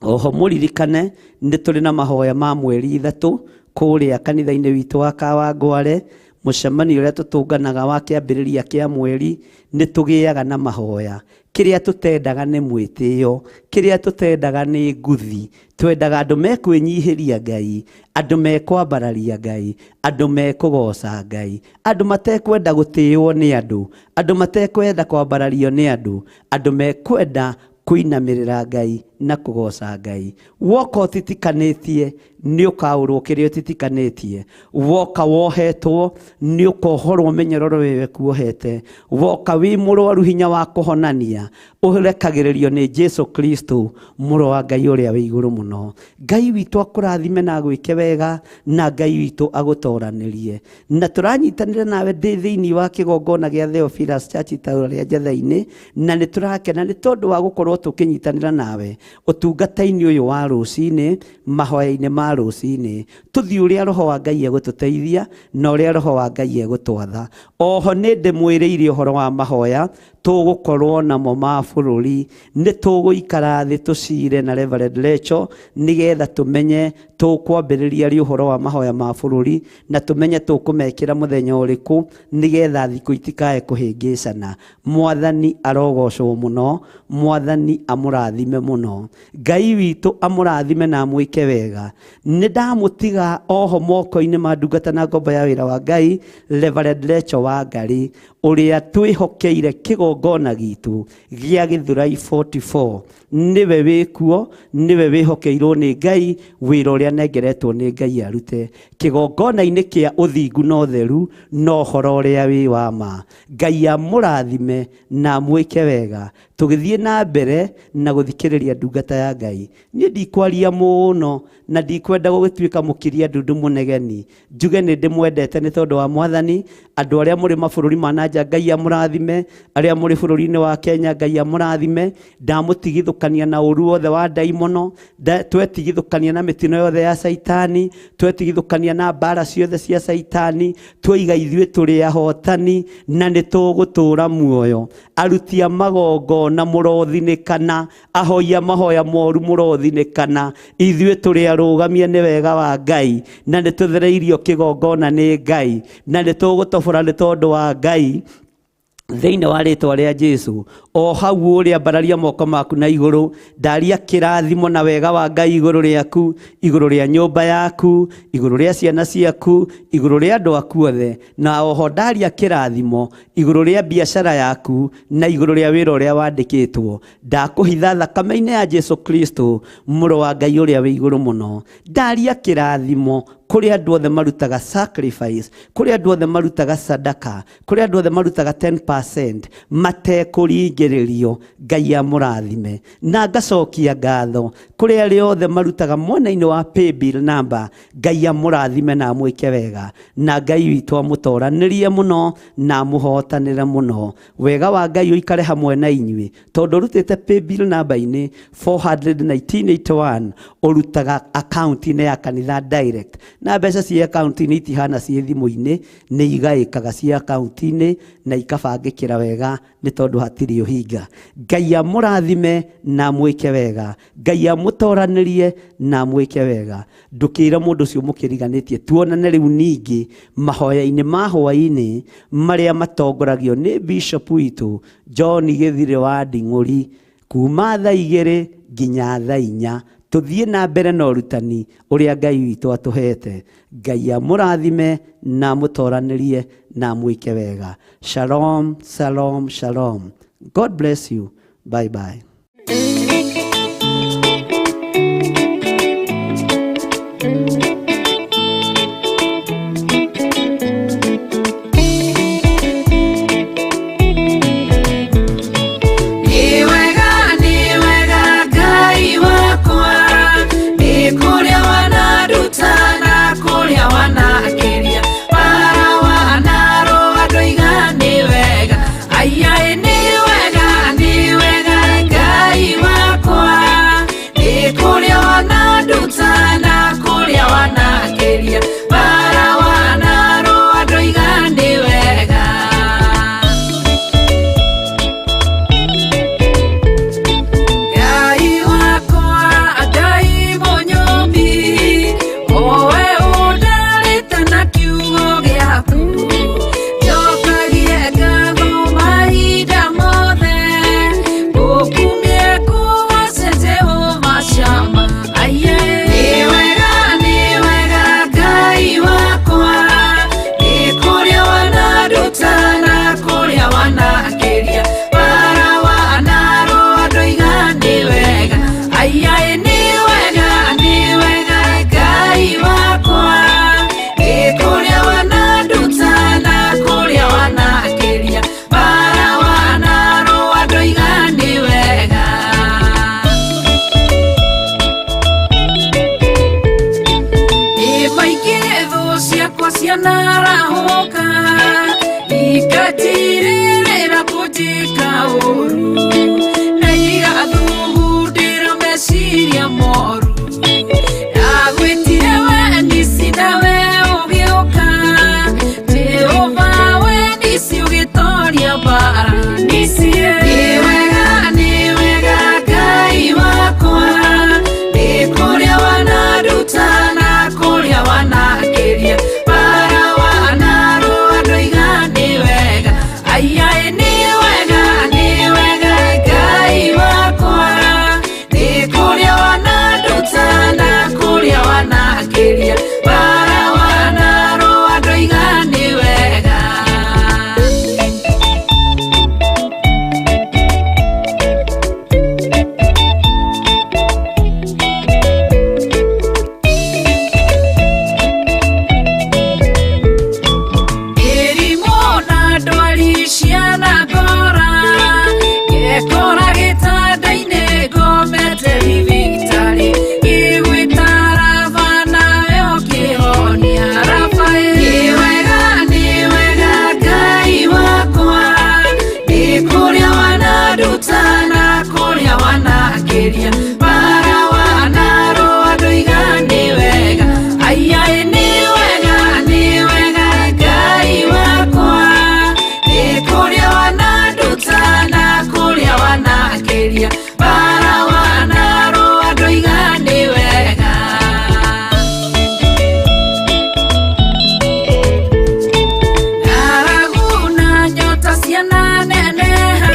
Oho mũririkane nĩ tũrĩ na mahoya ma mweri 3 kũrĩa kanitha-inĩ witũ wa Kawangware. Mũcemanio ũrĩa tũtũnganaga wa kĩambĩrĩria kĩa mweri, nĩ tũgĩaga na mahoya. Kĩrĩa tũtendaga nĩ mwĩtĩo, kĩrĩa tũtendaga nĩ nguthi. Twendaga andũ mekwĩnyihĩria Ngai, andũ mekwambararia Ngai, andũ mekũgoca Ngai, andũ matekwenda gũtĩĩo nĩ andũ, andũ matekwenda kwambarario nĩ andũ, andũ mekwenda kũinamĩrĩra Ngai na kũgoca Ngai. Woka ũtitikanĩtie nĩ ũkaũrwo kĩrĩa ũtitikanĩtie. Woka wohetwo nĩ ũkohorwo mĩnyororo wewe kuohete. Woka wĩ mũrwaru hinya wa kũhonania, ũrekagĩrĩrio nĩ Jesũ Kristo mũrũ wa Ngai ũrĩa wĩ igũrũ mũno. Ngai witũ akũrathime na gwĩke wega, na Ngai witũ agũtoranĩrie. Na tũranyitanĩra nawe thĩinĩ wa kĩgongona gĩa Theophilus Church itũũra rĩa Njathainĩ, na nĩ tũrakena nĩ tondũ wa gũkorwo tũkĩnyitanĩra nawe utungata-ini uyu wa rucini mahoya-ini ma rucini tuthi uria roho wa Ngai egututeithia na uria roho wa Ngai egutwatha. Oho ni ndimwiriire uhoro wa mahoya tugukorwo namo ma bururi, ni tuguikara thi tucire na Reverend Rachel nigetha tumenye tukwambiriria ri uhoro wa mahoya ma bururi na tumenye tukumekira muthenya uriku nigetha thiku itikae kuhingicana. Mwathani arogocwo muno, Mwathani amurathime muno, Ngai witu amurathime na amwike wega. Ni ndamutiga oho moko-ini ma ndungata na ngombo ya wira wa Ngai Reverend Rachel wa Ngari uria twihokeire kigongona gitu gia Githurai 44. Niwe wikuo, niwe wihokeirwo ni Ngai wira uria nengeretwo ni Ngai arute kigongona-ini kia uthingu na utheru no horo uria wi wa ma. Ngai amurathime na amwike wega. Tugithie na mbere na guthikiriria ndungata ya Ngai. Ni ndikwaria muno na ndikwenda gugituika mukiria ndundu munegeni. Njuge ni ndimwendete ni tondu wa Mwathani. Andu aria muri mabururi ma nanja Ngai amurathime, aria muri bururi-ini wa Kenya Ngai amurathime. Ndamutigithukania na uru wothe wa daimono, twetigithukania na mitino yothe ya saitani, twetigithukania na mbara ciothe cia saitani, twiga ithuĩ turi ahotani na ni tugutura muoyo. Aruti a magongona murothinikana, ahoia mahoya moru murothinikana, ithuĩ turi arugamie ni wega wa Ngai na ni tuthereirio kigongona ni Ngai na ni tugutobora ni tondu wa Ngai thiini wa ritwa ria Jesu. O hau uria mbararia moko maku na iguru, ndaria kirathimo na wega wa Ngai iguru riaku, iguru ria nyumba yaku, iguru ria ciana ciaku, iguru ria andu aku othe, na oho ndaria kirathimo iguru ria biashara yaku na iguru ria wira uria wandikitwo. Ndakuhitha thakame-ini ya Jesu Kristo muru wa Ngai uria wi iguru muno. Ndaria kirathimo kuri andu othe marutaga sacrifice, kuri andu othe marutaga sadaka, kuri andu othe marutaga 10% matekũringĩrĩrio. Ngai amurathime. Na ngacokia ngatho kuri aria othe marutaga mwena-ini wa paybill number. Ngai amurathime na amwike wega, na Ngai witu amutoranirie muno na amuhotanire muno. Wega wa Ngai uikare hamwe na inyui tondu rutite paybill number-ini 41981 urutaga account-ini ya kanitha direct, na mbeca cia account-ini itihana cie thimu-ini, ni igaikaga cia account-ini na ikabangikira wega ni tondu hatiri uhinga. Ngai amurathime na amwike wega, Ngai amutoranirie na amwike wega. Ndukira mundu ucio mukiriganitie tuonane riu ningi mahoya-ini ma hwaini maria matongoragio ni Bishop witu John Githire wa Nding'uri kuma thaa 2 nginya thaa 4. Tuthie na mbere na urutani uria Ngai witu atuhete. Ngai amurathime na amutoranirie na amwike wega. Shalom, shalom, shalom. God bless you. Bye bye. moru agwitire we nisi nawe ugioka Jehova we nisi ugitoria bara nisi ni wega Ngai wakwa ni kuria wanaruta na kuria wanakiria bara wanaru andu igani wega ayai ni wega Ngai wakwa ni kuria wanaruta na kuria wanakiria bara wanaru andu igani wega Ciana gora gekora gitanda-inĩ ngomete ribitari igwĩtara bana yokĩhonia Rafael ni wega Ngai wakwa nĩ kũrĩa wanaruta na kũrĩa wanakĩria bara wanaru andũ igani wega ayai ni wega Ngai wakwa kuria wanaruta na kuria wanakiria bara wanaru andu igani wega Naraguna nyota ciana neneha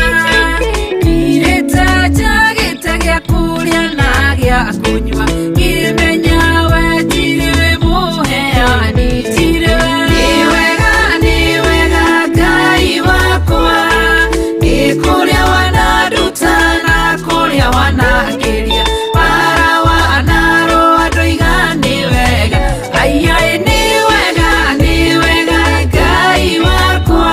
irĩte njagĩte gĩa kũrĩa na gĩa kũnyua ngĩmenya we tiri mũheani tiri ni wega Ngai wakwa ni kuria wanaruta na kuria wanakiria bara wanaru andu igani wega ayai ni wega Ngai wakwa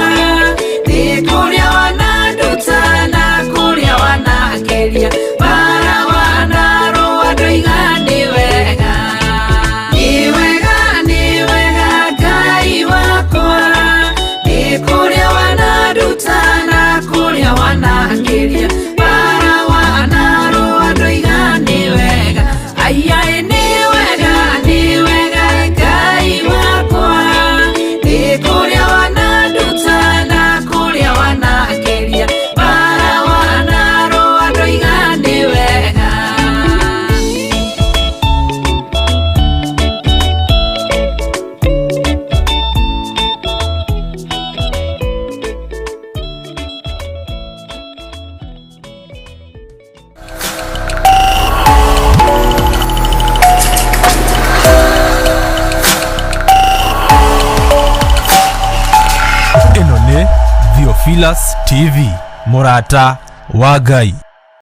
ni kuria wanaruta na kuria wanakiria bara wanaru andu igani wega ni wega Ngai wakwa ni kuria wanaruta na kuria wanakiria bara wanaru andu igani wega ayai ni wega Ngai wakwa ni kuria wanaruta na kuria wanakiria bara wanaru andu igani wega ĩno nĩ Theophilus TV mũrata wa Ngai.